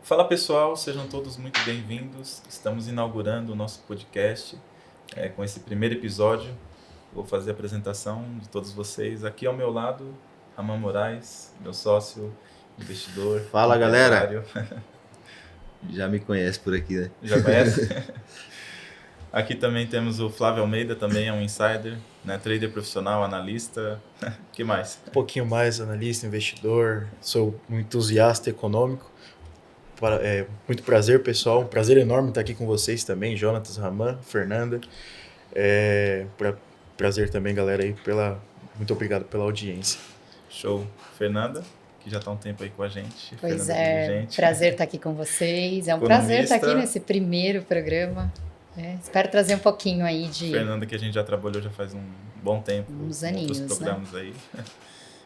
Fala pessoal, sejam todos muito bem-vindos. Estamos inaugurando o nosso podcast com esse primeiro episódio. Vou fazer a apresentação de todos vocês. Aqui ao meu lado, Raman Moraes, meu sócio, investidor. Fala empresário. galera! Já me conhece por aqui, né? Já conhece? Aqui também temos o Flávio Almeida, também é um insider, né? Trader profissional, analista. O que mais? Um pouquinho mais analista, investidor, sou um entusiasta econômico. Muito prazer, pessoal. Um prazer enorme estar aqui com vocês também, Jonatas, Raman, Fernanda. Prazer também, galera, aí muito obrigado pela audiência. Show. Fernanda, que já está um tempo aí com a gente. Pois Fernanda, prazer estar aqui com vocês. É um economista. prazer estar aqui nesse primeiro programa. Espero trazer um pouquinho aí de... Fernanda, que a gente já trabalhou já faz um bom tempo. Uns em aninhos, outros programas, né? Aí.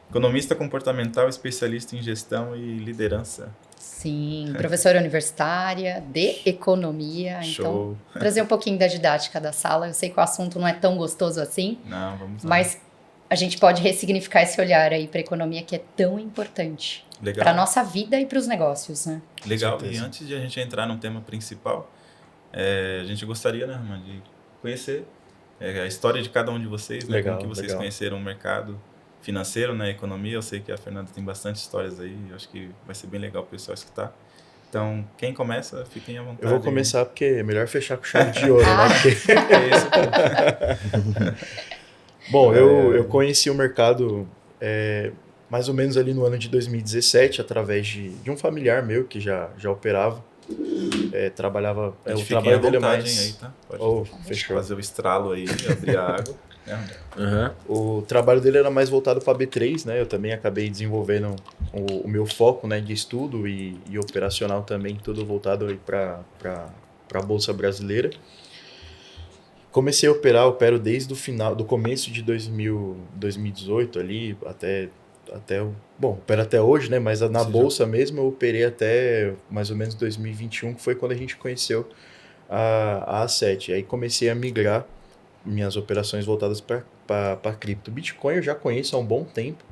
Economista comportamental, especialista em gestão e liderança. Sim, professora universitária de economia. Show. Então, trazer um pouquinho da didática da sala. Eu sei que o assunto não é tão gostoso assim. Não, vamos lá. Mas a gente pode ressignificar esse olhar aí para a economia que é tão importante. Legal. Para a nossa vida e para os negócios, né? Legal. E antes de a gente entrar no tema principal, a gente gostaria, né, Raman, de conhecer a história de cada um de vocês, né? Legal, como que vocês conheceram o mercado financeiro, né, economia. Eu sei que a Fernanda tem bastante histórias aí, eu acho que vai ser bem legal o pessoal escutar. Então, quem começa, fiquem à vontade. Eu vou começar porque é melhor fechar com chave de ouro, né? Porque... Bom, eu conheci o mercado mais ou menos ali no ano de 2017, através de um familiar meu que já operava. Trabalhava... o trabalho dele é mais... Aí, tá? Pode fechou. Fazer o estralo aí, abrir a água. O trabalho dele era mais voltado para B3, né? Eu também acabei desenvolvendo o meu foco, né, de estudo e operacional também, tudo voltado para a Bolsa Brasileira. Comecei a opero desde do começo de 2018 ali, opero até hoje, né? Mas na Bolsa mesmo eu operei até mais ou menos 2021, que foi quando a gente conheceu a A7. Aí comecei a migrar minhas operações voltadas para cripto. Bitcoin eu já conheço há um bom tempo,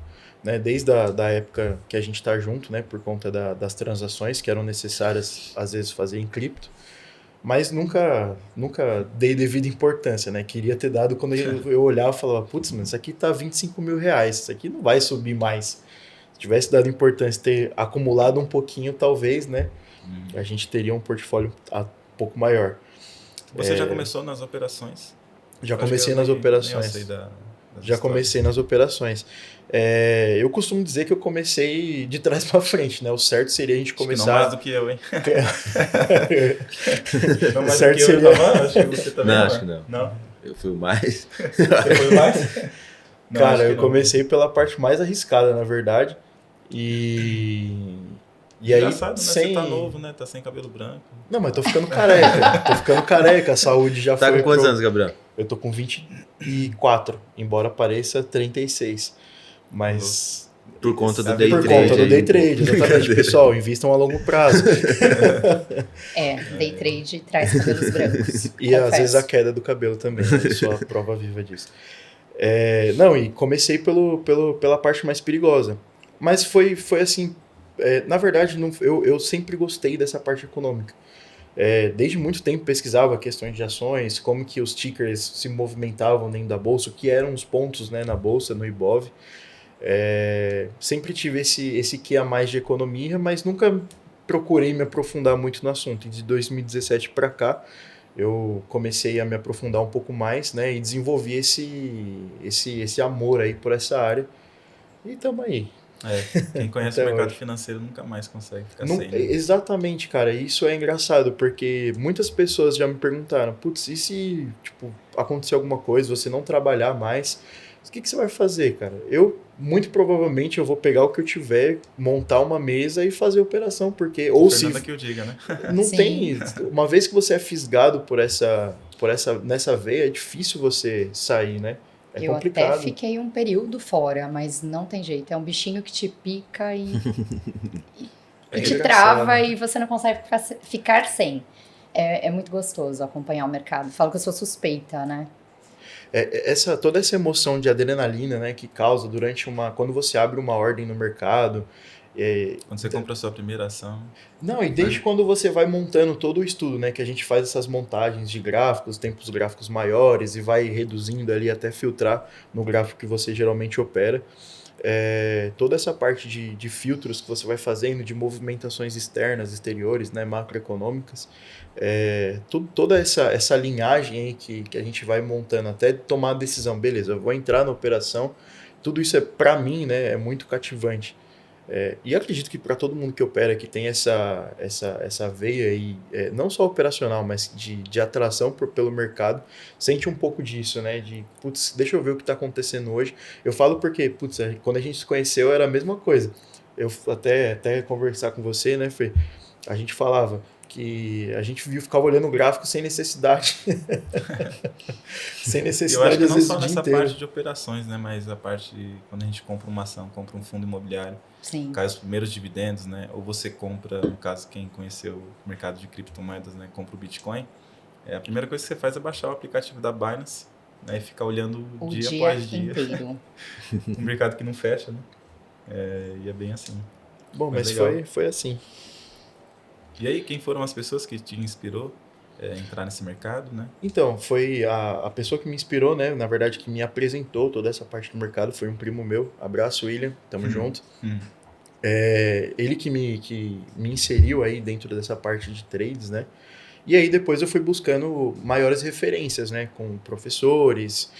né? Desde da época que a gente está junto, né? Por conta das transações que eram necessárias, às vezes, fazer em cripto. Mas nunca dei devida importância, né? Queria ter dado quando eu olhava e falava, putz, mano, isso aqui tá R$25.000, isso aqui não vai subir mais. Se tivesse dado importância, ter acumulado um pouquinho, talvez, né? A gente teria um portfólio um pouco maior. Você já começou nas operações? Já comecei nas operações. Já comecei nas operações. Eu costumo dizer que eu comecei de trás para frente, né? O certo seria a gente começar... Não mais do que eu, hein? Não mais certo do que seria... Acho que você também não, acho que não. Não? Eu fui mais. Você foi mais? Não, cara, eu comecei pela parte mais arriscada, na verdade. E engraçado, aí, né? Você tá novo, né? Tá sem cabelo branco. Não, mas tô ficando careca. A saúde já foi... Tá com quantos anos, Gabriel? Eu tô com 24, embora pareça 36. Mas... Por conta do day trade. Por conta do day trade, exatamente. Pessoal, invistam a longo prazo. Day trade traz cabelos brancos. E às vezes a queda do cabelo também. Eu sou a prova viva disso. E comecei pela parte mais perigosa. Mas foi assim... na verdade, eu sempre gostei dessa parte econômica. Desde muito tempo pesquisava questões de ações, como que os tickers se movimentavam dentro da bolsa, o que eram os pontos, né, na bolsa, no Ibov. Sempre tive esse quê a mais de economia, mas nunca procurei me aprofundar muito no assunto. E de 2017 para cá, eu comecei a me aprofundar um pouco mais, né, e desenvolvi esse amor aí por essa área. E estamos aí. Quem conhece o mercado financeiro nunca mais consegue ficar sem. Exatamente, cara. Isso é engraçado, porque muitas pessoas já me perguntaram, putz, e se acontecer alguma coisa, você não trabalhar mais, o que você vai fazer, cara? Muito provavelmente, eu vou pegar o que eu tiver, montar uma mesa e fazer a operação, porque... Fernanda que eu diga, né? Não tem... Uma vez que você é fisgado nessa veia, é difícil você sair, né? Eu complicado. Até fiquei um período fora, mas não tem jeito. É um bichinho que te pica e te trava e você não consegue ficar sem. É muito gostoso acompanhar o mercado. Falo que eu sou suspeita, né? Toda essa emoção de adrenalina, né, que causa quando você abre uma ordem no mercado Quando você compra a sua primeira ação... Não, e desde quando você vai montando todo o estudo, né? Que a gente faz essas montagens de gráficos, tempos gráficos maiores e vai reduzindo ali até filtrar no gráfico que você geralmente opera. Toda essa parte de filtros que você vai fazendo, de movimentações externas, exteriores, né, macroeconômicas, toda essa linhagem aí que a gente vai montando até tomar a decisão, beleza, eu vou entrar na operação, tudo isso para mim, né, é muito cativante. E acredito que para todo mundo que opera, que tem essa veia aí, não só operacional, mas de atração pelo mercado, sente um pouco disso, né? De, putz, deixa eu ver o que está acontecendo hoje. Eu falo porque, putz, quando a gente se conheceu era a mesma coisa. Eu até conversar com você, né, Fê? A gente falava que a gente ficava olhando o gráfico sem necessidade. Sem necessidade, às vezes, o não só dia nessa inteiro. parte de operações, né? Mas a parte de quando a gente compra uma ação, compra um fundo imobiliário, Sim. cai os primeiros dividendos, né? Ou você compra, no caso, quem conheceu o mercado de criptomoedas, né? Compra o Bitcoin. A primeira coisa que você faz é baixar o aplicativo da Binance, né? E ficar olhando O dia dia após dia. inteiro. Um mercado que não fecha, né? E é bem assim. Bom, mas legal. foi assim. E aí, quem foram as pessoas que te inspirou a entrar nesse mercado, né? Então, foi a pessoa que me inspirou, né? Na verdade, que me apresentou toda essa parte do mercado foi um primo meu. Abraço, William. Tamo junto. Ele que me inseriu aí dentro dessa parte de trades, né? E aí depois eu fui buscando maiores referências, né? Com professores,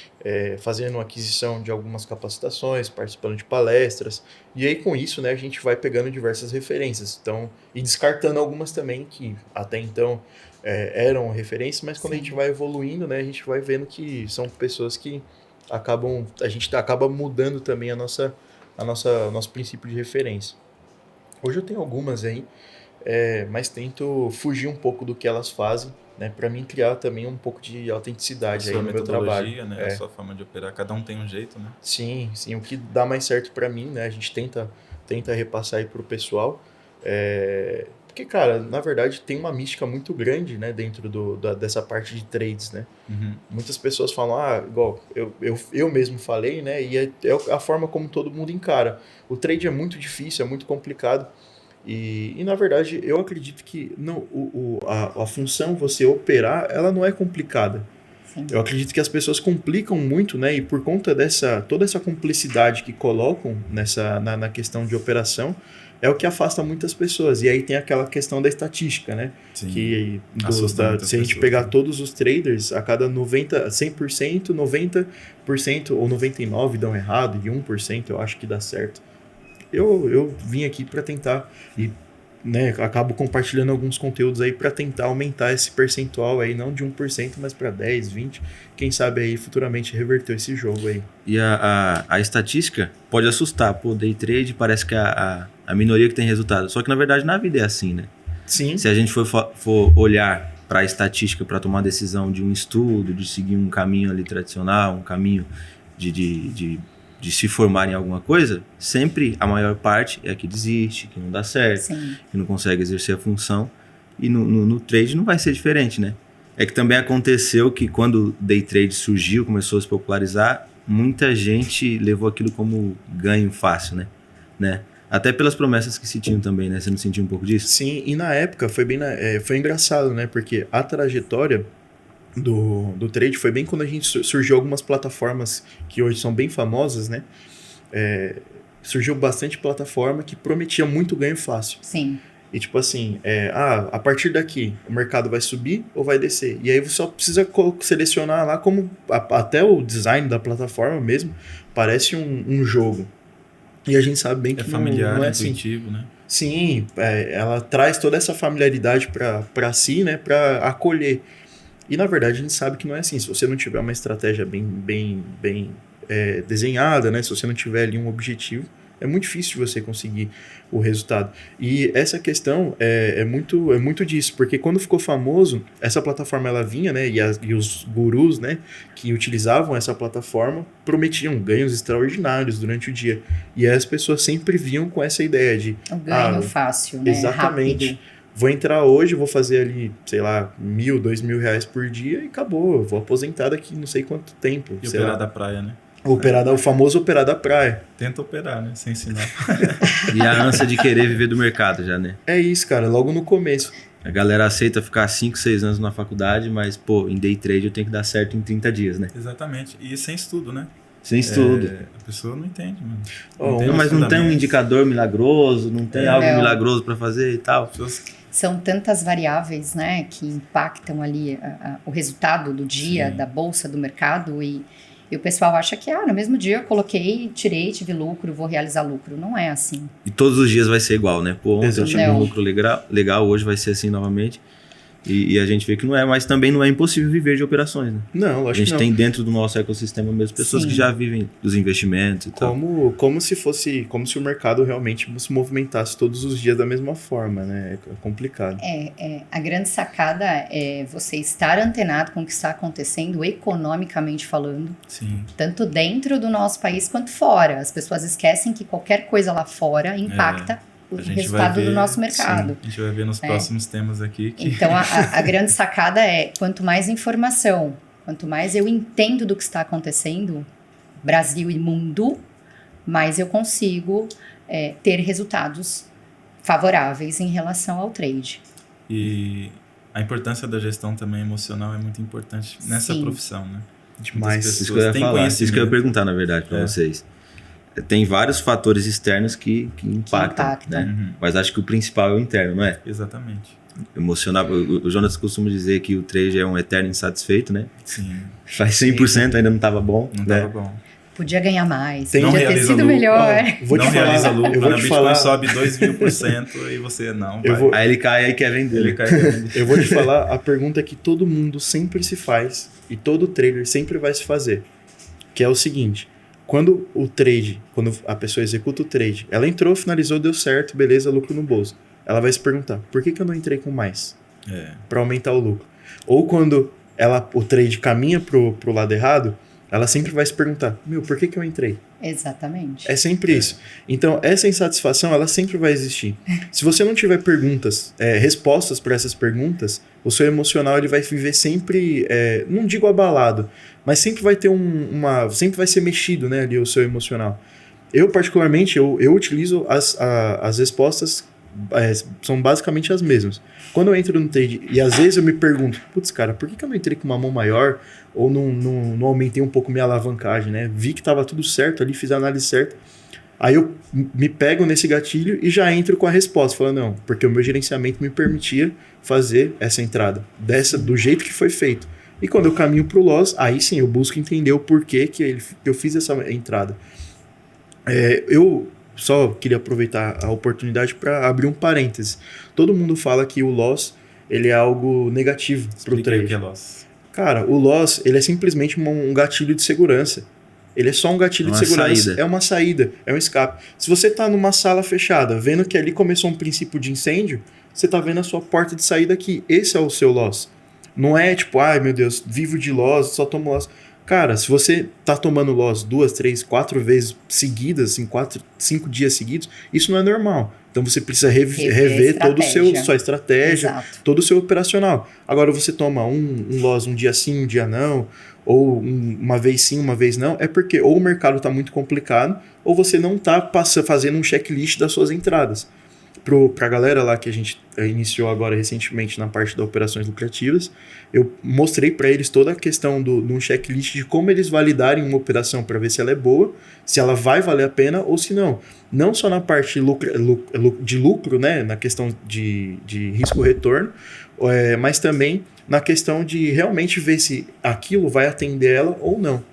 fazendo aquisição de algumas capacitações, participando de palestras. E aí com isso, né, a gente vai pegando diversas referências. Então, e descartando algumas também que até então eram referências, mas quando a gente vai evoluindo, né, a gente vai vendo que são pessoas que a gente acaba mudando também nosso princípio de referência. Hoje eu tenho algumas aí, mas tento fugir um pouco do que elas fazem, né, para mim criar também um pouco de autenticidade aí no meu trabalho. Né, a sua forma de operar, cada um tem um jeito, né? Sim, o que dá mais certo para mim, né, a gente tenta repassar aí pro pessoal, porque, cara, na verdade tem uma mística muito grande, né, dentro dessa parte de trades, né? Muitas pessoas falam, igual eu mesmo falei, né, e é a forma como todo mundo encara. O trade é muito difícil, é muito complicado. E na verdade, eu acredito que a função você operar, ela não é complicada. Sim. Eu acredito que as pessoas complicam muito, né? E por conta toda essa complexidade que colocam na questão de operação, é o que afasta muitas pessoas. E aí tem aquela questão da estatística, né? Sim. Que se a gente pessoas, pegar todos os traders, a cada 100%, 90% ou 99% dão errado e 1% eu acho que dá certo. Eu vim aqui para tentar e, né, acabo compartilhando alguns conteúdos aí para tentar aumentar esse percentual aí, não de 1%, mas para 10, 20, quem sabe aí futuramente reverter esse jogo aí. E a estatística pode assustar, pô, day trade parece que a minoria que tem resultado, só que na verdade na vida é assim, né? Sim. Se a gente for olhar para a estatística para tomar decisão de um estudo, de seguir um caminho ali tradicional, um caminho de se formar em alguma coisa, sempre a maior parte é a que desiste, que não dá certo, Sim. que não consegue exercer a função. E no trade não vai ser diferente, né? É que também aconteceu que quando o day trade surgiu, começou a se popularizar, muita gente levou aquilo como ganho fácil, né? Até pelas promessas que se tinham também, né? Você não sentiu um pouco disso? Sim, e na época foi engraçado, né? Porque a trajetória do trade foi bem quando a gente surgiu algumas plataformas que hoje são bem famosas, né? Surgiu bastante plataforma que prometia muito ganho fácil. Sim. E tipo assim, a partir daqui o mercado vai subir ou vai descer? E aí você só precisa selecionar lá como até o design da plataforma mesmo parece um jogo. E a gente sabe bem que familiar, não é intuitivo, assim. né? Sim, ela traz toda essa familiaridade para si, né? Para acolher. E na verdade a gente sabe que não é assim. Se você não tiver uma estratégia bem desenhada, né? Se você não tiver ali um objetivo, é muito difícil de você conseguir o resultado. E essa questão é muito disso, porque quando ficou famoso, essa plataforma ela vinha, né? E os gurus, né? Que utilizavam essa plataforma prometiam ganhos extraordinários durante o dia. E aí as pessoas sempre vinham com essa ideia de... O ganho fácil, né? Exatamente. Rápido. Vou entrar hoje, vou fazer ali, sei lá, R$1.000, R$2.000 por dia e acabou. Eu vou aposentar daqui não sei quanto tempo. E sei operar lá. da praia, né? O famoso operar da praia. Tenta operar, né? Sem ensinar. E a ânsia de querer viver do mercado já, né? É isso, cara, logo no começo. A galera aceita ficar 5, 6 anos na faculdade, mas, pô, em day trade eu tenho que dar certo em 30 dias, né? Exatamente. E sem estudo, né? Sem estudo. A pessoa não entende, mano. Mas não tem um indicador milagroso, não tem algo Não. milagroso pra fazer e tal. Pessoas... São tantas variáveis, né, que impactam ali o resultado do dia, Sim. da bolsa, do mercado, e o pessoal acha que, no mesmo dia eu coloquei, tirei, tive lucro, vou realizar lucro. Não é assim. E todos os dias vai ser igual, né? Pô, ontem eu tive Não. um lucro legal, hoje vai ser assim novamente. E a gente vê que não é, mas também não é impossível viver de operações, né? Não, A lógico gente que não. tem dentro do nosso ecossistema mesmo pessoas Sim. que já vivem dos investimentos e tal. Como se o mercado realmente se movimentasse todos os dias da mesma forma, né? É complicado. A grande sacada é você estar antenado com o que está acontecendo economicamente falando, Sim. tanto dentro do nosso país quanto fora. As pessoas esquecem que qualquer coisa lá fora impacta o A gente resultado vai ver, do nosso mercado. sim, a gente vai ver nos próximos temas aqui. Que... Então, a grande sacada é, quanto mais informação, quanto mais eu entendo do que está acontecendo, Brasil e mundo, mais eu consigo ter resultados favoráveis em relação ao trade. E a importância da gestão também emocional é muito importante nessa Sim. profissão, né? Demais. Muitas Isso que eu ia pessoas têm falar, isso que eu ia conhecimento. perguntar, na verdade, pra vocês. Tem vários fatores externos que impactam, impactam. né? Uhum. Mas acho que o principal é o interno, não é? Exatamente. Emocional. O Jonas costuma dizer que o trade é um eterno insatisfeito, né? Sim. Faz 100%, ainda não estava bom. Não né? tava bom. Podia ganhar mais, Tem- Não podia ter realiza sido lucro. melhor. Vou te não falar, realiza lucro, eu vou quando a te Bitcoin falar, sobe 2.000% e você não vai. Eu vou- Aí ele cai, aí quer vender. Ele cai. eu vou te falar a pergunta que todo mundo sempre se faz e todo trader sempre vai se fazer, que é o seguinte: quando a pessoa executa o trade, ela entrou, finalizou, deu certo, beleza, lucro no bolso. Ela vai se perguntar: por que eu não entrei com mais? Para aumentar o lucro. Ou quando o trade caminha pro lado errado, ela sempre vai se perguntar: por que eu entrei? Exatamente. É sempre isso. Então, essa insatisfação, ela sempre vai existir. Se você não tiver respostas para essas perguntas, o seu emocional ele vai viver sempre, não digo abalado, mas sempre vai ter sempre vai ser mexido, né, ali o seu emocional. Eu, particularmente, eu utilizo as respostas, são basicamente as mesmas. Quando eu entro no trade, e às vezes eu me pergunto: putz, cara, por que eu não entrei com uma mão maior? Ou não aumentei um pouco minha alavancagem, né? Vi que estava tudo certo ali, fiz a análise certa. Aí eu me pego nesse gatilho e já entro com a resposta, falando: não, porque o meu gerenciamento me permitia fazer essa entrada, do jeito que foi feito. E quando eu caminho para o loss, aí sim eu busco entender o porquê que eu fiz essa entrada. Eu só queria aproveitar a oportunidade para abrir um parêntese. Todo mundo fala que o loss ele é algo negativo para o Explica aí o trade. que é loss. Cara, o loss, ele é simplesmente um gatilho de segurança. Ele é só um gatilho de segurança. Saída. É uma saída, é um escape. Se você tá numa sala fechada, vendo que ali começou um princípio de incêndio, você tá vendo a sua porta de saída aqui. Esse é o seu loss. Não é tipo: ai meu Deus, vivo de loss, só tomo loss. Cara, se você tá tomando loss 2, 3, 4 vezes seguidas, em 4, 5 dias seguidos, isso não é normal. Então você precisa rever toda a sua estratégia, Exato. todo o seu operacional. Agora você toma um loss um dia sim, um dia não, ou uma vez sim, uma vez não, é porque ou o mercado está muito complicado, ou você não está fazendo um checklist das suas entradas. Para a galera lá que a gente iniciou agora recentemente na parte das operações lucrativas, eu mostrei para eles toda a questão de um checklist de como eles validarem uma operação para ver se ela é boa, se ela vai valer a pena ou se não. Não só na parte de lucro, né, na questão de risco-retorno, mas também na questão de realmente ver se aquilo vai atender ela ou não.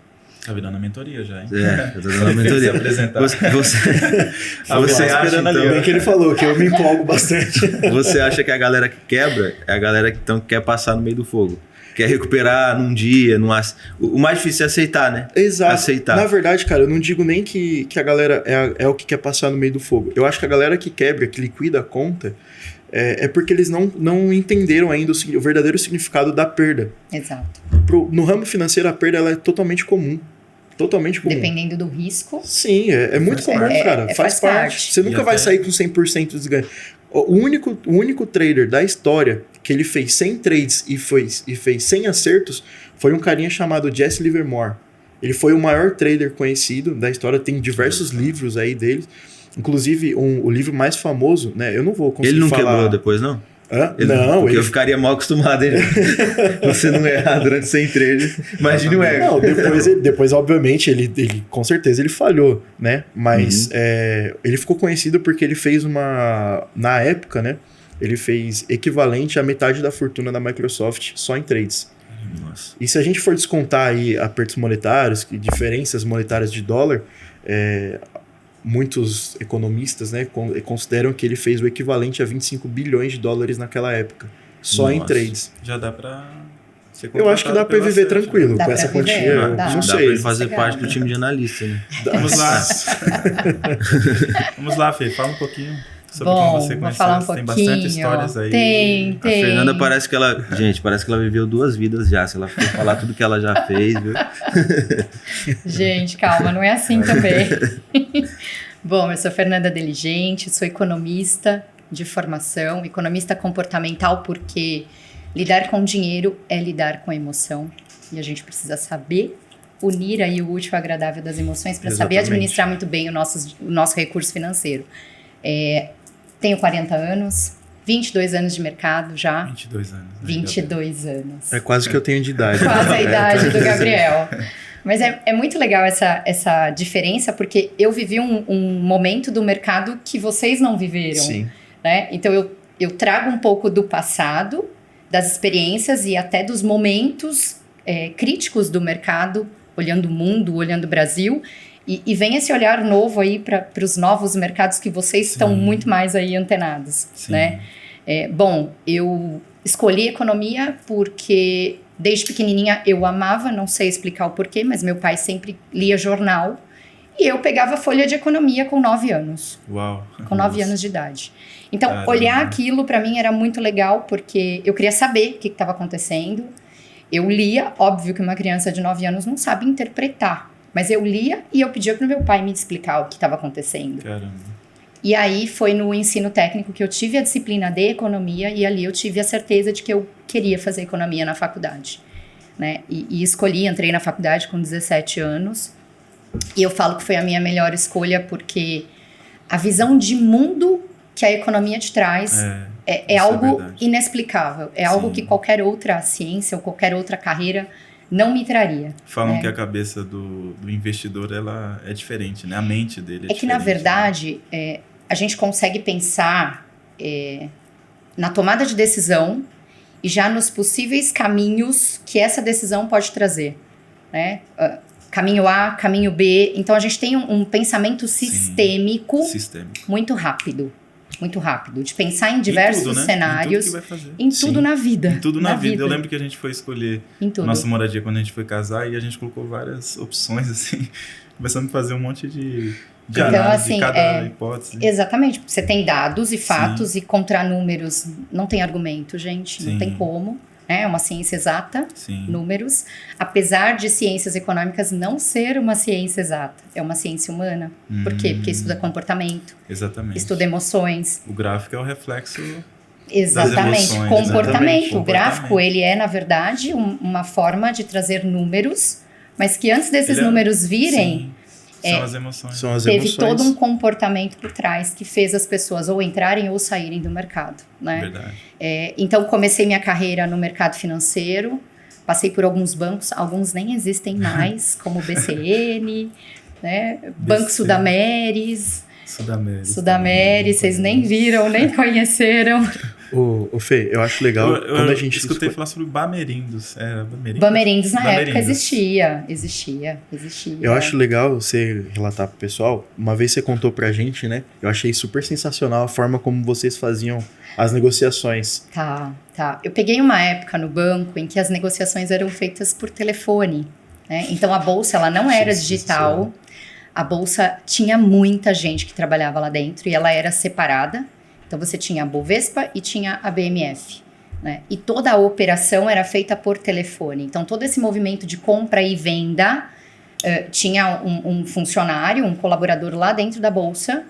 Tá virando a mentoria já, hein? Eu tô dando a mentoria. Se apresentar. Você acha, esperando ali, então, bem que ele falou, que eu me empolgo bastante. você acha que a galera que quebra é a galera que quer passar no meio do fogo? Quer recuperar num dia, o mais difícil é aceitar, né? Exato. Aceitar. Na verdade, cara, eu não digo nem que a galera é o que quer passar no meio do fogo. Eu acho que a galera que quebra, que liquida a conta, é porque eles não entenderam ainda o verdadeiro significado da perda. Exato. No ramo financeiro, a perda ela é totalmente comum. Totalmente comum. Dependendo do risco. Sim, é muito comum, cara. Faz parte. Você nunca vai sair com 100% de ganho. O único trader da história que ele fez 100 trades e fez 100 acertos foi um carinha chamado Jesse Livermore. Ele foi o maior trader conhecido da história, tem diversos livros aí dele. Inclusive, o livro mais famoso, né? Eu não vou conseguir falar... Ele não quebrou depois, não? Não, porque eu ficaria mal acostumado, hein? Você não errar durante 100 trades. Imagine o erro. Não, depois obviamente, ele com certeza ele falhou, né? Mas ele ficou conhecido porque ele fez na época, né? Ele fez equivalente à metade da fortuna da Microsoft só em trades. Nossa. E se a gente for descontar aí apertos monetários, diferenças monetárias de dólar, muitos economistas, né, consideram que ele fez o equivalente a 25 bilhões de dólares naquela época, só em trades. Já dá pra ser Eu acho que dá pra viver tranquilo Dá com pra essa viver, quantia. dá. Não Dá pra sei. ele fazer Sossegado. parte do time de analista, né? Vamos lá. Vamos lá, Fê, fala um pouquinho sobre Bom, como você vou conheceu. falar um Tem pouquinho. bastante histórias aí. Tem. A Fernanda parece que ela... Gente, parece que ela viveu 2 vidas já. Se ela for falar tudo que ela já fez, viu? Gente, calma, não é assim também. Bom, eu sou Fernanda Deligente, sou economista de formação, economista comportamental, porque lidar com dinheiro é lidar com emoção. E a gente precisa saber unir aí o útil ao agradável das emoções para saber Exatamente. administrar muito bem o nosso recurso financeiro. Tenho 40 anos, 22 anos de mercado já. 22 anos. Né, 22 anos. É quase que eu tenho de idade. Quase a idade do Gabriel. Mas é muito legal essa diferença, porque eu vivi um momento do mercado que vocês não viveram. Sim. Né? Então eu trago um pouco do passado, das experiências e até dos momentos críticos do mercado, olhando o mundo, olhando o Brasil, e vem esse olhar novo aí para os novos mercados que vocês estão muito mais aí antenados. Sim. Né? Bom, eu escolhi economia porque desde pequenininha eu amava, não sei explicar o porquê, mas meu pai sempre lia jornal e eu pegava folha de economia com 9 anos. Uau. Com 9 anos de idade. Então, Caramba. olhar aquilo para mim era muito legal, porque eu queria saber o que estava acontecendo. Eu lia, óbvio que uma criança de 9 anos não sabe interpretar, mas eu lia e eu pedia para o meu pai me explicar o que estava acontecendo. Caramba. E aí foi no ensino técnico que eu tive a disciplina de economia e ali eu tive a certeza de que eu queria fazer economia na faculdade. Né? E escolhi, entrei na faculdade com 17 anos e eu falo que foi a minha melhor escolha porque a visão de mundo que a economia te traz é algo inexplicável. É algo que qualquer outra ciência ou qualquer outra carreira não me traria. Falam que a cabeça do investidor ela é diferente, né? A mente dele é que, na diferente, verdade, a gente consegue pensar na tomada de decisão e já nos possíveis caminhos que essa decisão pode trazer. Né? Caminho A, caminho B. Então, a gente tem um pensamento sistêmico muito rápido. Muito rápido. De pensar em diversos tudo, né? cenários. Em tudo que vai fazer. Em tudo na vida. Em tudo na vida. Eu lembro que a gente foi escolher nossa moradia quando a gente foi casar e a gente colocou várias opções, assim, começando a fazer um monte de então, análise assim, de cada hipótese. Exatamente. Você tem dados e fatos e contra números. Não tem argumento, gente. Não tem como. É uma ciência exata, números. Apesar de ciências econômicas não ser uma ciência exata. É uma ciência humana. Por quê? Porque estuda comportamento. Exatamente. Estuda emoções. O gráfico é o reflexo Exatamente. das emoções, Comportamento. O gráfico, ele é, na verdade, uma forma de trazer números, mas que antes desses números virem... São as emoções. Teve todo um comportamento por trás que fez as pessoas ou entrarem ou saírem do mercado, né? Verdade. Então, comecei minha carreira no mercado financeiro, passei por alguns bancos, alguns nem existem mais, como o BCN, né? Banco Sudameris. Sudameris, vocês nem viram, nem conheceram. Ô Fê, eu acho legal quando a gente... escutei falar sobre Bamerindos. Bamerindos na época existia. Eu acho legal você relatar pro pessoal. Uma vez você contou pra gente, né? Eu achei super sensacional a forma como vocês faziam as negociações. Tá. Eu peguei uma época no banco em que as negociações eram feitas por telefone, né? Então a bolsa, ela não era digital. A bolsa tinha muita gente que trabalhava lá dentro e ela era separada. Então, você tinha a Bovespa e tinha a BMF, né? E toda a operação era feita por telefone. Então, todo esse movimento de compra e venda tinha um funcionário, um colaborador lá dentro da bolsa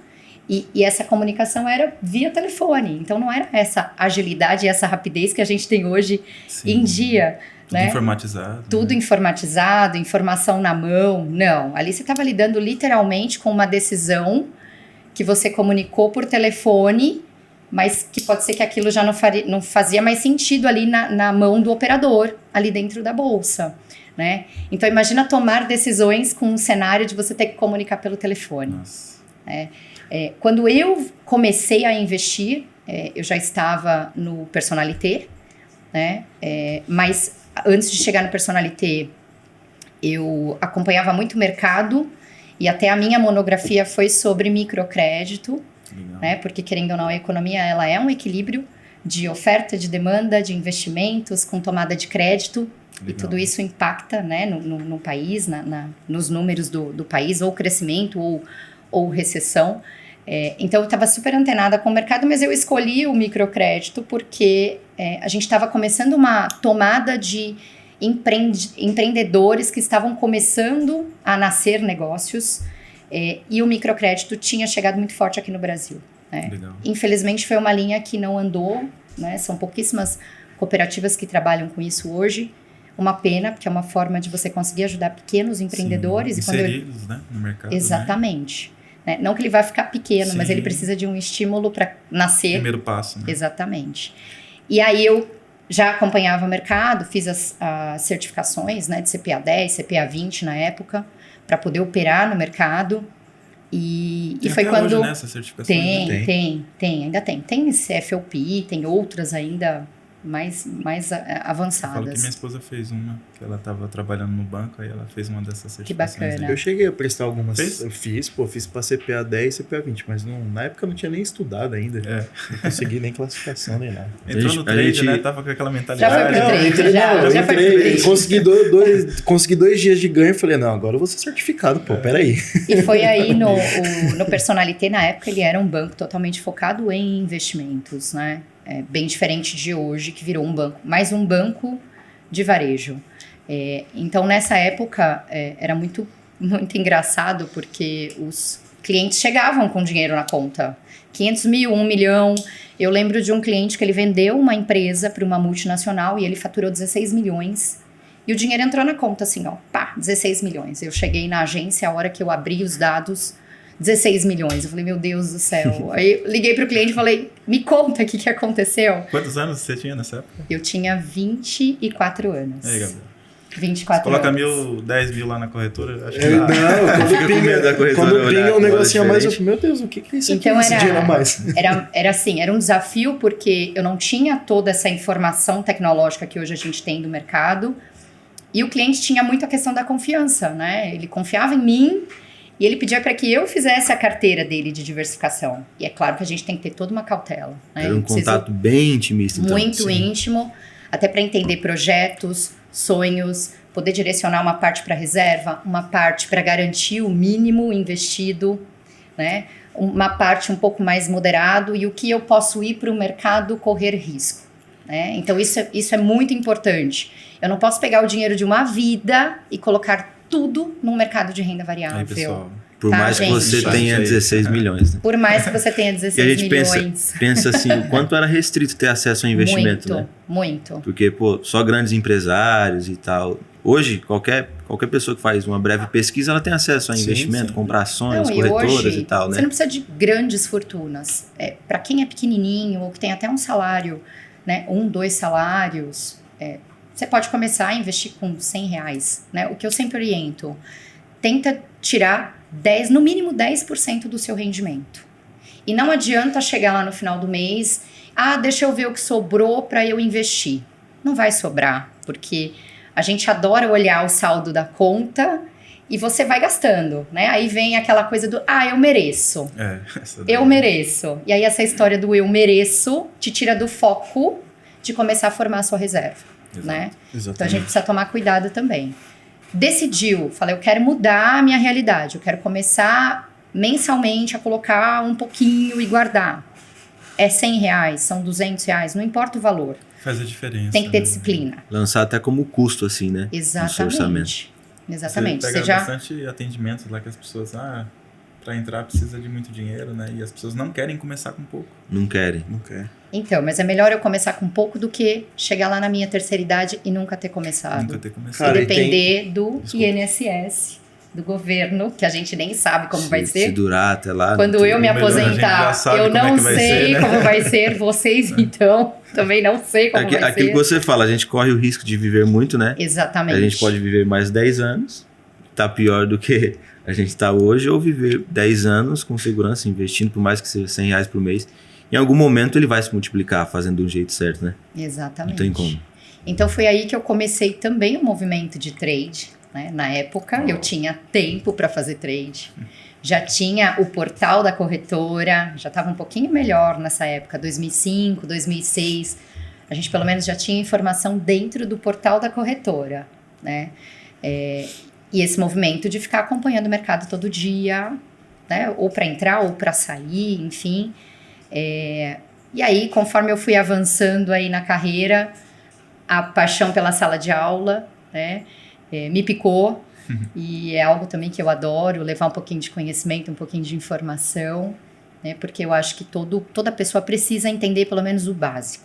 e essa comunicação era via telefone. Então, não era essa agilidade e essa rapidez que a gente tem hoje em dia, Tudo informatizado. Tudo informatizado, informação na mão. Não, ali você estava lidando literalmente com uma decisão que você comunicou por telefone, mas que pode ser que aquilo já não fazia mais sentido ali na mão do operador, ali dentro da bolsa, né? Então, imagina tomar decisões com um cenário de você ter que comunicar pelo telefone. Nossa. Quando eu comecei a investir, eu já estava no Personalité, né? Mas antes de chegar no Personalité, eu acompanhava muito o mercado e até a minha monografia foi sobre microcrédito, né? Porque, querendo ou não, a economia ela é um equilíbrio de oferta, de demanda, de investimentos com tomada de crédito. Legal. E tudo isso impacta, né, no país, nos números do país, ou crescimento ou recessão. Então, eu estava super antenada com o mercado, mas eu escolhi o microcrédito porque a gente estava começando uma tomada de empreendedores que estavam começando a nascer negócios e o microcrédito tinha chegado muito forte aqui no Brasil. Né? Infelizmente, foi uma linha que não andou, né? São pouquíssimas cooperativas que trabalham com isso hoje. Uma pena, porque é uma forma de você conseguir ajudar pequenos empreendedores. Inseri-los, né, no mercado. Exatamente. Né? Não que ele vai ficar pequeno, mas ele precisa de um estímulo para nascer. Primeiro passo. Né? Exatamente. E aí eu já acompanhava o mercado, fiz as certificações, né, de CPA 10, CPA 20 na época, para poder operar no mercado. E foi até quando... hoje, né, essas certificações? Ainda tem. Tem CFOPI, tem outras ainda mais avançadas. Eu falo que minha esposa fez uma, que ela estava trabalhando no banco, aí ela fez uma dessas certificações. Que bacana. Eu cheguei a prestar algumas. Fez? Eu fiz pra CPA 10 e CPA 20, mas na época eu não tinha nem estudado ainda. Não consegui nem classificação nem nada. Entrou no trade, né? Tava com aquela mentalidade. Já foi pro trade, já foi pro trade. Consegui 2 dias de ganho e falei, não, agora eu vou ser certificado, peraí. E foi aí no Personalité, na época, ele era um banco totalmente focado em investimentos, né? Bem diferente de hoje, que virou um banco, mais um banco de varejo. Então, nessa época, era muito, muito engraçado, porque os clientes chegavam com dinheiro na conta. 500 mil, 1 milhão. Eu lembro de um cliente que ele vendeu uma empresa para uma multinacional e ele faturou 16 milhões. E o dinheiro entrou na conta assim, ó, 16 milhões. Eu cheguei na agência, a hora que eu abri os dados, 16 milhões. Eu falei, meu Deus do céu. Aí eu liguei pro cliente e falei, me conta o que aconteceu. Quantos anos você tinha nessa época? Eu tinha 24 anos. Aí, Gabriel. 24 coloca anos. 10 mil lá na corretora, acho que Não, quando pinga um negocinho a mais, eu falei, meu Deus, o que é isso aqui, esse dinheiro a mais? Era assim, era um desafio porque eu não tinha toda essa informação tecnológica que hoje a gente tem do mercado e o cliente tinha muito a questão da confiança, né? Ele confiava em mim e ele pedia para que eu fizesse a carteira dele de diversificação. E é claro que a gente tem que ter toda uma cautela. Né? Era um contato bem intimista. Então. Muito íntimo, até para entender projetos, sonhos, poder direcionar uma parte para reserva, uma parte para garantir o mínimo investido, né? Uma parte um pouco mais moderado e o que eu posso ir para o mercado correr risco. Né? Então isso é muito importante. Eu não posso pegar o dinheiro de uma vida e colocar tudo num mercado de renda variável. Aí, pessoal, por mais que você tenha 16 milhões. Né? Por mais que você tenha 16 milhões. E a gente pensa assim, o quanto era restrito ter acesso ao investimento, né? Muito. Porque, só grandes empresários e tal. Hoje, qualquer pessoa que faz uma breve pesquisa, ela tem acesso a investimento, comprar ações, corretoras e tal, né? Você não precisa de grandes fortunas. Para quem é pequenininho ou que tem até um salário, né, 1, 2 salários, você pode começar a investir com R$100, né? O que eu sempre oriento, tenta tirar no mínimo 10% do seu rendimento. E não adianta chegar lá no final do mês, deixa eu ver o que sobrou para eu investir. Não vai sobrar, porque a gente adora olhar o saldo da conta e você vai gastando, né? Aí vem aquela coisa do, eu mereço. Eu mereço. E aí essa história do eu mereço te tira do foco de começar a formar a sua reserva. Né? Então a gente precisa tomar cuidado também. Decidiu, falei, eu quero mudar a minha realidade, eu quero começar mensalmente a colocar um pouquinho e guardar. É R$100, são R$200, não importa o valor. Faz a diferença. Tem que ter disciplina. Lançar até como custo, assim, né? Exatamente. Exatamente. Você pega bastante atendimentos lá que as pessoas, para entrar precisa de muito dinheiro, né? E as pessoas não querem começar com pouco. Não querem. Então, mas é melhor eu começar com pouco do que chegar lá na minha terceira idade e nunca ter começado. Nunca ter começado. Cara, E depender do Desculpa. INSS, do governo, que a gente nem sabe como vai ser. Se durar até lá. Quando eu me melhor, a gente já aposentar, sabe eu como é não que vai sei ser, né? como vai ser. Vocês, então, também não sei como vai Aquilo ser. que você fala, a gente corre o risco de viver muito, né? Exatamente. A gente pode viver mais 10 anos, tá pior do que a gente tá hoje, ou viver 10 anos com segurança, investindo por mais que seja R$100 por mês. Em algum momento ele vai se multiplicar fazendo do jeito certo, né? Exatamente. Não tem como. Então foi aí que eu comecei também o movimento de trade, né? Na época eu tinha tempo para fazer trade. Já tinha o portal da corretora, já estava um pouquinho melhor nessa época, 2005, 2006. A gente pelo menos já tinha informação dentro do portal da corretora, né? E esse movimento de ficar acompanhando o mercado todo dia, né? Ou para entrar ou para sair, enfim. E aí, conforme eu fui avançando aí na carreira, a paixão pela sala de aula, né, me picou. E é algo também que eu adoro, levar um pouquinho de conhecimento, um pouquinho de informação, né, porque eu acho que toda pessoa precisa entender pelo menos o básico.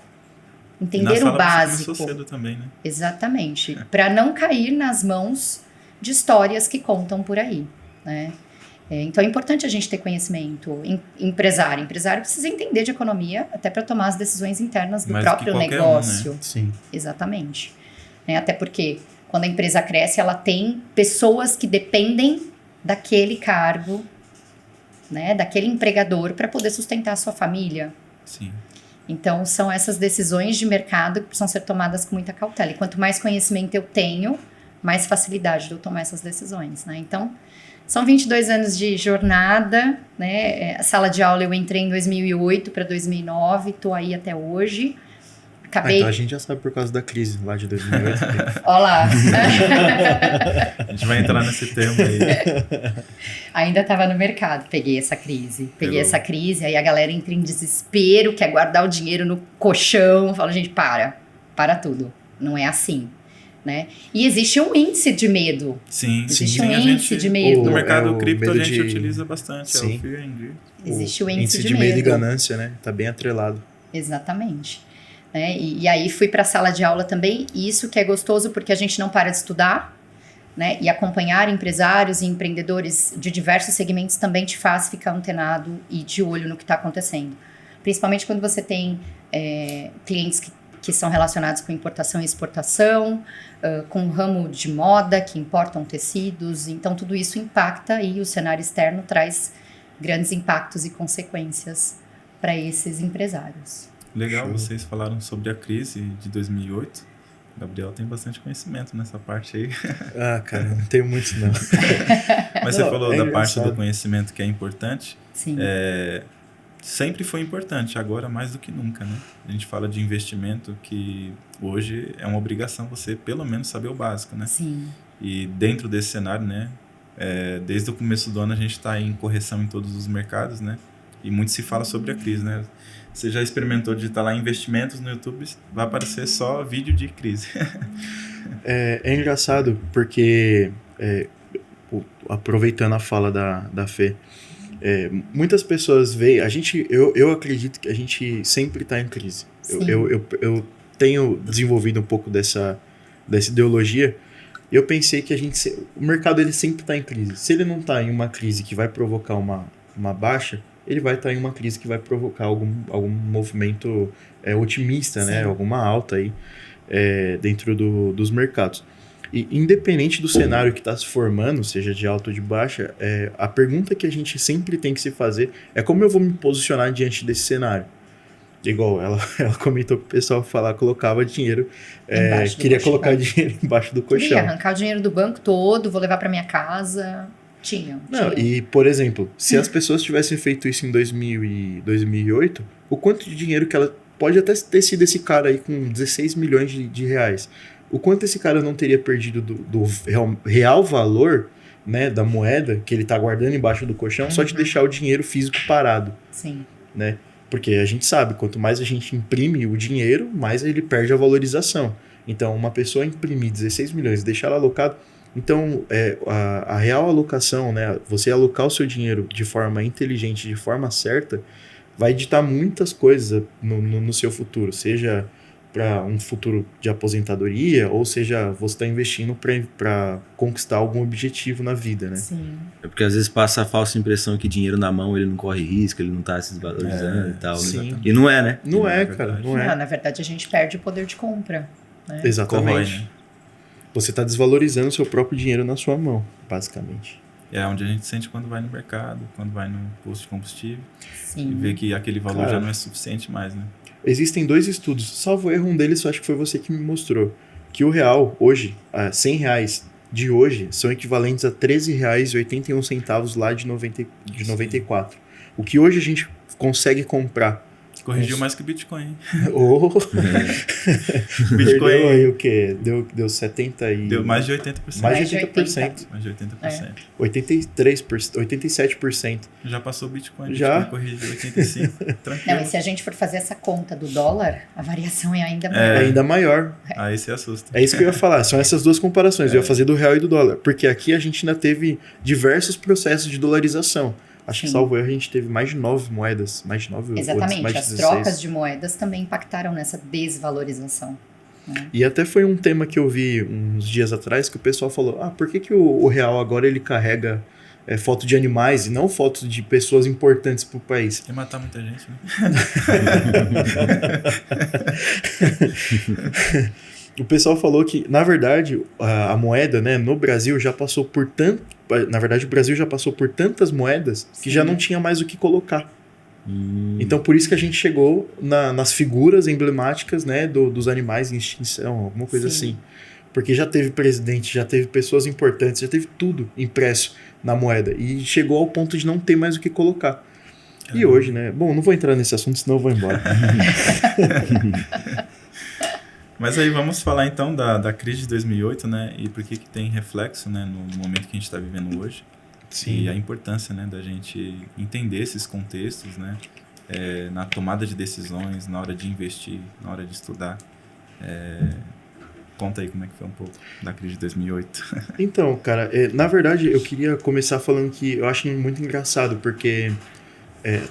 Entender o básico. Você começou cedo também, né? Exatamente. Para não cair nas mãos de histórias que contam por aí, né? Então é importante a gente ter conhecimento. Empresário precisa entender de economia até para tomar as decisões internas do Mais próprio que qualquer negócio. né? Sim. Exatamente. Até porque quando a empresa cresce, ela tem pessoas que dependem daquele cargo, né, daquele empregador para poder sustentar a sua família. Sim. Então são essas decisões de mercado que precisam ser tomadas com muita cautela. E quanto mais conhecimento eu tenho, mais facilidade de eu tomar essas decisões, né? Então, são 22 anos de jornada, né? A sala de aula eu entrei em 2008 para 2009, estou aí até hoje. Acabei... então a gente já sabe por causa da crise lá de 2008. Olha lá. A gente vai entrar nesse tema aí. Ainda estava no mercado, peguei essa crise, aí a galera entra em desespero, quer guardar o dinheiro no colchão, fala, gente, para tudo, não é assim. Né? E existe um índice de medo. Sim, existe sim. um índice de medo. No mercado o cripto a medo gente de- utiliza bastante. Sim. É o Fear and Greed. Existe o índice de de medo e medo. ganância, né? Tá bem atrelado. Exatamente. Né? E aí fui para a sala de aula também, e isso que é gostoso porque a gente não para de estudar, né? E acompanhar empresários e empreendedores de diversos segmentos também te faz ficar antenado e de olho no que está acontecendo. Principalmente quando você tem clientes que são relacionados com importação e exportação, com o ramo de moda, que importam tecidos. Então, tudo isso impacta e o cenário externo traz grandes impactos e consequências para esses empresários. Legal, Show. vocês falaram sobre a crise de 2008. O Gabriel tem bastante conhecimento nessa parte aí. Ah, cara, não tenho muito não. Mas você Não, falou é da parte engraçado. do conhecimento que é importante. Sim. Sempre foi importante, agora mais do que nunca, né? A gente fala de investimento que hoje é uma obrigação você pelo menos saber o básico, né? Sim. E dentro desse cenário, né? Desde o começo do ano a gente está em correção em todos os mercados, né? E muito se fala sobre a crise, né? Você já experimentou digitar lá investimentos no YouTube, vai aparecer só vídeo de crise. É engraçado porque, aproveitando a fala da Fê, muitas pessoas veem, eu acredito que a gente sempre está em crise. Sim. Eu tenho desenvolvido um pouco dessa ideologia. Eu pensei que o mercado ele sempre está em crise. Se ele não está em uma crise que vai provocar uma baixa, ele vai estar em uma crise que vai provocar algum movimento otimista, né? Sim. Alguma alta aí dentro dos mercados. E independente do cenário que está se formando, seja de alta ou de baixa, a pergunta que a gente sempre tem que se fazer é como eu vou me posicionar diante desse cenário. Igual ela comentou que o pessoal colocava dinheiro, Embaixo do queria colchão. colocar dinheiro embaixo do colchão. Queria arrancar o dinheiro do banco todo, vou levar para minha casa. Tinha. E, por exemplo, se as pessoas tivessem feito isso em 2000 e 2008, o quanto de dinheiro que ela... Pode até ter sido esse cara aí com 16 milhões de reais. O quanto esse cara não teria perdido do real valor, né, da moeda que ele tá guardando embaixo do colchão, só de deixar o dinheiro físico parado, Sim. né? Porque a gente sabe, quanto mais a gente imprime o dinheiro, mais ele perde a valorização. Então, uma pessoa imprimir 16 milhões e deixar ela alocado... Então, a real alocação, né, você alocar o seu dinheiro de forma inteligente, de forma certa, vai ditar muitas coisas no seu futuro, seja para um futuro de aposentadoria, ou seja, você está investindo para conquistar algum objetivo na vida, né? Sim. É porque às vezes passa a falsa impressão que dinheiro na mão ele não corre risco, ele não tá se desvalorizando e tal. sim. E não é, né? Não é, verdade. cara, não é. Não, na verdade, a gente perde o poder de compra. Né? Exatamente. Corrói, né? Você está desvalorizando o seu próprio dinheiro na sua mão, basicamente. É onde a gente sente quando vai no mercado, quando vai no posto de combustível e Sim. vê que aquele valor Cara, já não é suficiente mais, né? Existem 2 estudos, salvo erro, um deles eu acho que foi você que me mostrou, que o real hoje, R$100 de hoje, são equivalentes a R$13,81 lá de 94. O que hoje a gente consegue comprar. Corrigiu Isso. mais que o Bitcoin, hein? Oh, Bitcoin perdeu aí o quê? Deu 70 e... deu mais de 80%. Mais de Mais de 80%. Mais de 80%. 87%. Já passou o Bitcoin, Já. Bitcoin corrigiu 85%. Tranquilo. Não, e se a gente for fazer essa conta do dólar, a variação é ainda maior. Ainda maior. Aí você assusta. É isso que eu ia falar, são essas duas comparações. Eu ia fazer do real e do dólar. Porque aqui a gente ainda teve diversos processos de dolarização. Acho que, Sim. salvo erro, a gente teve mais de 9 moedas. Mais de 9 Exatamente, mais de as 16. trocas de moedas também impactaram nessa desvalorização. E até foi um tema que eu vi uns dias atrás que o pessoal falou: por que o real agora ele carrega foto de animais e não foto de pessoas importantes pro país? Ia matar muita gente, né? O pessoal falou que, na verdade, a moeda, né, no Brasil já passou por tanto... Na verdade, o Brasil já passou por tantas moedas que Sim. já não tinha mais o que colocar. Então, por isso que a gente chegou nas figuras emblemáticas, né, dos animais em extinção, alguma coisa Sim. assim. Porque já teve presidente, já teve pessoas importantes, já teve tudo impresso na moeda. E chegou ao ponto de não ter mais o que colocar. E hoje, né? Bom, não vou entrar nesse assunto, senão eu vou embora. Mas aí vamos falar então da crise de 2008, né? E por que tem reflexo, né, no momento que a gente está vivendo hoje. E a importância, né, da gente entender esses contextos, né? Na tomada de decisões, na hora de investir, na hora de estudar. Conta aí como é que foi um pouco da crise de 2008. Então, cara, na verdade eu queria começar falando que eu acho muito engraçado, porque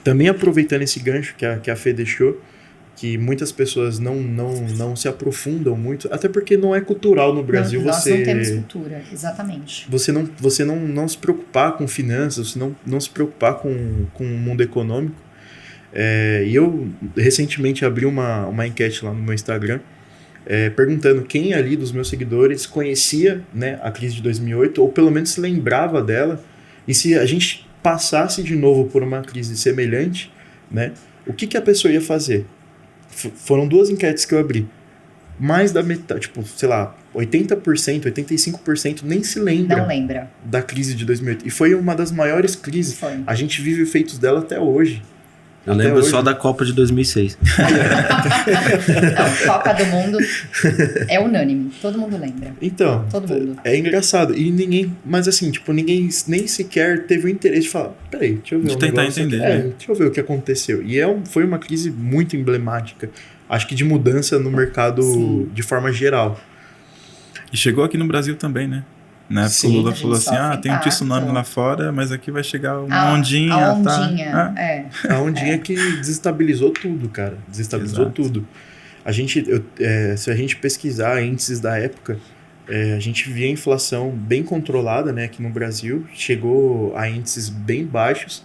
também aproveitando esse gancho que a Fê deixou, que muitas pessoas não se aprofundam muito, até porque não é cultural no Brasil. Nós não temos cultura, exatamente. Você não se preocupar com finanças, você não se preocupar com o mundo econômico. E eu recentemente abri uma enquete lá no meu Instagram, perguntando quem ali dos meus seguidores conhecia, né, a crise de 2008, ou pelo menos se lembrava dela, e se a gente passasse de novo por uma crise semelhante, né, o que a pessoa ia fazer? Foram 2 enquetes que eu abri. Mais da metade, tipo, sei lá, 80%, 85% nem se lembra, Não lembra. da crise de 2008. E foi uma das maiores crises. Foi. A gente vive efeitos dela até hoje. Eu Até lembro hoje. só da Copa de 2006. Não, Copa do Mundo é unânime. Todo mundo lembra. Então, Todo mundo. é engraçado. E ninguém, mas assim, tipo, ninguém nem sequer teve o interesse de falar, peraí, deixa eu ver De um tentar negócio aqui. entender, né? Deixa eu ver o que aconteceu. E foi uma crise muito emblemática. Acho que de mudança no mercado Sim. de forma geral. E chegou aqui no Brasil também, né? Na época Sim, o Lula a gente falou assim, sofre tem um impacto. tsunami lá fora, mas aqui vai chegar uma A ondinha. A ondinha, tá? A ondinha que desestabilizou tudo, cara. Desestabilizou Exato. tudo. Se a gente pesquisar índices da época, a gente via a inflação bem controlada, né, aqui no Brasil. Chegou a índices bem baixos.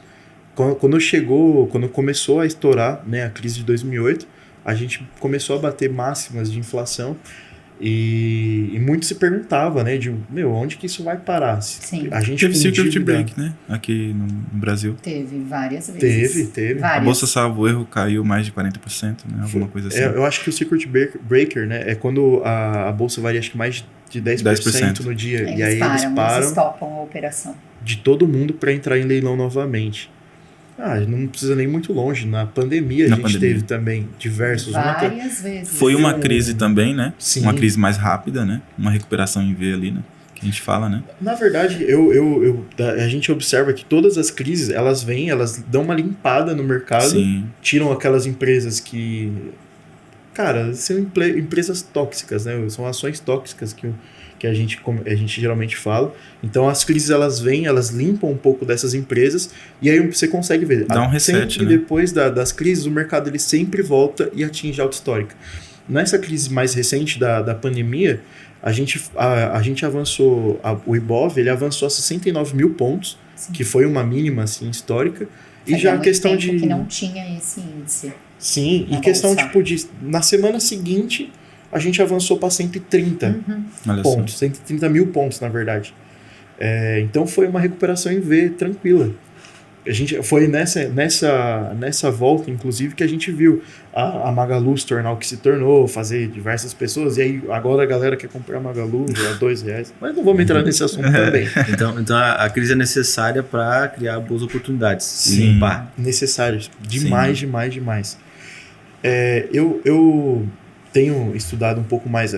Quando começou a estourar, né, a crise de 2008, a gente começou a bater máximas de inflação. E muito se perguntava, né, onde que isso vai parar? Sim. A gente Teve com circuit dívida- break, né? Aqui no Brasil. Teve várias vezes. Teve. A Várias. bolsa, salvo erro, caiu mais de 40%, né? Alguma coisa assim. Eu acho que o circuit breaker, né, é quando a bolsa varia acho que mais de 10% no dia. Eles E aí eles eles param estopam a operação. de todo mundo para entrar em leilão novamente. Não precisa nem muito longe. Na pandemia Na a gente pandemia. teve também diversos. Várias vezes. Foi uma um- crise também, né? Sim. Uma crise mais rápida, né? Uma recuperação em V ali, né? Que a gente fala, né? Na verdade, a gente observa que todas as crises, elas vêm, elas dão uma limpada no mercado, Sim. tiram aquelas empresas que cara, são empresas tóxicas, né? São ações tóxicas que a gente geralmente fala. Então as crises elas vêm, elas limpam um pouco dessas empresas e aí você consegue ver. Dá um reset, sempre né? depois das crises, o mercado ele sempre volta e atinge a alta histórica. Nessa crise mais recente da pandemia, a gente avançou, o Ibov ele avançou a 69 mil pontos, Sim. que foi uma mínima assim, histórica. Fazia E já a muito questão tempo de... que não tinha esse índice. Sim, na e questão bolsa. tipo de... Na semana seguinte, a gente avançou para 130 Olha pontos, 130 mil pontos, na verdade. Então foi uma recuperação em V tranquila. Foi nessa volta, inclusive, que a gente viu a Magalu se tornar o que se tornou, fazer diversas pessoas, e aí agora a galera quer comprar a Magalu já R$2. Mas não vamos entrar nesse assunto também. Então a crise é necessária para criar boas oportunidades. Sim. Limpar. Necessários. Demais, demais. Eu tenho estudado um pouco mais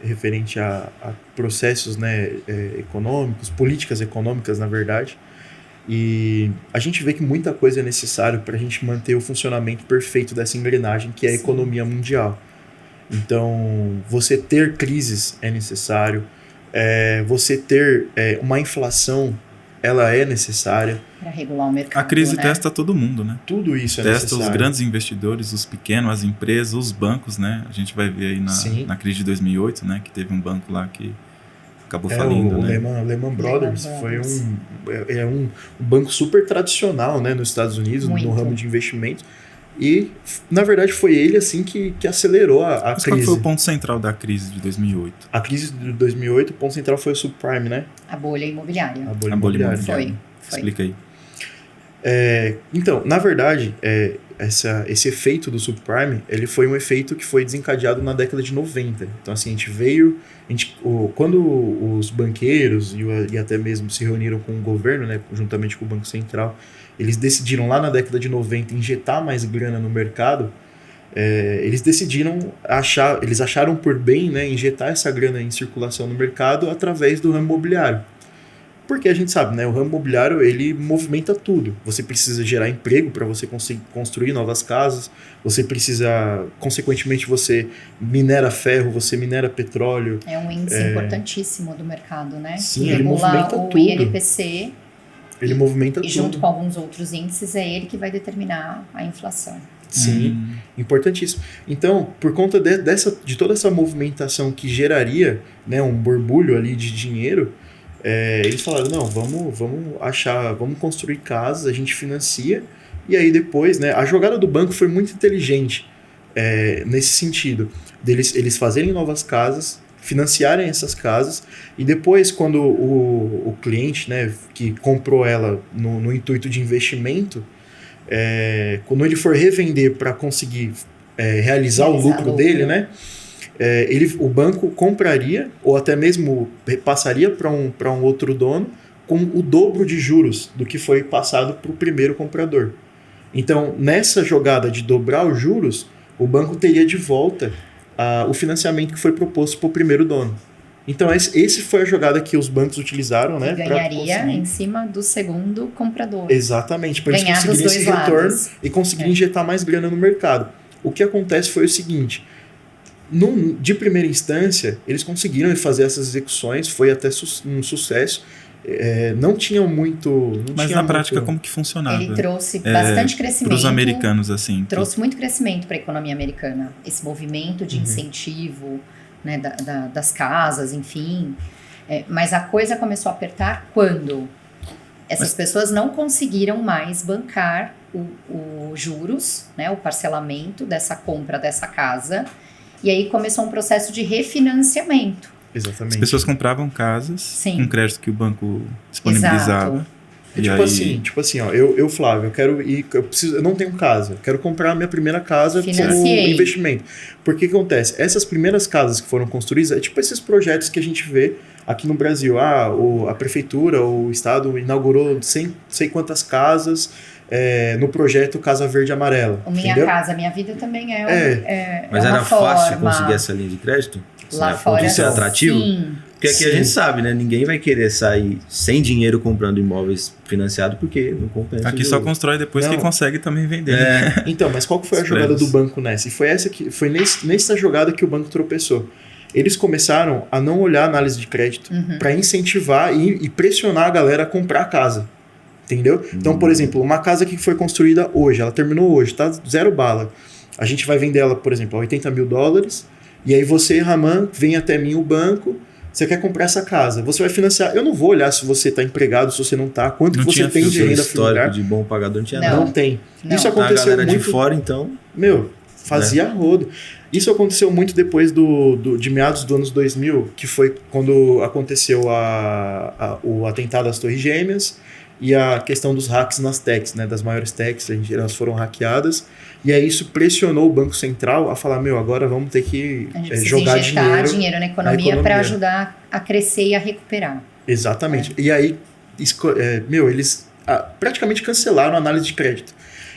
referente a processos, né, econômicos, políticas econômicas, na verdade. E a gente vê que muita coisa é necessário para a gente manter o funcionamento perfeito dessa engrenagem que é a economia mundial. Então, você ter crises é necessário, você ter uma inflação, ela é necessária. Para regular o mercado. A crise né? testa todo mundo, né? Tudo isso é Testa necessário. os grandes investidores, os pequenos, as empresas, os bancos, né? A gente vai ver aí Sim. na crise de 2008, né? Que teve um banco lá que acabou falindo, o né? Lehman Brothers foi Brothers. um banco super tradicional, né, nos Estados Unidos, Muito. no ramo de investimento. E, na verdade, foi ele assim que acelerou a Mas qual crise. foi o ponto central da crise de 2008? A crise de 2008, o ponto central foi o subprime, né? A bolha imobiliária. A bolha A bolha imobiliária. imobiliária. Foi. Explica aí. Então, na verdade, esse efeito do subprime, ele foi um efeito que foi desencadeado na década de 90. Então, assim, quando os banqueiros e até mesmo se reuniram com o governo, né, juntamente com o Banco Central, eles decidiram lá na década de 90 injetar mais grana no mercado. Eles acharam por bem, né, injetar essa grana em circulação no mercado através do ramo imobiliário. Porque a gente sabe, né, o ramo imobiliário ele movimenta tudo. Você precisa gerar emprego para você construir novas casas, você precisa, consequentemente, você minera ferro, você minera petróleo. É um índice importantíssimo do mercado, né? Sim, que ele regula movimenta o tudo. INPC Ele movimenta e junto tudo. com alguns outros índices é ele que vai determinar a inflação. Sim, importantíssimo. Então, por conta de toda essa movimentação que geraria, né, um borbulho ali de dinheiro, eles falaram, não, vamos construir casas, a gente financia, e aí depois, né, a jogada do banco foi muito inteligente nesse sentido, eles fazerem novas casas, financiarem essas casas, e depois quando o cliente, né, que comprou ela no intuito de investimento, quando ele for revender para conseguir realizar o lucro dele, né, o banco compraria ou até mesmo passaria para um outro dono com o dobro de juros do que foi passado para o primeiro comprador. Então, nessa jogada de dobrar os juros, o banco teria de volta o financiamento que foi proposto para o primeiro dono. Então, esse foi a jogada que os bancos utilizaram, né? Ganharia em cima do segundo comprador. Exatamente, para eles Ganhar dos conseguirem esse dois retorno lados. e conseguirem injetar mais grana no mercado. O que acontece foi o seguinte: de primeira instância, eles conseguiram fazer essas execuções, foi até um sucesso. Não tinham muito... Mas na prática, como que funcionava? Ele trouxe bastante crescimento. Para os americanos, assim. Trouxe muito crescimento para a economia americana. Esse movimento de incentivo, né, das casas, enfim. Mas a coisa começou a apertar quando essas pessoas não conseguiram mais bancar os juros, né, o parcelamento dessa compra dessa casa. E aí começou um processo de refinanciamento. Exatamente. As pessoas compravam casas com crédito que o banco disponibilizava. Exato. Tipo assim, ó, eu Flávio, eu não tenho casa, quero comprar a minha primeira casa como investimento. Por que acontece? Essas primeiras casas que foram construídas, é tipo esses projetos que a gente vê aqui no Brasil. A prefeitura, o estado inaugurou sei quantas casas no projeto Casa Verde e Amarela. Minha Casa Minha Vida também Mas uma era forma... fácil conseguir essa linha de crédito? Lá fora, Isso é atrativo? sim. Porque aqui a Sim. gente sabe, né? Ninguém vai querer sair sem dinheiro comprando imóveis financiados porque não compensa. Aqui o só jogo. constrói depois Não. que consegue também vender. Então, mas qual que foi a Os jogada prédios. do banco nessa? E foi nessa jogada que o banco tropeçou. Eles começaram a não olhar a análise de crédito para incentivar e pressionar a galera a comprar a casa. Entendeu? Então, por exemplo, uma casa que foi construída hoje, ela terminou hoje, tá zero bala. A gente vai vender ela, por exemplo, a $80 mil. E aí você, Raman, vem até mim o banco, você quer comprar essa casa. Você vai financiar. Eu não vou olhar se você está empregado, se você não está, quanto Não que você tinha tem O de seu renda histórico familiar. de bom pagador não tinha Não. nada. Não tem. Não. Isso A aconteceu galera muito. de fora, então... Meu, fazia rodo. Isso aconteceu muito depois de meados do anos 2000, que foi quando aconteceu o atentado às Torres Gêmeas e a questão dos hacks nas techs, né, das maiores techs, elas foram hackeadas. E aí isso pressionou o Banco Central a falar, meu, agora vamos ter que A gente precisa jogar injetar dinheiro. dinheiro na economia para ajudar a crescer e a recuperar. Exatamente. E aí, eles praticamente cancelaram a análise de crédito.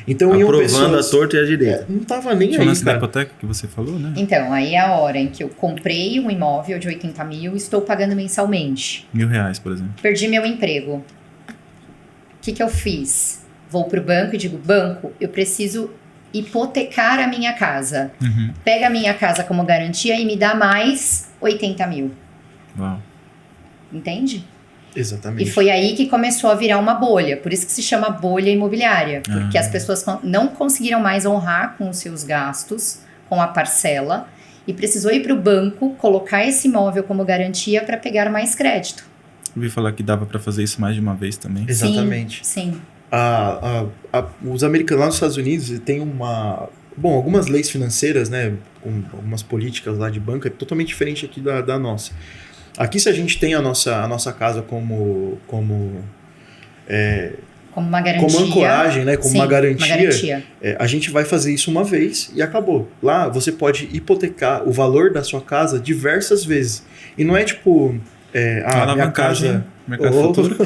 Então, iam Aprovando pessoas, a torta e a direita. não tava nem Tinha o aí, lance da cara. hipoteca que você falou, né? Então, aí é a hora em que eu comprei um imóvel de 80 mil e estou pagando mensalmente. R$1.000, por exemplo. Perdi meu emprego. O que eu fiz? Vou pro banco e digo, banco, eu preciso hipotecar a minha casa. Uhum. Pega a minha casa como garantia e me dá mais 80 mil. Uau. Entende? Exatamente. E foi aí que começou a virar uma bolha. Por isso que se chama bolha imobiliária. Porque as pessoas não conseguiram mais honrar com os seus gastos, com a parcela, e precisou ir para o banco, colocar esse imóvel como garantia para pegar mais crédito. Ouvi falar que dava pra fazer isso mais de uma vez também. Exatamente. Sim, sim. Os americanos lá nos Estados Unidos têm algumas leis financeiras, né, com algumas políticas lá de banco, é totalmente diferente aqui da nossa. Aqui, se a gente tem a nossa casa como Como uma garantia. como ancoragem, né, como Sim, uma garantia, garantia. a gente vai fazer isso uma vez e acabou. Lá, você pode hipotecar o valor da sua casa diversas vezes. E não é tipo, minha Alavancagem, casa... mercado futuro.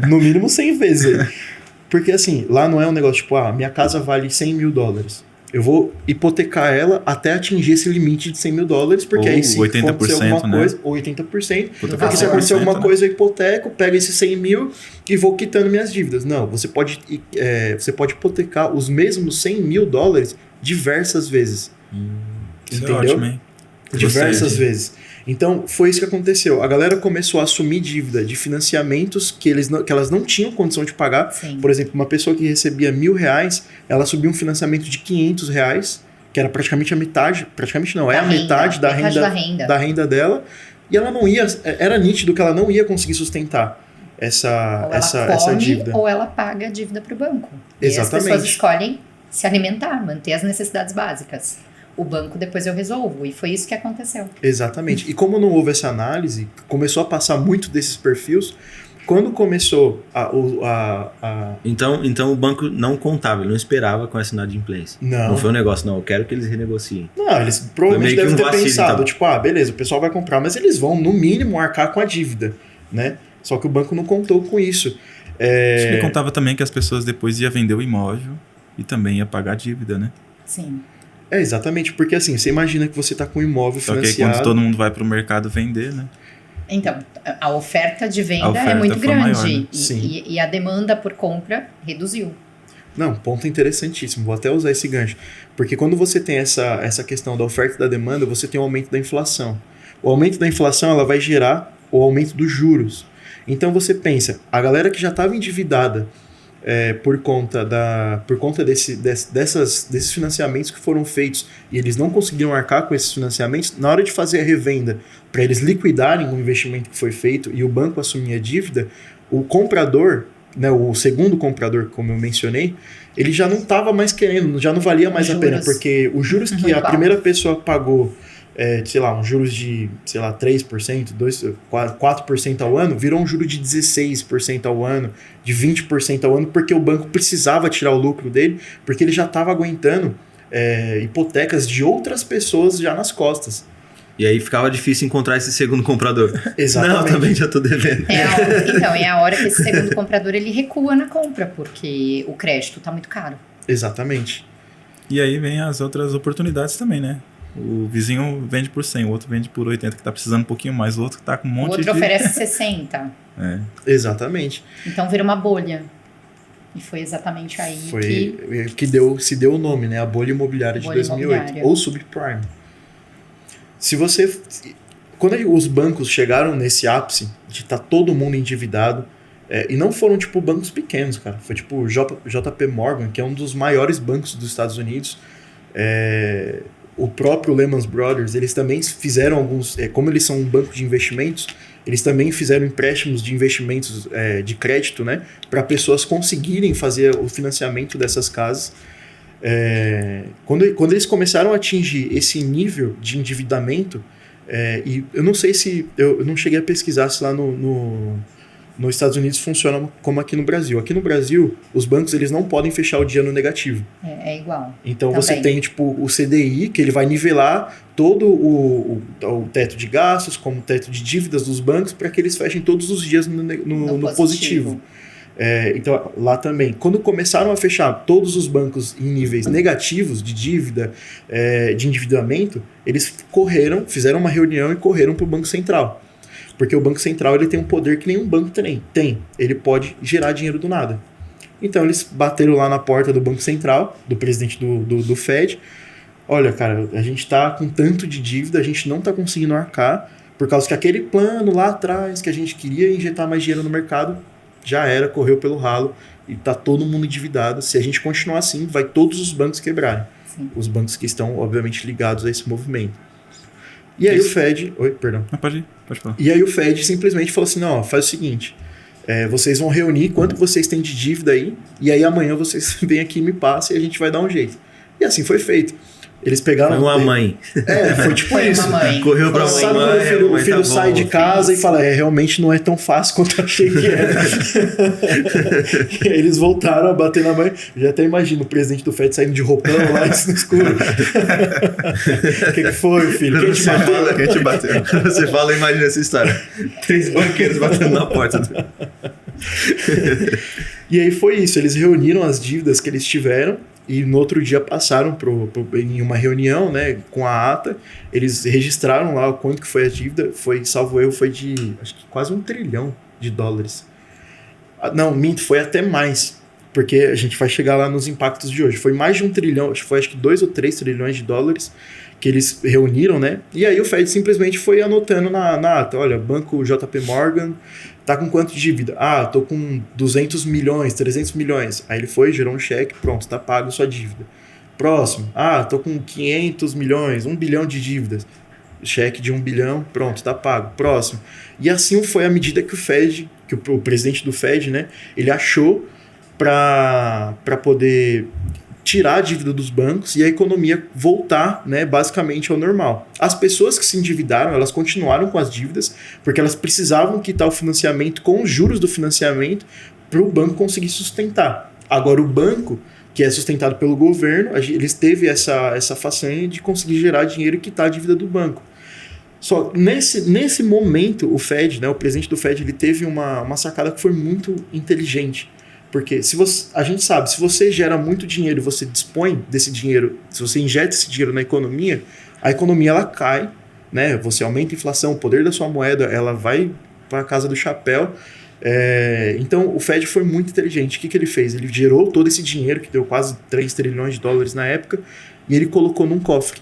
No mínimo 100 vezes. Aí. Porque assim, lá não é um negócio tipo, minha casa vale $100 mil. Eu vou hipotecar ela até atingir esse limite de $100 mil, porque Ou aí se 80%, acontecer alguma né? coisa, ou 80%, Puta, porque se valor. acontecer alguma 100%, coisa eu hipoteco, pego esses 100 mil e vou quitando minhas dívidas. Não, você pode hipotecar os mesmos $100 mil diversas vezes. Isso Entendeu? é ótimo, hein? Diversas Gostei. vezes. Então, foi isso que aconteceu. A galera começou a assumir dívida de financiamentos que elas não tinham condição de pagar. Sim. Por exemplo, uma pessoa que recebia R$1.000, ela subiu um financiamento de R$500, que era praticamente a metade, praticamente não, a metade da renda dela, e ela não ia, era nítido que ela não ia conseguir sustentar essa dívida. Ou ela paga a dívida para o banco. Exatamente. E as pessoas escolhem se alimentar, manter as necessidades básicas. O banco depois eu resolvo. E foi isso que aconteceu. Exatamente. E como não houve essa análise, começou a passar muito desses perfis. Quando começou Então o banco não contava, ele não esperava com essa inadimplência. Não. Não foi um negócio, não, eu quero que eles renegociem. Não, eles provavelmente Foi meio devem que ter um vacilo, pensado, então. tipo, beleza, o pessoal vai comprar, mas eles vão, no mínimo, arcar com a dívida, né? Só que o banco não contou com isso. Acho que ele contava também que as pessoas depois iam vender o imóvel e também ia pagar a dívida, né? Sim. Exatamente, porque assim, você imagina que você tá com um imóvel Só que aí financiado. quando todo mundo vai pro mercado vender, né? Então, a oferta de venda A oferta é muito foi grande. maior, né? Sim. E a demanda por compra reduziu. Não, ponto interessantíssimo, vou até usar esse gancho. Porque quando você tem essa questão da oferta e da demanda, você tem um aumento da inflação. O aumento da inflação ela vai gerar o aumento dos juros. Então você pensa, a galera que já estava endividada por conta desses financiamentos que foram feitos e eles não conseguiram arcar com esses financiamentos, na hora de fazer a revenda, para eles liquidarem o investimento que foi feito e o banco assumir a dívida, o comprador, né, o segundo comprador, como eu mencionei, ele já não estava mais querendo, já não valia mais a pena, porque os juros que a primeira pessoa pagou, uns juros de, 3%, 4% ao ano, virou um juro de 16% ao ano, de 20% ao ano, porque o banco precisava tirar o lucro dele, porque ele já estava aguentando hipotecas de outras pessoas já nas costas. E aí ficava difícil encontrar esse segundo comprador. Exatamente. Não, também já tô devendo. É a hora que esse segundo comprador ele recua na compra, porque o crédito está muito caro. Exatamente. E aí vem as outras oportunidades também, né? O vizinho vende por 100, o outro vende por 80, que tá precisando um pouquinho mais, o outro que tá com um O monte outro de... oferece 60. Exatamente. Então vira uma bolha. E foi exatamente aí que se deu o nome, né? A bolha imobiliária de Bolha 2008. imobiliária. Ou subprime. Quando os bancos chegaram nesse ápice de estar todo mundo endividado, e não foram tipo bancos pequenos, cara. Foi tipo o JP Morgan, que é um dos maiores bancos dos Estados Unidos. O próprio Lehman Brothers, eles também fizeram alguns... como eles são um banco de investimentos, eles também fizeram empréstimos de investimentos de crédito, né? Para pessoas conseguirem fazer o financiamento dessas casas. Quando eles começaram a atingir esse nível de endividamento, e eu não sei se... Eu não cheguei a pesquisar se lá nos Estados Unidos funciona como aqui no Brasil. Aqui no Brasil, os bancos eles não podem fechar o dia no negativo. É igual. Então Também. você tem tipo o CDI, que ele vai nivelar todo o teto de gastos, como o teto de dívidas dos bancos, para que eles fechem todos os dias no positivo. Então lá também, quando começaram a fechar todos os bancos em níveis negativos de dívida, de endividamento, eles fizeram uma reunião e correram para o Banco Central. Porque o Banco Central ele tem um poder que nenhum banco tem. Ele pode gerar dinheiro do nada. Então eles bateram lá na porta do Banco Central, do presidente do Fed. Olha, cara, a gente tá com tanto de dívida, a gente não tá conseguindo arcar, por causa que aquele plano lá atrás que a gente queria injetar mais dinheiro no mercado, já era, correu pelo ralo e tá todo mundo endividado. Se a gente continuar assim, vai todos os bancos quebrarem. Sim. Os bancos que estão, obviamente, ligados a esse movimento. E aí o Fed... Oi, perdão. Não, pode falar. E aí o Fed simplesmente falou assim, não, faz o seguinte, vocês vão reunir quanto vocês têm de dívida aí, e aí amanhã vocês vêm aqui e me passam e a gente vai dar um jeito. E assim foi feito. Eles pegaram... Foi uma mãe. Foi tipo Foi isso. uma mãe. Correu pra Sabe mãe. quando o filho tá sai bom. de casa e fala, realmente não é tão fácil quanto eu achei que era. Eles voltaram a bater na mãe. Eu já até imagino o presidente do Fed saindo de roupão lá no escuro. O que foi, filho? Quem te bateu? Quem te bateu? Você fala, imagina essa história. 3 banqueiros batendo na porta. E aí foi isso. Eles reuniram as dívidas que eles tiveram e no outro dia passaram em uma reunião, né, com a ata. Eles registraram lá o quanto que foi a dívida. Foi, salvo erro, foi de acho que quase $1 trilhão. Não, minto, foi até mais. Porque a gente vai chegar lá nos impactos de hoje. Foi mais de $1 trilhão, acho que 2 ou 3 trilhões de dólares que eles reuniram, né? E aí o Fed simplesmente foi anotando na ata. Olha, banco JP Morgan tá com quanto de dívida? Tô com 200 milhões, 300 milhões. Aí ele foi, gerou um cheque, pronto, tá pago sua dívida. Próximo. Tô com 500 milhões, 1 bilhão de dívidas. Cheque de 1 bilhão, pronto, tá pago. Próximo. E assim foi a medida que o Fed, que o presidente do Fed, né, ele achou para poder tirar a dívida dos bancos e a economia voltar, né, basicamente ao normal. As pessoas que se endividaram, elas continuaram com as dívidas, porque elas precisavam quitar o financiamento com os juros do financiamento para o banco conseguir sustentar. Agora, o banco, que é sustentado pelo governo, eles teve essa façanha de conseguir gerar dinheiro e quitar a dívida do banco. Só nesse momento, o Fed, né, o presidente do Fed, ele teve uma sacada que foi muito inteligente. Porque a gente sabe, se você gera muito dinheiro e você dispõe desse dinheiro, se você injeta esse dinheiro na economia, a economia ela cai, né? Você aumenta a inflação, o poder da sua moeda ela vai para a casa do chapéu. Então o Fed foi muito inteligente. O que ele fez? Ele gerou todo esse dinheiro, que deu quase 3 trilhões de dólares na época, e ele colocou num cofre.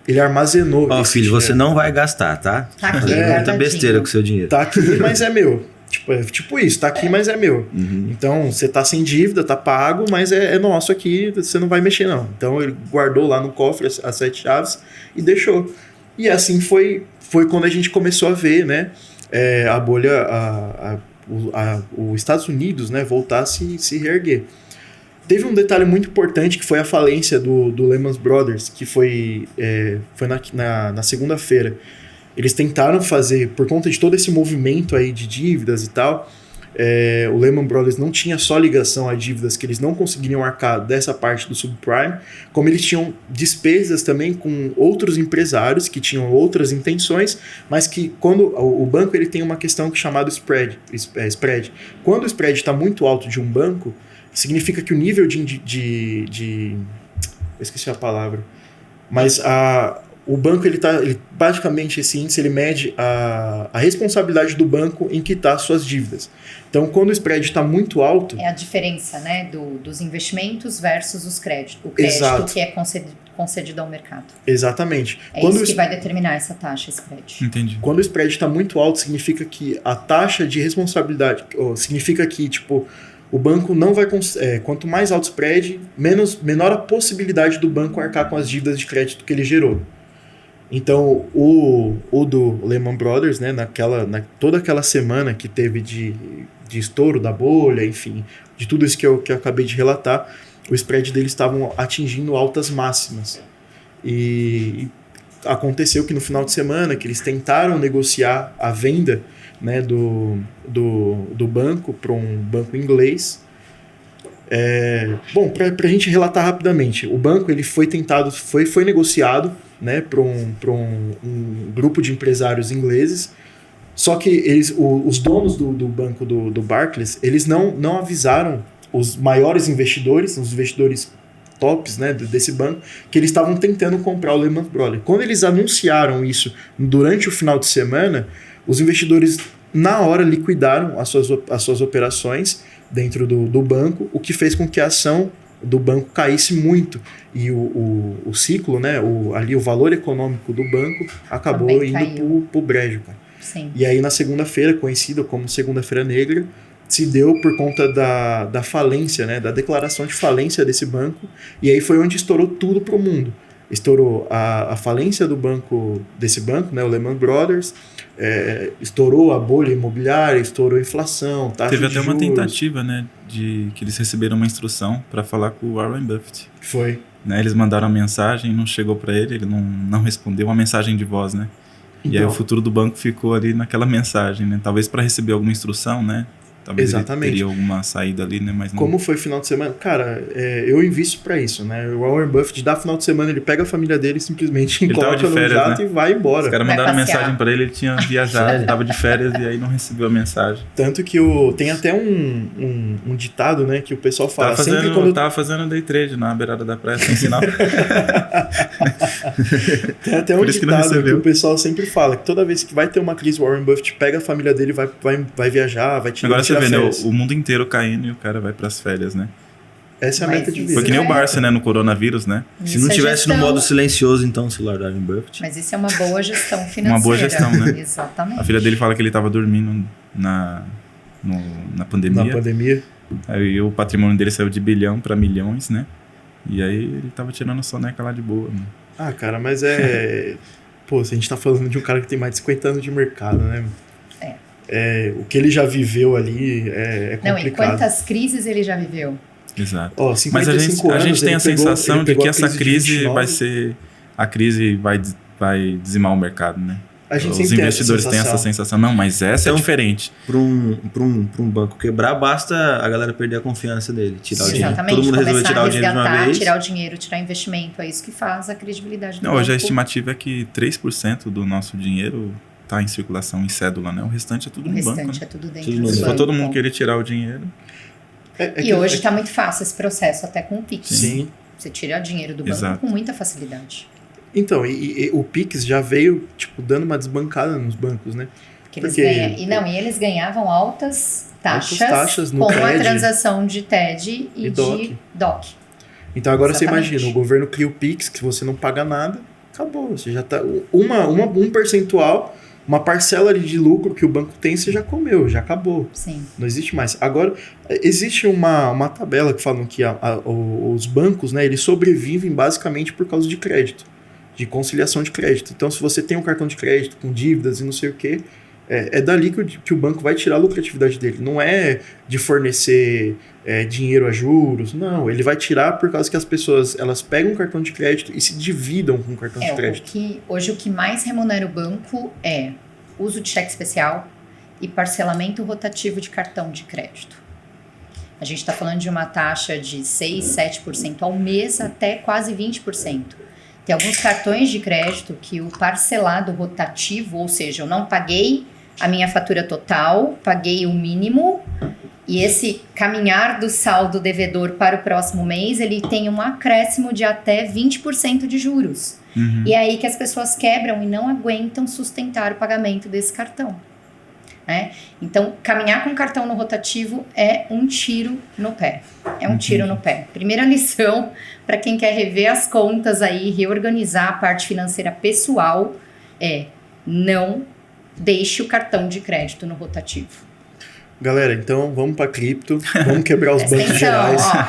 Ele armazenou. Filho, dinheiro. você não vai gastar, tá? Tá aqui, Fazer muita guardadinho. besteira com o seu dinheiro. Tá aqui, mas é meu. Tipo isso, tá aqui, mas é meu. Uhum. Então, você tá sem dívida, tá pago, mas é nosso aqui, você não vai mexer não. Então, ele guardou lá no cofre as 7 chaves e deixou. E assim foi quando a gente começou a ver, né, a bolha, os Estados Unidos, né, voltar a se reerguer. Teve um detalhe muito importante que foi a falência do Lehman Brothers, que foi na segunda-feira. Eles tentaram fazer, por conta de todo esse movimento aí de dívidas e tal, o Lehman Brothers não tinha só ligação a dívidas que eles não conseguiriam arcar dessa parte do subprime, como eles tinham despesas também com outros empresários que tinham outras intenções, mas que quando o banco ele tem uma questão chamada spread. Quando o spread está muito alto de um banco, significa que o nível eu esqueci a palavra, mas o banco, ele basicamente, esse índice, ele mede a responsabilidade do banco em quitar suas dívidas. Então, quando o spread está muito alto... É a diferença, né, dos investimentos versus o crédito que é concedido ao mercado. Exatamente. Isso que vai determinar essa taxa, spread. Entendi. Quando o spread está muito alto, significa que a taxa de responsabilidade... significa que, tipo, o banco não vai... quanto mais alto o spread, menor a possibilidade do banco arcar com as dívidas de crédito que ele gerou. Então, o do Lehman Brothers, né, toda aquela semana que teve de estouro da bolha, enfim, de tudo isso que eu acabei de relatar, o spread deles estavam atingindo altas máximas. E aconteceu que no final de semana, que eles tentaram negociar a venda, né, do banco para um banco inglês. Bom, para a gente relatar rapidamente, o banco ele foi negociado, né, para um grupo de empresários ingleses, só que os donos do banco do Barclays, eles não avisaram os maiores investidores, os investidores tops, né, desse banco, que eles estavam tentando comprar o Lehman Brothers. Quando eles anunciaram isso durante o final de semana, os investidores na hora liquidaram as suas operações dentro do banco, o que fez com que a ação do banco caísse muito. E o ciclo, né, o valor econômico do banco acabou também indo pro brejo, cara. Sim. E aí na segunda-feira, conhecida como Segunda-feira Negra, se deu por conta da falência, né, da declaração de falência desse banco, e aí foi onde estourou tudo pro mundo. Estourou a falência desse banco, né, o Lehman Brothers, estourou a bolha imobiliária, estourou a inflação, taxa de juros. Teve até uma tentativa, né, de que eles receberam uma instrução para falar com o Warren Buffett. Foi. Né, eles mandaram a mensagem, não chegou para ele não respondeu, uma mensagem de voz, né? Então, e aí o futuro do banco ficou ali naquela mensagem, né? Talvez para receber alguma instrução, né? Talvez exatamente. Ele teria alguma saída ali, né? Mas não... Como foi final de semana? Cara, eu invisto pra isso, né? O Warren Buffett dá final de semana, ele pega a família dele e simplesmente coloca no jato, né? E vai embora. Os caras mandaram mensagem pra ele tinha viajado, ele tava de férias e aí não recebeu a mensagem. Tanto que tem até um ditado, né? Que o pessoal fala Tava fazendo day trade na beirada da praia, sem sinal. Tem até um ditado que o pessoal sempre fala, que toda vez que vai ter uma crise, o Warren Buffett pega a família dele, vai viajar, vai tirar férias. Agora você vê, né, o mundo inteiro caindo e o cara vai pras férias, né? Essa é a meta de vida. Foi que nem o Barça, né, no coronavírus, né? Se não tivesse no modo silencioso, então, o celular da Warren Buffett. Mas isso é uma boa gestão financeira. Uma boa gestão, né? Exatamente. A filha dele fala que ele tava dormindo na pandemia. Na pandemia. Aí o patrimônio dele saiu de bilhão pra milhões, né? E aí ele tava tirando a soneca lá de boa, né? Ah, cara, mas Pô, se a gente tá falando de um cara que tem mais de 50 anos de mercado, né? O que ele já viveu ali é complicado. Não, e quantas crises ele já viveu? Exato. Mas a gente tem a sensação de que essa crise vai ser... A crise vai dizimar o mercado, né? Os investidores têm essa sensação. Não, mas essa então, é diferente. Para um banco quebrar, basta a galera perder a confiança dele. Tirar o dinheiro. Exatamente. Todo mundo resolveu tirar o dinheiro de uma vez. Tirar o dinheiro, tirar investimento. É isso que faz a credibilidade do Não, banco. hoje a estimativa é que 3% do nosso dinheiro está em circulação em cédula, né? O restante é tudo no banco. O restante é tudo dentro do banco. Se for todo mundo querer tirar o dinheiro... E hoje está muito fácil esse processo, até com o Pix. Sim. Você tira dinheiro do banco Exato. com muita facilidade. Então, e o Pix já veio, tipo, dando uma desbancada nos bancos, né? E eles ganhavam altas taxas no com TED, a transação de TED e de DOC. Então agora Exatamente. Você imagina, o governo cria o Pix, que você não paga nada, acabou. Você já tá... Um percentual, uma parcela de lucro que o banco tem, você já comeu, já acabou. Sim. Não existe mais. Agora, existe uma tabela que falam que os bancos, né, eles sobrevivem basicamente por causa de crédito, de conciliação de crédito. Então, se você tem um cartão de crédito com dívidas e não sei o quê, é dali que o banco vai tirar a lucratividade dele. Não é de fornecer dinheiro a juros, não. Ele vai tirar por causa que as pessoas elas pegam um cartão de crédito e se dividam com o cartão de crédito. Hoje o que mais remunera o banco é uso de cheque especial e parcelamento rotativo de cartão de crédito. A gente está falando de uma taxa de 6%, 7% ao mês até quase 20%. Tem alguns cartões de crédito que o parcelado rotativo, ou seja, eu não paguei a minha fatura total, paguei o mínimo E esse caminhar do saldo devedor para o próximo mês, ele tem um acréscimo de até 20% de juros. E é aí que as pessoas quebram e não aguentam sustentar o pagamento desse cartão. Né? Então, caminhar com cartão no rotativo é um tiro no pé. É um tiro no pé. Primeira lição para quem quer rever as contas aí, reorganizar a parte financeira pessoal é: não deixe o cartão de crédito no rotativo. Galera, então vamos para cripto, vamos quebrar os Presta bancos atenção, gerais. ó.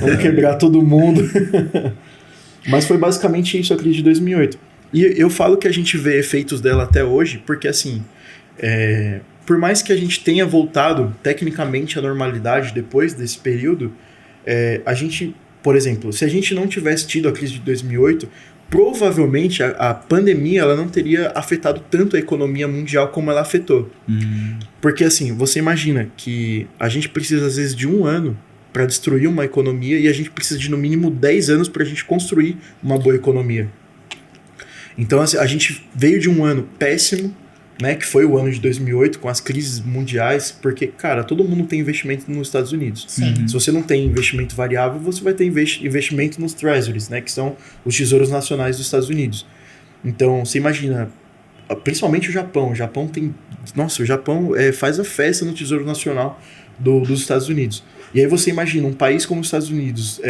Vamos quebrar todo mundo. Mas foi basicamente isso a crise de 2008. E eu falo que a gente vê efeitos dela até hoje, porque assim, por mais que a gente tenha voltado tecnicamente à normalidade depois desse período, a gente, por exemplo, se a gente não tivesse tido a crise de 2008, provavelmente a pandemia ela não teria afetado tanto a economia mundial como ela afetou. Porque assim, você imagina que a gente precisa às vezes de um ano para destruir uma economia e a gente precisa de no mínimo 10 anos para a gente construir uma boa economia. Então assim, a gente veio de um ano péssimo, né, que foi o ano de 2008 com as crises mundiais, porque, cara, todo mundo tem investimento nos Estados Unidos. Sim. Se você não tem investimento variável, você vai ter investimento nos treasuries, né, que são os tesouros nacionais dos Estados Unidos. Então, você imagina, principalmente o Japão. O Japão tem... Nossa, o Japão faz a festa no Tesouro Nacional dos Estados Unidos. E aí você imagina um país como os Estados Unidos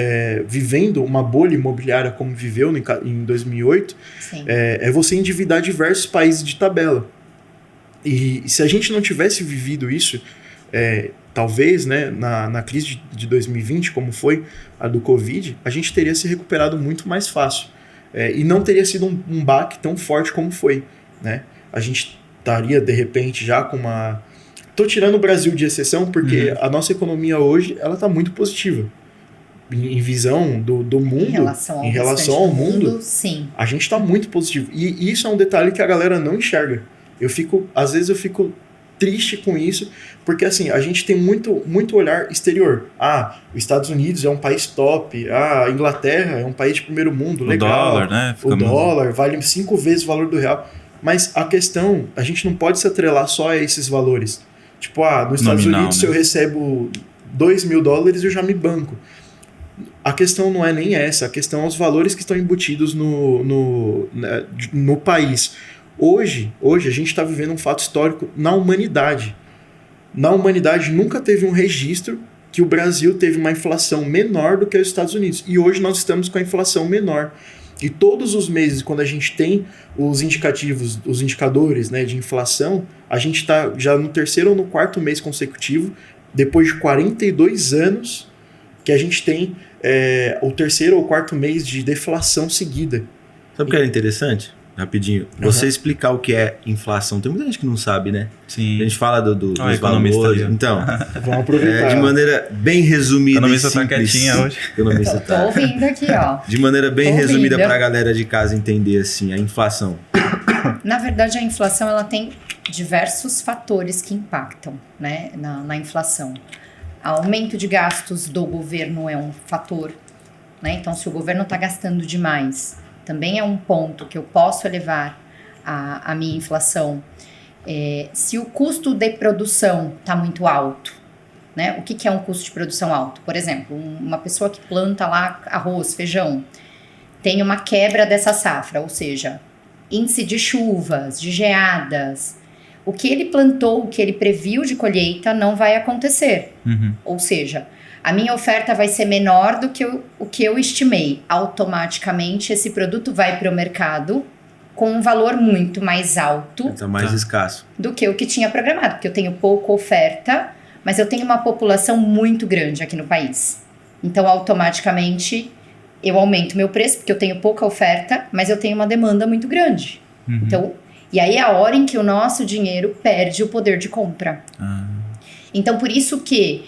vivendo uma bolha imobiliária como viveu em 2008, é você endividar diversos países de tabela. E se a gente não tivesse vivido isso, talvez, né, na crise de 2020, como foi a do Covid, a gente teria se recuperado muito mais fácil. E não teria sido um baque tão forte como foi. Né? A gente estaria, de repente, já com uma... Tô tirando o Brasil de exceção, porque a nossa economia hoje ela está muito positiva. Em visão do mundo, em relação ao mundo, sim. A gente está muito positivo. E isso é um detalhe que a galera não enxerga. Às vezes eu fico triste com isso, porque assim, a gente tem muito olhar exterior. Os Estados Unidos é um país top, a Inglaterra é um país de primeiro mundo, legal. O dólar, né? O dólar vale 5 vezes o valor do real. Mas a questão, a gente não pode se atrelar só a esses valores. Tipo, nos Estados Unidos, se eu recebo $2.000, eu já me banco. A questão não é nem essa, a questão é os valores que estão embutidos no país. Hoje a gente está vivendo um fato histórico na humanidade. Na humanidade nunca teve um registro que o Brasil teve uma inflação menor do que os Estados Unidos. E hoje nós estamos com a inflação menor. E todos os meses, quando a gente tem os indicativos, os indicadores, né, de inflação, a gente está já no 3º ou no 4º mês consecutivo, depois de 42 anos, que a gente tem o 3º ou 4º mês de deflação seguida. Sabe o que era interessante? Rapidinho. Você explicar o que é inflação. Tem muita gente que não sabe, né? Sim. A gente fala dos economista valores. ali. Então, vamos aproveitar. De maneira bem resumida economista e simples. Tá quietinha hoje. Economista Tô ouvindo aqui, ó. De maneira bem resumida para a galera de casa entender assim, a inflação. Na verdade, a inflação ela tem diversos fatores que impactam, né, na inflação. Aumento de gastos do governo é um fator, né? Então, se o governo está gastando demais, também é um ponto que eu posso elevar a minha inflação. Se o custo de produção está muito alto, né? O que é um custo de produção alto? Por exemplo, uma pessoa que planta lá arroz, feijão, tem uma quebra dessa safra, ou seja, índice de chuvas, de geadas. O que ele plantou, o que ele previu de colheita não vai acontecer. Ou seja, a minha oferta vai ser menor do que o que eu estimei. Automaticamente, esse produto vai para o mercado com um valor muito mais alto mais escasso do que o que tinha programado. Porque eu tenho pouca oferta, mas eu tenho uma população muito grande aqui no país. Então, automaticamente, eu aumento meu preço, porque eu tenho pouca oferta, mas eu tenho uma demanda muito grande. Então, e aí é a hora em que o nosso dinheiro perde o poder de compra. Então, por isso que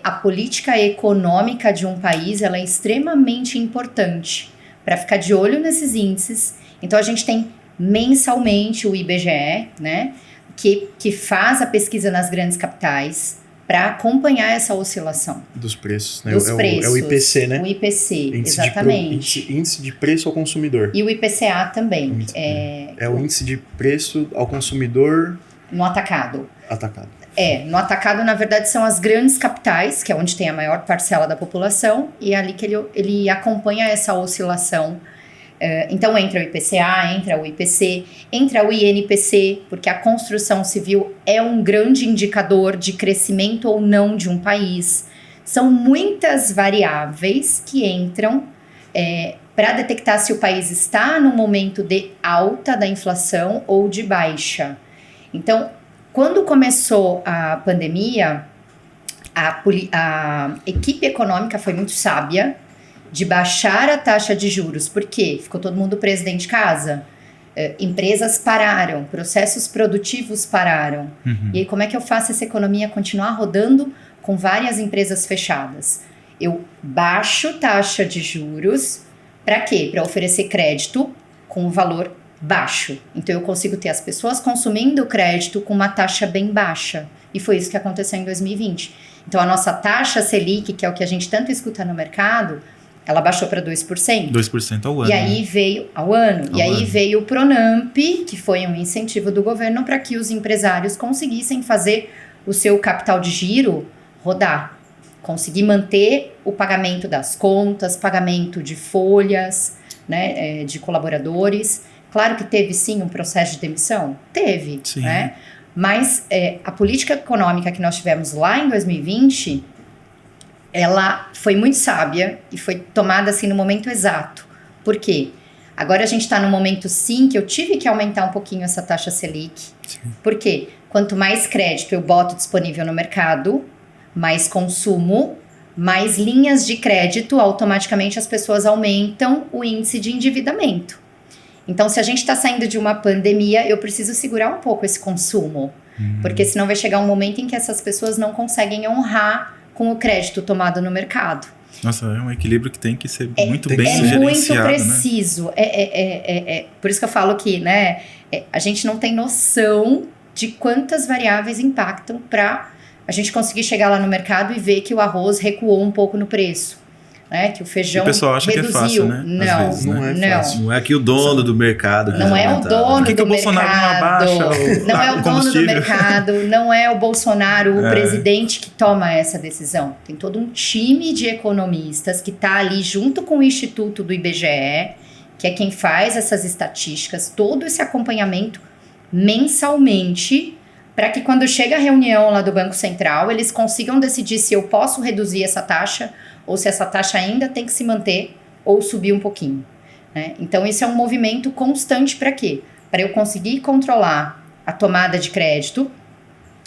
a política econômica de um país ela é extremamente importante para ficar de olho nesses índices. Então, a gente tem mensalmente o IBGE, né, que faz a pesquisa nas grandes capitais para acompanhar essa oscilação. Dos preços, né? Dos preços. É o IPC, né? O IPC, exatamente. Índice de preço ao consumidor. E o IPCA também. É o índice de preço ao consumidor no atacado. Atacado. No atacado, na verdade, são as grandes capitais, que é onde tem a maior parcela da população, e é ali que ele acompanha essa oscilação. Então, entra o IPCA, entra o IPC, entra o INPC, porque a construção civil é um grande indicador de crescimento ou não de um país. São muitas variáveis que entram para detectar se o país está no momento de alta da inflação ou de baixa. Então, quando começou a pandemia, a equipe econômica foi muito sábia de baixar a taxa de juros. Por quê? Ficou todo mundo preso dentro de casa. Empresas pararam, processos produtivos pararam. E aí, como é que eu faço essa economia continuar rodando com várias empresas fechadas? Eu baixo taxa de juros, para quê? Para oferecer crédito com um valor baixo. Então, eu consigo ter as pessoas consumindo o crédito com uma taxa bem baixa. E foi isso que aconteceu em 2020. Então, a nossa taxa Selic, que é o que a gente tanto escuta no mercado, ela baixou para 2%. 2% ao ano. E aí veio ao ano. E aí veio o Pronamp, que foi um incentivo do governo para que os empresários conseguissem fazer o seu capital de giro rodar. Conseguir manter o pagamento das contas, pagamento de folhas, né, de colaboradores. Claro que teve sim um processo de demissão? Teve, sim, né? Mas a política econômica que nós tivemos lá em 2020, ela foi muito sábia e foi tomada assim no momento exato. Por quê? Agora a gente está no momento sim que eu tive que aumentar um pouquinho essa taxa Selic. Sim. Por quê? Quanto mais crédito eu boto disponível no mercado, mais consumo, mais linhas de crédito, automaticamente as pessoas aumentam o índice de endividamento. Então, se a gente está saindo de uma pandemia, eu preciso segurar um pouco esse consumo. Porque senão vai chegar um momento em que essas pessoas não conseguem honrar com o crédito tomado no mercado. Nossa, é um equilíbrio que tem que ser muito bem gerenciado. É muito preciso. Né? Por isso que eu falo que, né, a gente não tem noção de quantas variáveis impactam para a gente conseguir chegar lá no mercado e ver que o arroz recuou um pouco no preço. Né? Que o feijão o pessoal acha reduziu. Que é fácil, né? Não, vezes, não é fácil. Não é que o dono do mercado... Não é o dono do mercado. O Bolsonaro não abaixa não é o dono do mercado, não é o Bolsonaro, o presidente que toma essa decisão. Tem todo um time de economistas que está ali junto com o Instituto do IBGE, que é quem faz essas estatísticas, todo esse acompanhamento mensalmente, para que quando chega a reunião lá do Banco Central, eles consigam decidir se eu posso reduzir essa taxa ou se essa taxa ainda tem que se manter ou subir um pouquinho. Né? Então, esse é um movimento constante para quê? Para eu conseguir controlar a tomada de crédito,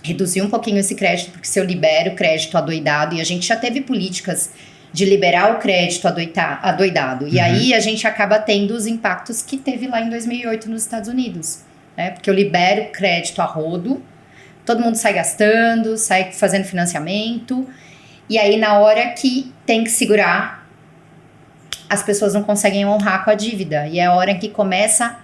reduzir um pouquinho esse crédito, porque se eu libero o crédito adoidado, e a gente já teve políticas de liberar o crédito adoidado, e aí a gente acaba tendo os impactos que teve lá em 2008 nos Estados Unidos. Né? Porque eu libero crédito a rodo, todo mundo sai gastando, sai fazendo financiamento, e aí na hora que tem que segurar, as pessoas não conseguem honrar com a dívida. E é a hora que começa a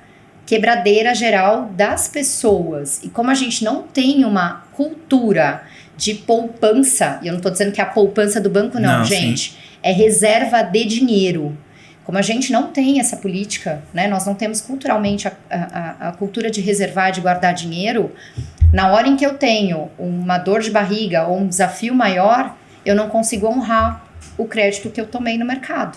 quebradeira geral das pessoas. E como a gente não tem uma cultura de poupança, e eu não estou dizendo que é a poupança do banco não, gente, sim. É reserva de dinheiro. Como a gente não tem essa política, né, nós não temos culturalmente a cultura de reservar, de guardar dinheiro, na hora em que eu tenho uma dor de barriga ou um desafio maior, eu não consigo honrar o crédito que eu tomei no mercado,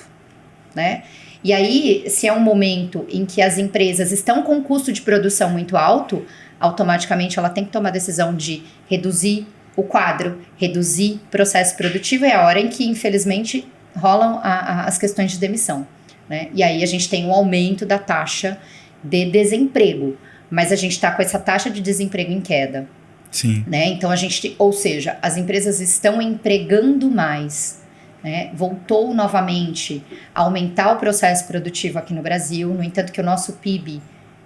né? E aí, se é um momento em que as empresas estão com um custo de produção muito alto, automaticamente ela tem que tomar a decisão de reduzir o quadro, reduzir o processo produtivo, é a hora em que, infelizmente, rolam as questões de demissão, né? E aí a gente tem um aumento da taxa de desemprego, mas a gente está com essa taxa de desemprego em queda. Sim. Né? Então, ou seja, as empresas estão empregando mais, né? Voltou novamente a aumentar o processo produtivo aqui no Brasil, no entanto que o nosso PIB,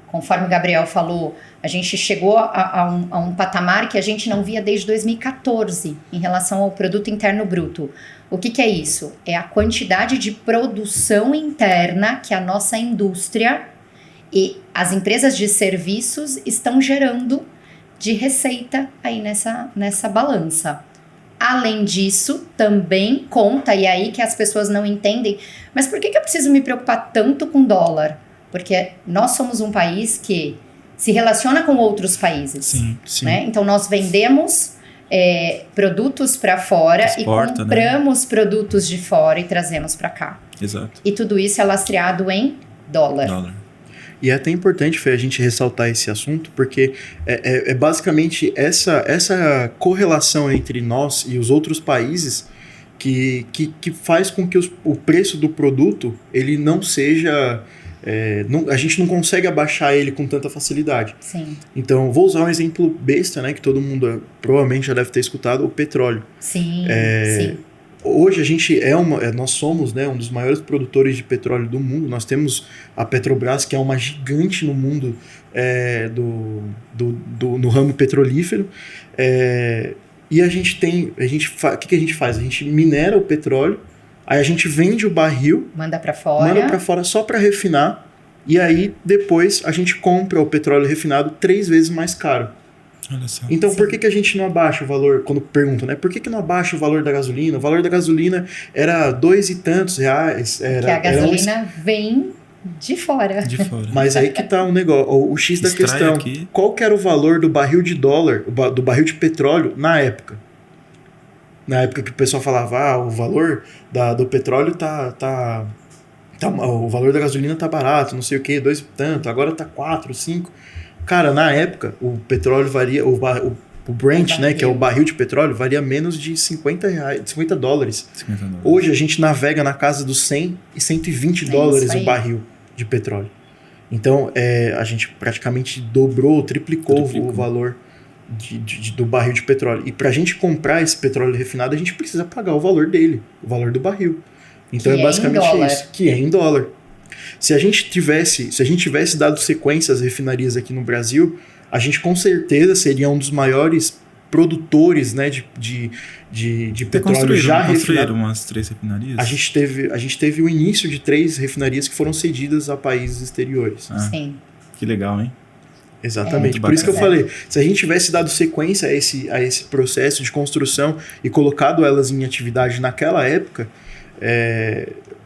conforme o Gabriel falou, a gente chegou a um patamar que a gente não via desde 2014 em relação ao produto interno bruto. O que é isso? É a quantidade de produção interna que a nossa indústria e as empresas de serviços estão gerando de receita aí nessa balança. Além disso, também conta, e aí que as pessoas não entendem, mas por que eu preciso me preocupar tanto com dólar? Porque nós somos um país que se relaciona com outros países. Sim. Né? Então, nós vendemos produtos para fora Exporta, e compramos produtos de fora e trazemos para cá. Exato. E tudo isso é lastreado em dólar. E é até importante, Fê, a gente ressaltar esse assunto, porque é basicamente essa correlação entre nós e os outros países que faz com que o preço do produto ele não seja... a gente não consegue abaixar ele com tanta facilidade. Sim. Então, vou usar um exemplo besta, né, que todo mundo provavelmente já deve ter escutado, o petróleo. Sim, sim. Hoje a gente nós somos, né, um dos maiores produtores de petróleo do mundo. Nós temos a Petrobras, que é uma gigante no mundo no ramo petrolífero. E o que a gente faz? A gente minera o petróleo, aí a gente vende o barril, manda para fora só para refinar, e aí depois a gente compra o petróleo refinado 3 vezes mais caro. Olha só. Então, Sim. por que a gente não abaixa o valor? Quando perguntam, né? Por que não abaixa o valor da gasolina? O valor da gasolina era 2 e tantos reais. Porque a gasolina vem de fora. De fora. Mas aí que tá o negócio, o X da Extrai questão. aqui. Qual que era o valor do barril de dólar, do barril de petróleo na época? Na época que o pessoal falava, o valor do petróleo o valor da gasolina tá barato, não sei o que, 2 e tanto, agora tá 4, 5. Cara, na época, o petróleo varia, o Brent, né, que é o barril de petróleo, varia menos de $50. 50 dólares. Hoje a gente navega na casa dos 100 e 120 dólares o barril de petróleo. Então, a gente praticamente dobrou, triplicou o valor do barril de petróleo. E pra gente comprar esse petróleo refinado, a gente precisa pagar o valor dele, o valor do barril. Então Que é basicamente em dólar. isso, que é em dólar. Se a gente tivesse dado sequência às refinarias aqui no Brasil, a gente com certeza seria um dos maiores produtores, né, de petróleo já refinado. Umas 3 refinarias? A gente teve o início de 3 refinarias que foram cedidas a países exteriores. Sim. Que legal, hein? Exatamente. Muito Por isso que eu bacana. falei, se a gente tivesse dado sequência a esse processo de construção e colocado elas em atividade naquela época,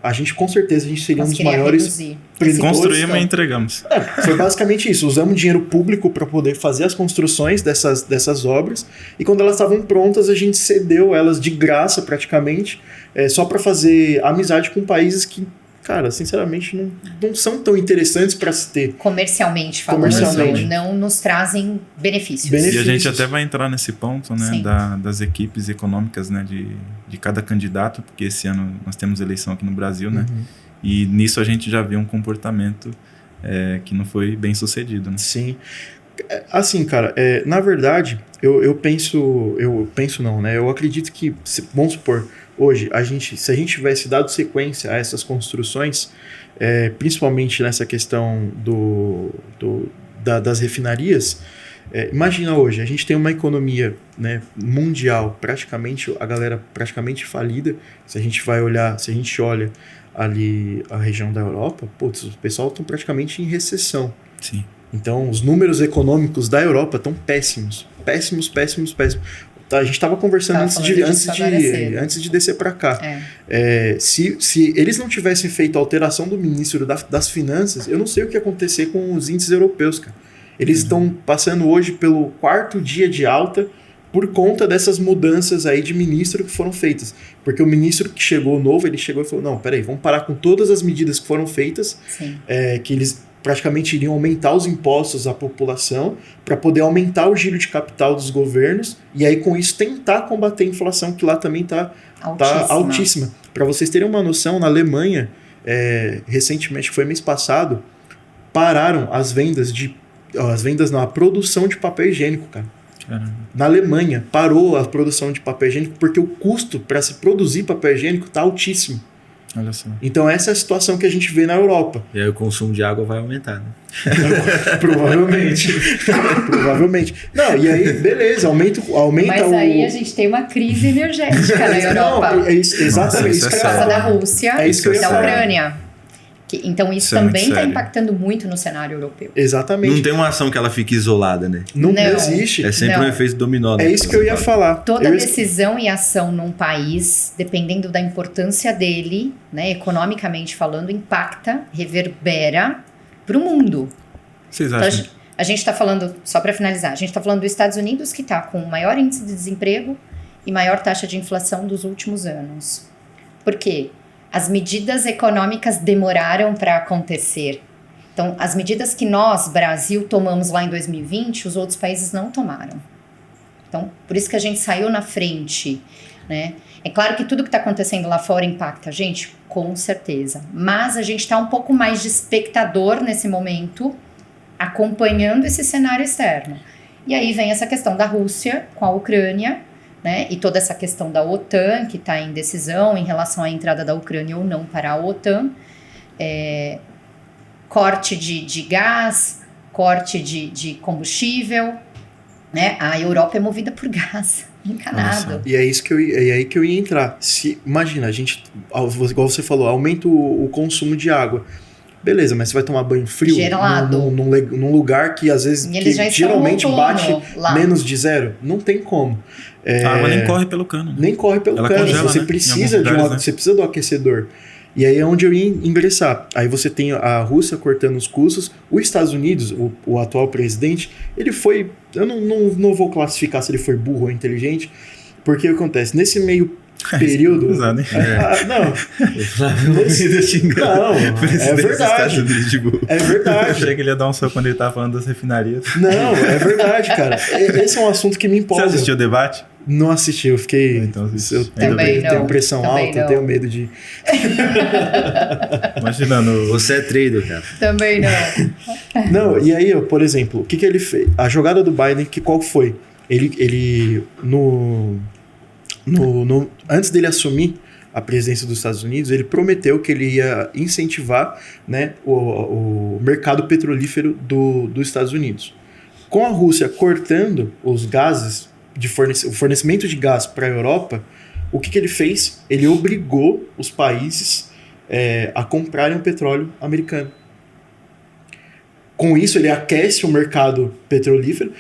a gente com certeza seria um dos maiores preditores. Construímos e entregamos. Foi basicamente isso. Usamos dinheiro público para poder fazer as construções dessas obras, e quando elas estavam prontas a gente cedeu elas de graça praticamente, só para fazer amizade com países que, cara, sinceramente não são tão interessantes para se ter. Comercialmente falando, Comercialmente. não nos trazem benefícios. E a gente até vai entrar nesse ponto, né, Sim. das equipes econômicas, né, de cada candidato, porque esse ano nós temos eleição aqui no Brasil, né, e nisso a gente já viu um comportamento que não foi bem sucedido, né? Sim. Assim, cara, na verdade, eu penso não, né? Eu acredito que, vamos supor, hoje, se a gente tivesse dado sequência a essas construções, principalmente nessa questão das refinarias, imagina hoje, a gente tem uma economia, né, mundial, a galera praticamente falida. Se a gente olha ali a região da Europa, putz, o pessoal estão praticamente em recessão. Sim. Então, os números econômicos da Europa estão péssimos. Péssimos. Tá, a gente estava conversando antes de descer para cá. Se eles não tivessem feito a alteração do ministro das Finanças, eu não sei o que ia acontecer com os índices europeus, cara. Eles estão passando hoje pelo 4º dia de alta por conta dessas mudanças aí de ministro que foram feitas. Porque o ministro que chegou novo, ele chegou e falou, não, peraí, vamos parar com todas as medidas que foram feitas, que eles praticamente iriam aumentar os impostos à população para poder aumentar o giro de capital dos governos e aí com isso tentar combater a inflação, que lá também está altíssima. Para vocês terem uma noção, na Alemanha, recentemente, foi mês passado, pararam a produção de papel higiênico, cara. Caramba. Na Alemanha, parou a produção de papel higiênico porque o custo para se produzir papel higiênico está altíssimo. Olha só. Então essa é a situação que a gente vê na Europa. E aí o consumo de água vai aumentar, né? Provavelmente. Não, e aí, beleza, aumenta Mas aí a gente tem uma crise energética na Europa. Não, exatamente. Nossa, Por causa da Rússia É isso que eu e ia da falar. Ucrânia. Então isso Isso é muito também está sério. impactando muito no cenário europeu. Exatamente. Não tem uma ação que ela fique isolada, né? Não Não. existe. É sempre Não. um efeito dominó. É isso que eu ia falar. Toda decisão e ação num país, dependendo da importância dele, né, economicamente falando, impacta, reverbera para o mundo. Vocês Então, acham? A gente está falando, só para finalizar, a gente está falando dos Estados Unidos, que está com o maior índice de desemprego e maior taxa de inflação dos últimos anos. Por quê? As medidas econômicas demoraram para acontecer. Então, as medidas que nós, Brasil, tomamos lá em 2020, os outros países não tomaram. Então, por isso que a gente saiu na frente, né? É claro que tudo que está acontecendo lá fora impacta a gente, com certeza. Mas a gente está um pouco mais de espectador nesse momento, acompanhando esse cenário externo. E aí vem essa questão da Rússia com a Ucrânia, né? E toda essa questão da OTAN, que está em decisão em relação à entrada da Ucrânia ou não para a OTAN. Corte de gás, corte de combustível, né? A Europa é movida por gás encanado. E é aí que eu ia entrar. Imagina, a gente, igual você falou, aumenta o consumo de água. Beleza, mas você vai tomar banho frio num lugar que às vezes geralmente bate menos de 0? Não tem como. A água nem corre pelo cano. Né? Nem corre pelo cano. Congela, você, né? Precisa você precisa do aquecedor. E aí é onde eu ia ingressar. Aí você tem a Rússia cortando os custos. Os Estados Unidos, o atual presidente, ele foi... Eu não vou classificar se ele foi burro ou inteligente, porque o que acontece? Nesse meio período... Não. É verdade. É verdade. Achei que ele ia dar um soco quando ele tava falando das refinarias. Não, é verdade, cara. Esse é um assunto que me empolga. Você assistiu o debate? Não assisti, eu fiquei... Então, eu tenho pressão alta, eu tenho medo de... Imaginando... Você é trader, cara. Também não. Não, e aí, por exemplo, o que ele fez? A jogada do Biden, qual foi? Ele antes dele assumir a presidência dos Estados Unidos, ele prometeu que ele ia incentivar, né, o mercado petrolífero dos Estados Unidos. Com a Rússia cortando os gases, o fornecimento de gás para a Europa, o que ele fez? Ele obrigou os países a comprarem o petróleo americano. Com isso, ele aquece o mercado petrolífero.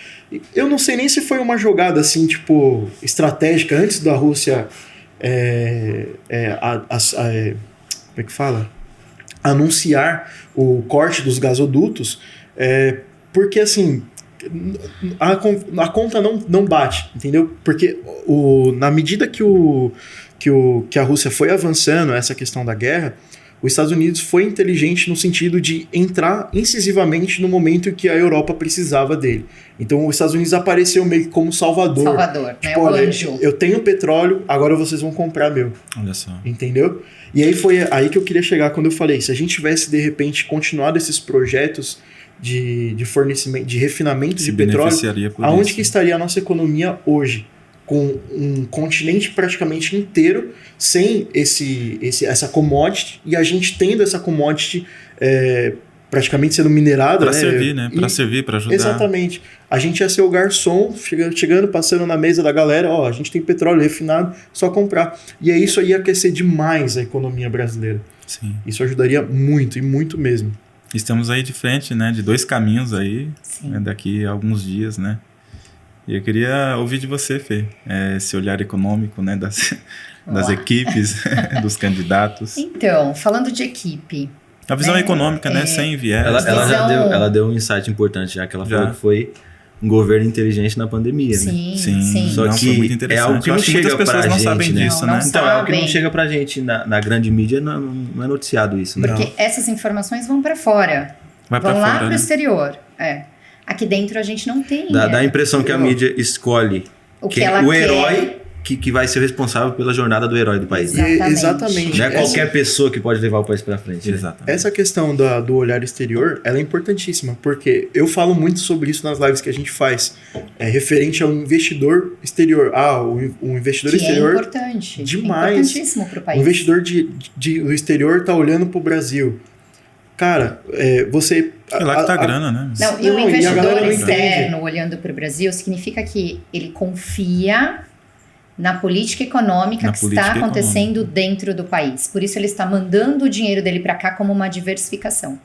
Eu não sei nem se foi uma jogada assim, tipo, estratégica antes da Rússia como é que fala? Anunciar o corte dos gasodutos, porque assim a conta não bate, entendeu? Porque na medida que a Rússia foi avançando essa questão da guerra, os Estados Unidos foi inteligente no sentido de entrar incisivamente no momento em que a Europa precisava dele. Então, os Estados Unidos apareceu meio que como salvador, tipo, né? O anjo. Eu tenho petróleo, agora vocês vão comprar meu. Olha só. Entendeu? E aí foi aí que eu queria chegar quando eu falei, se a gente tivesse, de repente, continuado esses projetos de fornecimento, de refinamento de petróleo, aonde que estaria a nossa economia hoje? Com um continente praticamente inteiro sem essa commodity, e a gente tendo essa commodity praticamente sendo minerada. Para servir, né? Para servir, para ajudar. Exatamente. A gente ia ser o garçom, chegando, passando na mesa da galera, a gente tem petróleo refinado, só comprar. E aí isso ia aquecer demais a economia brasileira. Sim. Isso ajudaria muito, e muito mesmo. Estamos aí de frente, né? De 2 caminhos aí, né, daqui a alguns dias, né? E eu queria ouvir de você, Fê, esse olhar econômico, né, das equipes, dos candidatos. Então, falando de equipe... A visão econômica, né, sem viés. Ela deu um insight importante, já que ela falou que foi um governo inteligente na pandemia, sim, né? Sim. Só que é algo que não chega pra gente, não sabem né? disso, né? Então, é algo que não chega pra gente. Na grande mídia não é noticiado isso, né? Porque essas informações vão pra fora. Vão lá pro exterior. Aqui dentro a gente não tem. Dá a impressão que a mídia escolhe o herói que vai ser responsável pela jornada do herói do país. Exatamente. Não é qualquer pessoa que pode levar o país para frente. Exatamente. Essa questão do olhar exterior, ela é importantíssima, porque eu falo muito sobre isso nas lives que a gente faz, referente ao investidor exterior. O investidor exterior... é importante. Demais. É importantíssimo para o país. O investidor do exterior está olhando para o Brasil. Cara, você... É lá que tá a grana, né? Não, e o investidor externo olhando para o Brasil significa que ele confia na política econômica que está acontecendo dentro do país. Por isso ele está mandando o dinheiro dele para cá como uma diversificação.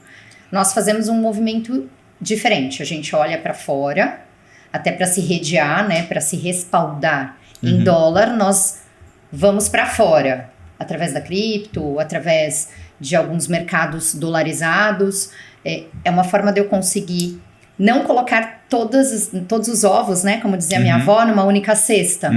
Nós fazemos um movimento diferente. A gente olha para fora, até para se redear, né, para se respaldar em dólar. Nós vamos para fora, através da cripto, através de alguns mercados dolarizados. É uma forma de eu conseguir não colocar todos os ovos, né, como dizia minha avó, numa única cesta.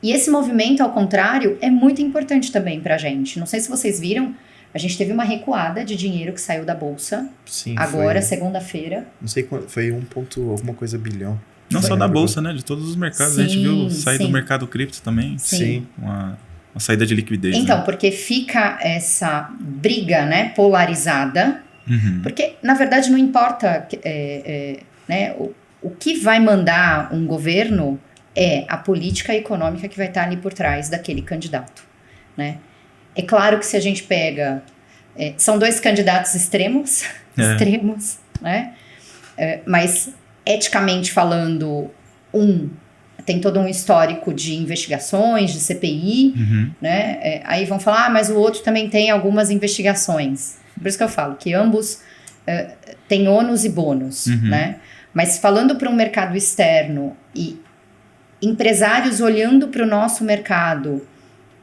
E esse movimento, ao contrário, é muito importante também pra gente. Não sei se vocês viram, a gente teve uma recuada de dinheiro que saiu da Bolsa. Sim, agora, segunda-feira. Não sei quanto, foi 1 ponto alguma coisa bilhão. Não só da Bolsa, né? De todos os mercados. A gente viu sair do mercado cripto também. Sim. Uma saída de liquidez. Então, né? porque fica essa briga, né, polarizada. Porque, na verdade, não importa né, o que vai mandar um governo é a política econômica que vai estar ali por trás daquele candidato, né? É claro que se a gente pega... são 2 candidatos extremos, né? Mas, eticamente falando, tem todo um histórico de investigações, de CPI, né? Aí vão falar, mas o outro também tem algumas investigações. Por isso que eu falo que ambos têm ônus e bônus, né? Mas falando para um mercado externo e empresários olhando para o nosso mercado,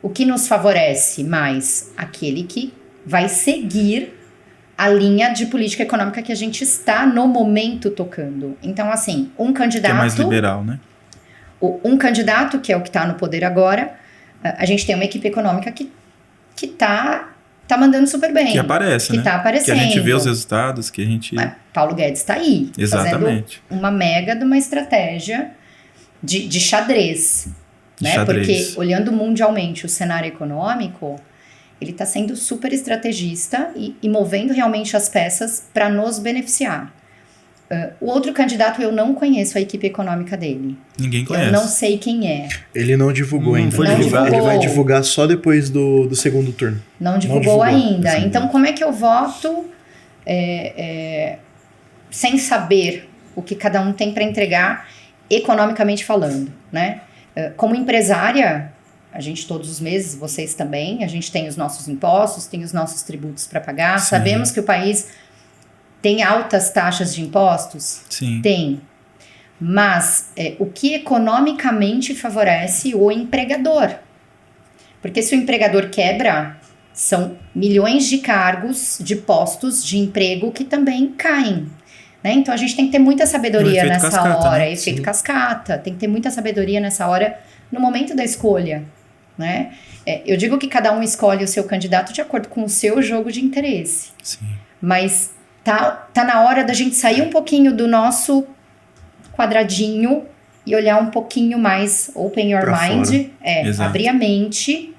o que nos favorece mais? Aquele que vai seguir a linha de política econômica que a gente está no momento tocando. Então, assim, um candidato... Que é mais liberal, né? Um candidato, que é o que está no poder agora, a gente tem uma equipe econômica que tá mandando super bem. Que aparece, que né? Tá aparecendo. Que a gente vê os resultados, que a gente... Paulo Guedes está aí. Exatamente. Fazendo uma mega de uma estratégia de xadrez. Né? Xadrez. Porque, olhando mundialmente o cenário econômico, ele está sendo super estrategista e movendo realmente as peças para nos beneficiar. O outro candidato, eu não conheço a equipe econômica dele. Ninguém conhece. Eu não sei quem é. Ele não divulgou ainda. Foi divulgado. Ele vai divulgar só depois do segundo turno. Não divulgou ainda. Sim. Então, como é que eu voto sem saber o que cada um tem para entregar economicamente falando, né? Como empresária, a gente todos os meses, vocês também, a gente tem os nossos impostos, tem os nossos tributos para pagar. Sim. Sabemos que o país tem altas taxas de impostos? Sim. Tem. Mas o que economicamente favorece o empregador? Porque se o empregador quebra, são milhões de cargos, de postos de emprego que também caem. Né? Então a gente tem que ter muita sabedoria nessa cascata, hora. né? Efeito Sim. cascata. Tem que ter muita sabedoria nessa hora, no momento da escolha. Né? Eu digo que cada um escolhe o seu candidato de acordo com o seu jogo de interesse. Sim. Mas tá na hora da gente sair um pouquinho do nosso quadradinho e olhar um pouquinho mais open your Pra mind. Exato. Abrir a mente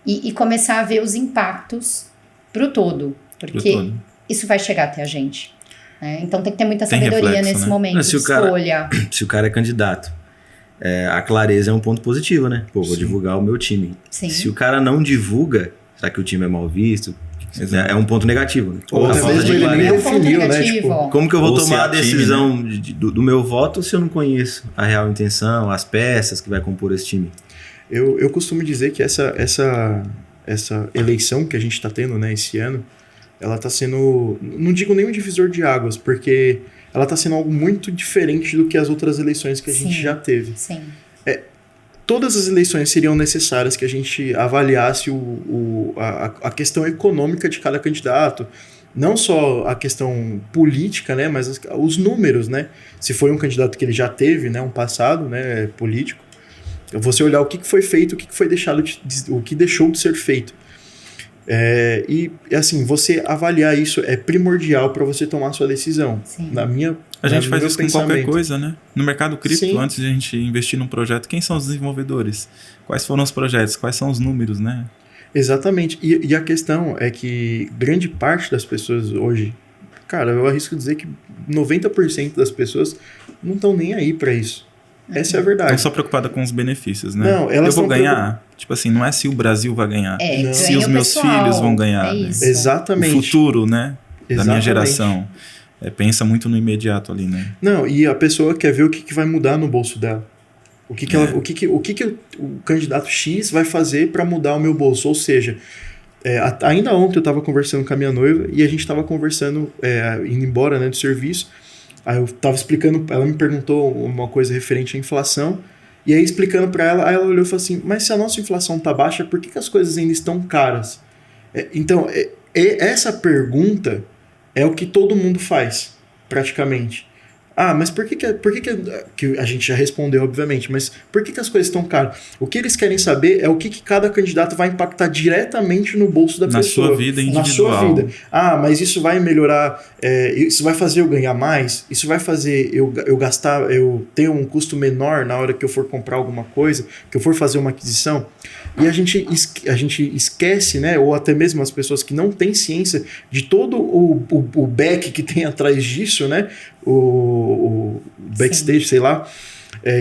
e começar a ver os impactos pro todo. Porque isso vai chegar até a gente. Então tem que ter muita sabedoria reflexo, nesse né? momento de escolha. Se o cara é candidato, a clareza é um ponto positivo, né? Pô, vou divulgar o meu time. Sim. Se o cara não divulga, será que o time é mal visto? É um ponto negativo, né? Ou A até falta mesmo de ele clareza. nem É um ponto definiu, né? negativo. Tipo, Como que eu vou Ou se tomar a é time, decisão do meu voto se eu não conheço a real intenção, as peças que vai compor esse time? eu costumo dizer que essa eleição que a gente está tendo, né, esse ano, ela está sendo, não digo nem um divisor de águas, porque ela está sendo algo muito diferente do que as outras eleições que a gente já teve. Sim. Todas as eleições seriam necessárias que a gente avaliasse a questão econômica de cada candidato, não só a questão política, né, mas os números, né? Se foi um candidato que ele já teve, né, um passado, né, político, você olhar o que foi feito, o que foi deixado, o que deixou de ser feito. E assim, você avaliar isso é primordial para você tomar a sua decisão. Sim. A gente faz isso com qualquer coisa, né? No mercado cripto, Sim. antes de a gente investir num projeto, quem são os desenvolvedores? Quais foram os projetos? Quais são os números, né? Exatamente. E a questão é que grande parte das pessoas hoje, cara, eu arrisco dizer que 90% das pessoas não estão nem aí para isso. Essa é a verdade. Estão só preocupadas com os benefícios, né? Não, elas eu vou estão ganhar. Tipo assim, não é se o Brasil vai ganhar. Não. Se os meus filhos vão ganhar. É né? isso. Exatamente. O futuro, né? Da minha Exatamente. geração. Pensa muito no imediato ali, né? Não, e a pessoa quer ver o que vai mudar no bolso dela. O que o candidato X vai fazer para mudar o meu bolso. Ou seja, ainda ontem eu estava conversando com a minha noiva e a gente estava conversando, indo embora, né, do serviço. Aí eu estava explicando, ela me perguntou uma coisa referente à inflação. E aí explicando para ela, aí ela olhou e falou assim, mas se a nossa inflação tá baixa, por que as coisas ainda estão caras? Então, essa pergunta é o que todo mundo faz, praticamente. Mas por que a gente já respondeu, obviamente, mas por que as coisas estão caras? O que eles querem saber é o que cada candidato vai impactar diretamente no bolso da pessoa. Na sua vida individual. Na sua vida. Mas isso vai melhorar, isso vai fazer eu ganhar mais, isso vai fazer eu gastar, eu ter um custo menor na hora que eu for comprar alguma coisa, que eu for fazer uma aquisição. E a gente esquece, né, ou até mesmo as pessoas que não têm ciência de todo o back que tem atrás disso, né, o backstage, Sim. sei lá,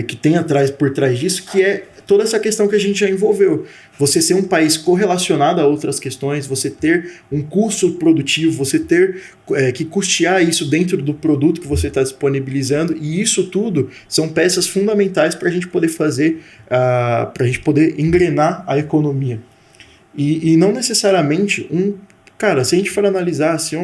que tem por trás disso, que é toda essa questão que a gente já envolveu. Você ser um país correlacionado a outras questões, você ter um custo produtivo, você ter que custear isso dentro do produto que você está disponibilizando, e isso tudo são peças fundamentais para a gente poder fazer, para a gente poder engrenar a economia. E não necessariamente Cara, se a gente for analisar, se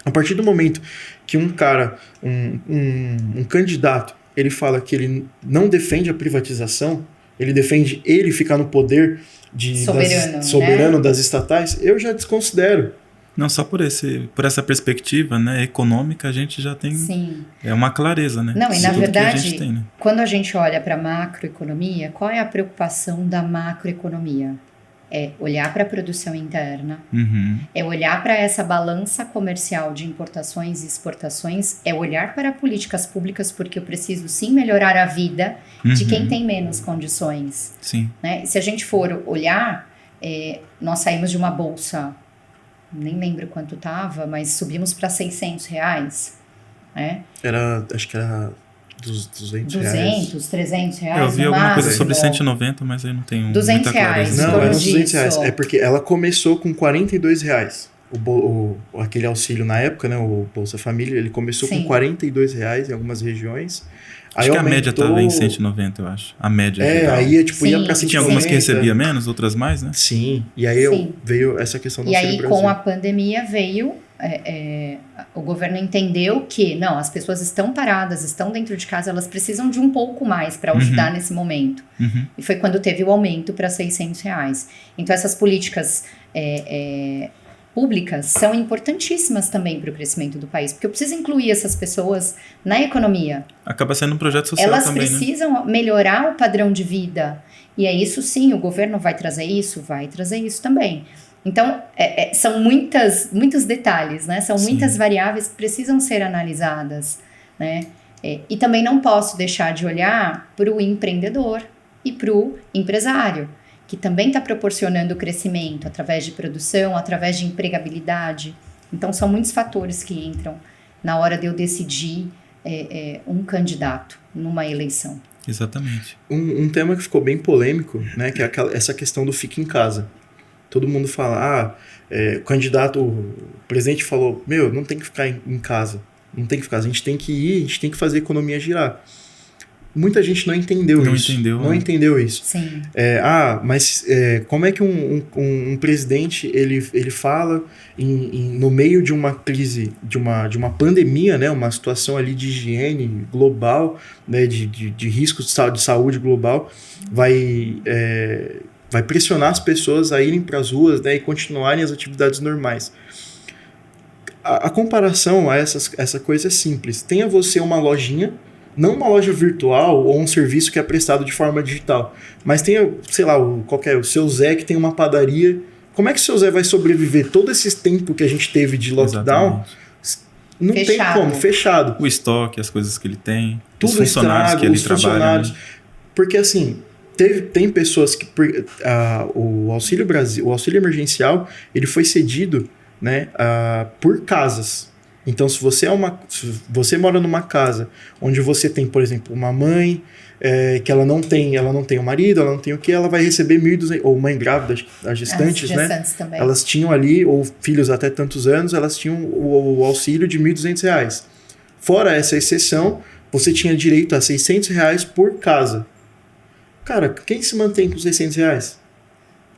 a partir do momento que um cara, um candidato, ele fala que ele não defende a privatização, ele defende ele ficar no poder soberano das estatais, eu já desconsidero. Não, só por essa perspectiva, né, econômica, a gente já tem Sim. Uma clareza, né? Não, e na verdade, tem, né? quando a gente olha para a macroeconomia, qual é a preocupação da macroeconomia? É olhar para a produção interna, é olhar para essa balança comercial de importações e exportações, é olhar para políticas públicas, porque eu preciso sim melhorar a vida de quem tem menos condições. Sim. Né? Se a gente for olhar, nós saímos de uma bolsa, nem lembro quanto estava, mas subimos para R$600. Né? Acho que era... dos 200 300 reais. Eu vi alguma coisa sobre 190, mas aí não tenho muita clareza. Não, era uns 200 reais. É porque ela começou com R$42. Aquele auxílio na época, né, o Bolsa Família, ele começou com R$42 em algumas regiões. Acho que a média estava em 190, eu acho. A média. Aí ia para 150. Tinha algumas que recebia menos, outras mais, né? Sim. E aí veio essa questão do auxílio Brasil. E aí, com a pandemia, veio... o governo entendeu que não, as pessoas estão paradas, estão dentro de casa, elas precisam de um pouco mais para ajudar nesse momento. E foi quando teve o aumento para R$600. Então essas políticas públicas são importantíssimas também para o crescimento do país, porque eu preciso incluir essas pessoas na economia. Acaba sendo um projeto social elas também, precisam melhorar o padrão de vida, e é isso sim, o governo vai trazer isso também. Então, são muitos detalhes, né? São muitas variáveis que precisam ser analisadas, né? E também não posso deixar de olhar para o empreendedor e para o empresário, que também está proporcionando crescimento através de produção, através de empregabilidade. Então, são muitos fatores que entram na hora de eu decidir um candidato numa eleição. Exatamente. Um tema que ficou bem polêmico, né? Que é essa questão do fica em casa. Todo mundo fala, o candidato, o presidente falou, não tem que ficar em casa, não tem que ficar, a gente tem que ir, a gente tem que fazer a economia girar. Muita gente não entendeu isso. Não entendeu isso. Sim. Mas como é que um presidente, ele fala no meio de uma crise, de uma pandemia, né, uma situação ali de higiene global, né, de risco de saúde global, vai pressionar as pessoas a irem para as ruas, né, e continuarem as atividades normais. A comparação a essa coisa é simples. Tenha você uma lojinha, não uma loja virtual ou um serviço que é prestado de forma digital, mas tenha, sei lá, o seu Zé que tem uma padaria. Como é que o seu Zé vai sobreviver todo esse tempo que a gente teve de lockdown? Exatamente. Não tem como, fechado. O estoque, as coisas que ele tem, tudo os funcionários que ele trabalha. Porque assim... Tem pessoas que... o Auxílio Brasil, o auxílio emergencial, ele foi cedido, né, por casas. Então, se você mora numa casa onde você tem, por exemplo, uma mãe que ela não tem um marido, ela não tem o que, ela vai receber 1.200... Ou mãe grávida, as gestantes, né? Também. Elas tinham ali, ou filhos até tantos anos, elas tinham o auxílio de R$1.200. Fora essa exceção, você tinha direito a R$600 por casa. Cara, quem se mantém com R$600?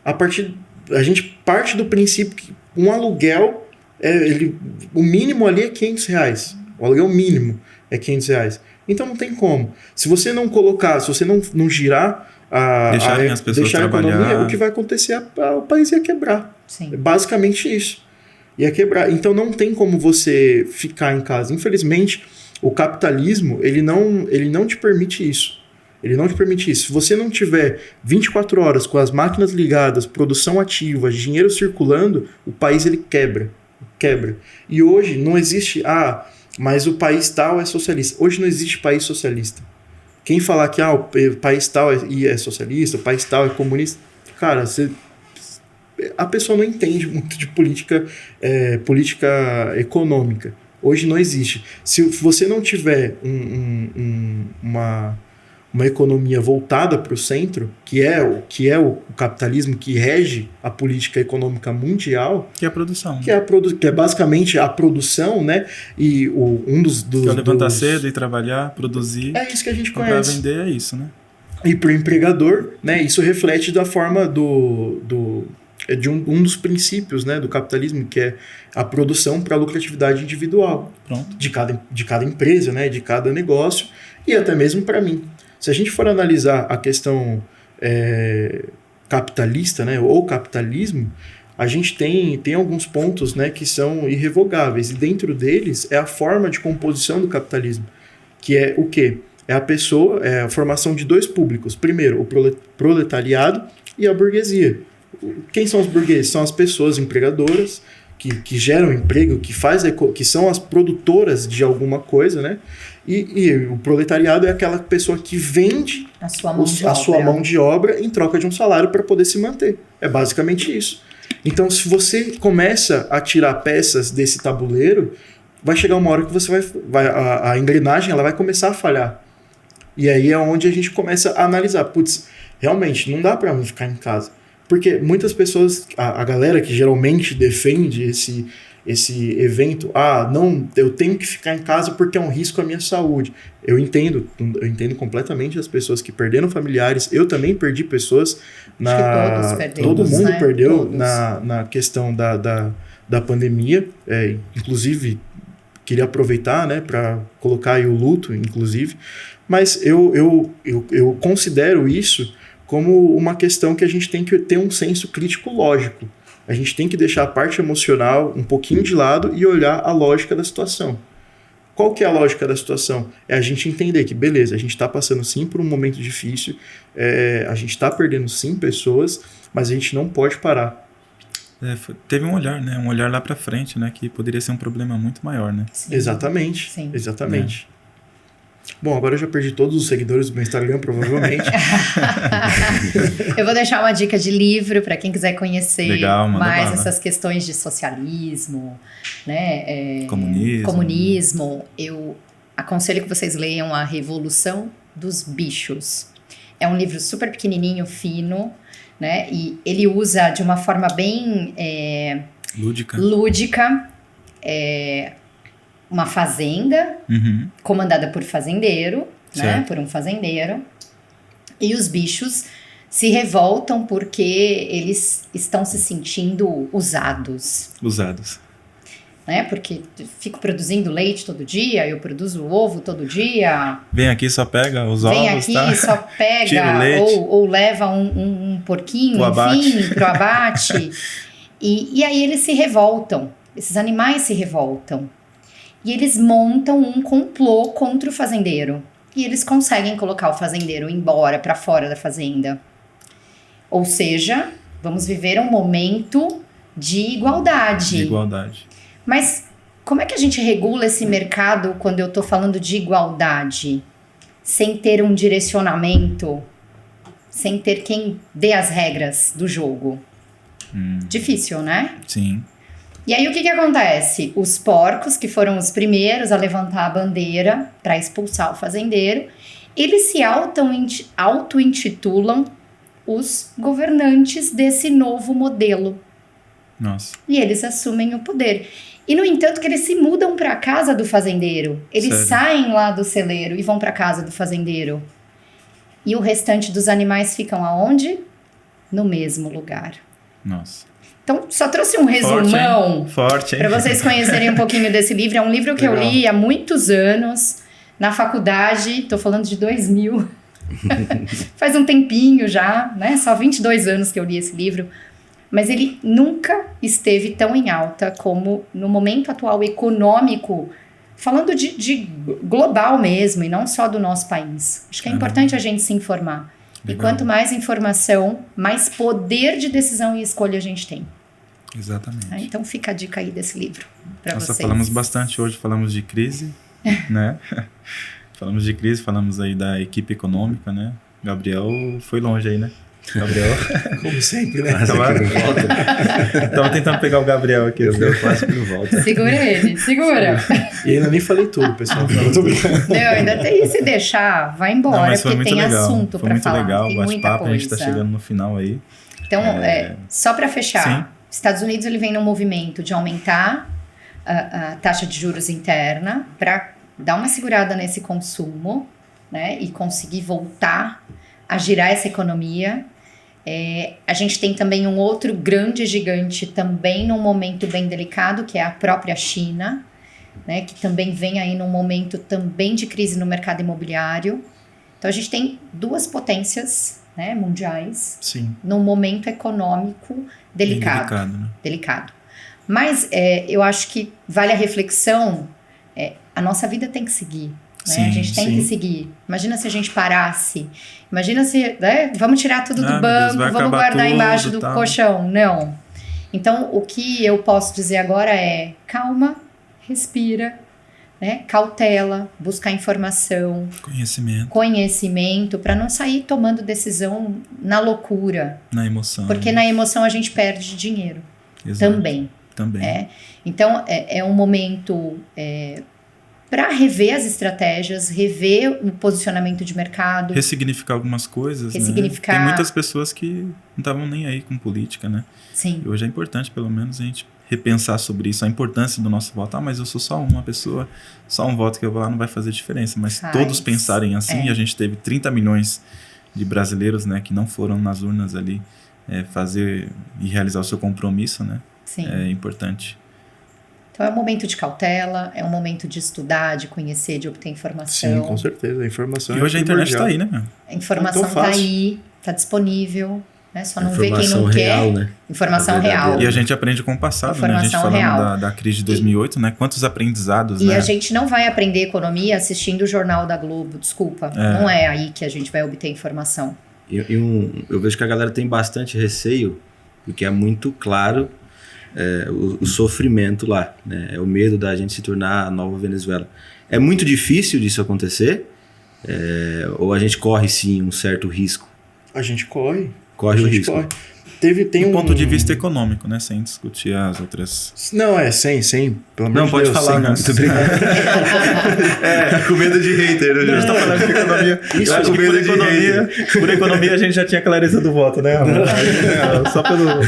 A gente parte do princípio que um aluguel, o mínimo ali é R$500. O aluguel mínimo é R$500. Então não tem como. Se você não colocar, se você não girar as pessoas deixar a economia, o que vai acontecer o país ia quebrar. Sim. É basicamente isso. Ia quebrar. Então não tem como você ficar em casa. Infelizmente, O capitalismo, ele não te permite isso. Ele não te permite isso. Se você não tiver 24 horas com as máquinas ligadas, produção ativa, dinheiro circulando, o país ele quebra. E hoje não existe, mas o país tal é socialista. Hoje não existe país socialista. Quem falar que o país tal é socialista, o país tal é comunista, cara, a pessoa não entende muito de política econômica. Hoje não existe. Se você não tiver uma economia voltada para o centro, que é o capitalismo que rege a política econômica mundial, que é a produção, que é basicamente a produção, né? E um dos que é levantar cedo e trabalhar, produzir. É isso que a gente comprar, conhece. Vender, é isso, né? E para o empregador, né? Isso reflete da forma de um dos princípios, né, do capitalismo, que é a produção para a lucratividade individual. Pronto. De cada empresa, né, de cada negócio, e até mesmo para mim. Se a gente for analisar a questão capitalista, né, ou capitalismo, a gente tem alguns pontos, né, que são irrevogáveis, e dentro deles é a forma de composição do capitalismo, que é o quê? É a formação de dois públicos. Primeiro, o proletariado e a burguesia. Quem são os burgueses? São as pessoas empregadoras que geram emprego, que são as produtoras de alguma coisa, né? E o proletariado é aquela pessoa que vende a sua mão de obra em troca de um salário para poder se manter. É basicamente isso. Então, se você começa a tirar peças desse tabuleiro, vai chegar uma hora que a engrenagem ela vai começar a falhar. E aí é onde a gente começa a analisar. Putz, realmente, não dá para mim ficar em casa. Porque muitas pessoas, a galera que geralmente defende esse evento, não, eu tenho que ficar em casa porque é um risco à minha saúde. Eu entendo completamente as pessoas que perderam familiares. Eu também perdi pessoas. Todo mundo, né? Perdeu todos. Na questão da pandemia. Inclusive, queria aproveitar, né, para colocar aí o luto, inclusive. Mas eu considero isso como uma questão que a gente tem que ter um senso crítico lógico. A gente tem que deixar a parte emocional um pouquinho de lado e olhar a lógica da situação. Qual que é a lógica da situação? É a gente entender que, beleza, a gente está passando sim por um momento difícil, a gente está perdendo sim pessoas, mas a gente não pode parar. Teve um olhar, né? Um olhar lá para frente, né? Que poderia ser um problema muito maior, né? Sim. Exatamente. Bom, agora eu já perdi todos os seguidores do meu Instagram, provavelmente. Eu vou deixar uma dica de livro para quem quiser conhecer mais essas questões de socialismo, né? Comunismo. Eu aconselho que vocês leiam A Revolução dos Bichos. É um livro super pequenininho, fino, né? E ele usa de uma forma bem lúdica uma fazenda comandada por fazendeiro, né? Por um fazendeiro. E os bichos se revoltam porque eles estão se sentindo usados. Né? Porque fico produzindo leite todo dia, eu produzo ovo todo dia. Vem aqui, só pega os ovos, Vem aqui, só pega, tira o leite. Ou leva um porquinho, pro abate. E aí eles se revoltam, esses animais se revoltam. E eles montam um complô contra o fazendeiro. E eles conseguem colocar o fazendeiro embora, para fora da fazenda. Ou seja, vamos viver um momento de igualdade. Mas como é que a gente regula esse mercado quando eu estou falando de igualdade? Sem ter um direcionamento, sem ter quem dê as regras do jogo. Difícil, né? Sim. E aí o que acontece? Os porcos, que foram os primeiros a levantar a bandeira para expulsar o fazendeiro, eles se auto-intitulam os governantes desse novo modelo. Nossa. E eles assumem o poder. E, no entanto, que eles se mudam para a casa do fazendeiro. Eles saem lá do celeiro e vão para a casa do fazendeiro. E o restante dos animais ficam aonde? No mesmo lugar. Nossa. Então, só trouxe um resumão para vocês conhecerem um pouquinho desse livro. É um livro que eu li há muitos anos, na faculdade, tô falando de 2000. Faz um tempinho já, né? Só 22 anos que eu li esse livro. Mas ele nunca esteve tão em alta como no momento atual econômico falando de global mesmo, e não só do nosso país. Acho que é importante a gente se informar. Legal. E quanto mais informação, mais poder de decisão e escolha a gente tem. Exatamente. Então fica a dica aí desse livro para vocês. Falamos bastante hoje, falamos de crise, né? Falamos de crise, falamos aí da equipe econômica, né? Gabriel foi longe aí, né? Gabriel. Como sempre, né? Tava tentando pegar o Gabriel aqui. Eu quase que não volta. Segura ele, segura. E ainda nem falei tudo, pessoal. Não, ainda tem que se deixar, vai embora, não, porque tem legal. Assunto para falar. Legal, tem muita bate-papo, coisa. A gente tá chegando no final aí. Então, só para fechar, sim. Estados Unidos ele vem num movimento de aumentar a taxa de juros interna para dar uma segurada nesse consumo, né, e conseguir voltar a girar essa economia. A gente tem também um outro grande gigante também num momento bem delicado, que é a própria China, né, que também vem aí num momento também de crise no mercado imobiliário. Então a gente tem duas potências, né, mundiais, sim, num momento econômico delicado. Mas eu acho que vale a reflexão, a nossa vida tem que seguir. Né? Sim, a gente tem que seguir. Imagina se a gente parasse. Imagina se... vamos tirar tudo do banco, Deus, vamos guardar embaixo do colchão. Não. Então, o que eu posso dizer agora é calma, respira, né? Cautela, buscar informação. Conhecimento, para não sair tomando decisão na loucura. Na emoção. Porque na emoção a gente perde dinheiro. Exato. Também. Então, é um momento... para rever as estratégias, rever o posicionamento de mercado. Ressignificar algumas coisas, né? Tem muitas pessoas que não estavam nem aí com política, né? Sim. E hoje é importante, pelo menos, a gente repensar sobre isso, a importância do nosso voto. Mas eu sou só uma pessoa, só um voto que eu vou lá não vai fazer diferença. Mas todos pensarem assim, a gente teve 30 milhões de brasileiros, né, que não foram nas urnas ali fazer e realizar o seu compromisso, né? Sim. É importante. Então é um momento de cautela, é um momento de estudar, de conhecer, de obter informação. Sim, com certeza. A informação e hoje a internet está aí, né, meu? A informação está aí, está disponível, né? Só não vê quem não real, quer. Né? Informação real. E a gente aprende com o passado, né? A gente falando da crise de 2008, né? Quantos aprendizados, né? E a gente não vai aprender economia assistindo o Jornal da Globo, desculpa. Não é aí que a gente vai obter informação. Eu vejo que a galera tem bastante receio, porque é muito claro... o sofrimento lá, né? É o medo da gente se tornar a nova Venezuela. É muito difícil disso acontecer? Ou a gente corre sim um certo risco? A gente corre. Corre o risco. Corre. Tem do ponto de vista econômico, né? Sem discutir as outras... Não, sem. Pelo amor não, de pode Deus, falar, não. Muito obrigado. Com medo de hater. A gente tá falando de economia. Isso, com medo de hater. Por economia a gente já tinha clareza do voto, né? Só pelo... Não,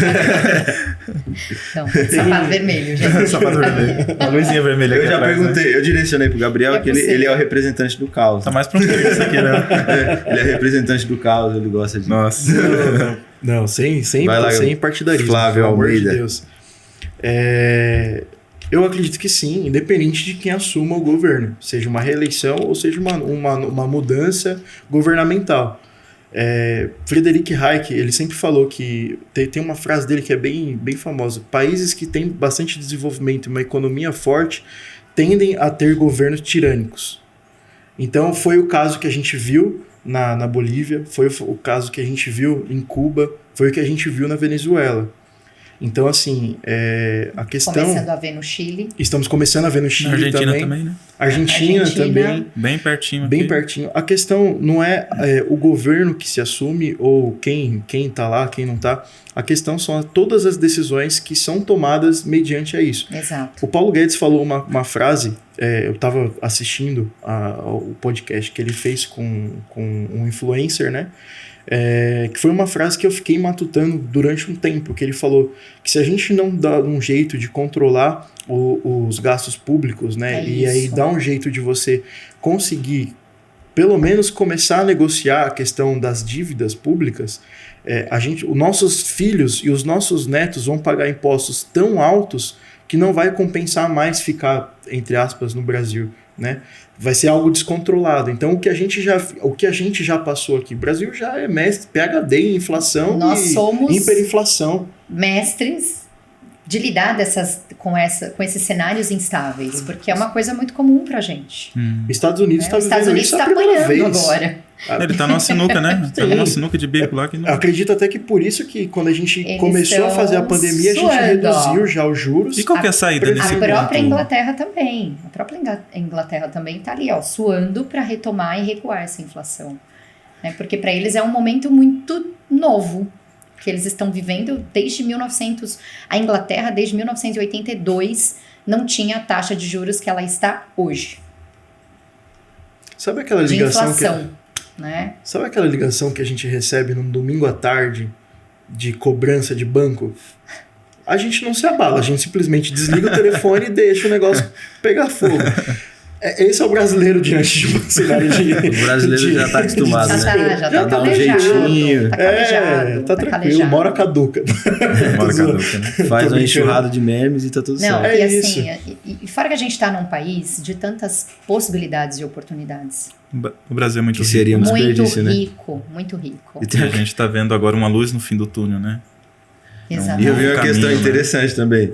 sapato vermelho, gente. Sapato vermelho. A luzinha vermelha. Eu já perguntei, né? Eu direcionei pro Gabriel que ele é o representante do caos. Tá mais pra um isso aqui, né? Ele é representante do caos, ele gosta de... Nossa. Não, sem partidarismo. Flávio pelo amor Almeida. De Deus. Eu acredito que sim, independente de quem assuma o governo, seja uma reeleição ou seja uma mudança governamental. Friedrich Hayek, ele sempre falou que tem uma frase dele que é bem, bem famosa: países que têm bastante desenvolvimento e uma economia forte tendem a ter governos tirânicos. Então foi o caso que a gente viu na Bolívia, foi o caso que a gente viu em Cuba, foi o que a gente viu na Venezuela. Então, assim, a questão... Começando a ver no Chile. Estamos começando a ver no Chile também. Na Argentina também, né? Argentina também. Bem pertinho. Bem pertinho. A questão não é o governo que se assume ou quem tá lá, quem não tá. A questão são todas as decisões que são tomadas mediante a isso. Exato. O Paulo Guedes falou uma frase, eu estava assistindo ao podcast que ele fez com um influencer, né? Que foi uma frase que eu fiquei matutando durante um tempo, que ele falou que se a gente não dá um jeito de controlar os gastos públicos, né, e aí dá um jeito de você conseguir pelo menos começar a negociar a questão das dívidas públicas, os nossos filhos e os nossos netos vão pagar impostos tão altos que não vai compensar mais ficar, entre aspas, no Brasil, né? Vai ser algo descontrolado. Então, o que a gente já passou aqui, o Brasil já é mestre, PhD em inflação. Nós somos hiperinflação. Mestres de lidar com esses cenários instáveis, porque é uma coisa muito comum pra gente. Estados Unidos está Os Estados vivendo Unidos isso a está primeira apanhando vez. agora. Ele tá numa sinuca, né? Tá numa sinuca de bico lá que não... Acredito até que por isso que quando a gente Eles começou a fazer a estão pandemia, a gente suando, reduziu já os juros. E qual que é a saída nesse A ponto? própria Inglaterra também. A própria Inglaterra também está ali, ó, suando para retomar e recuar essa inflação. Né? Porque para eles é um momento muito novo que eles estão vivendo desde 1900. A Inglaterra, desde 1982, não tinha a taxa de juros que ela está hoje. Sabe aquela De ligação inflação, né? Sabe aquela ligação que a gente recebe num domingo à tarde de cobrança de banco? A gente não se abala, a gente simplesmente desliga o telefone e deixa o negócio pegar fogo. Esse é o brasileiro diante de um cenário de... O brasileiro já tá acostumado, né? Já Dá tá um calejado. jeitinho. Tá calejado. tá tranquilo, calejado. mora caduca. Mora caduca, né? Faz Tô uma brincando. enxurrada de memes e tá tudo Não, certo. e É assim, e fora que a gente tá num país de tantas possibilidades e oportunidades. O Brasil é muito Que rico, seria um né? Muito desperdício, né? rico, muito rico. E E a gente tá vendo agora uma luz no fim do túnel, né? E eu Exatamente. vi uma caminho, questão né? interessante também.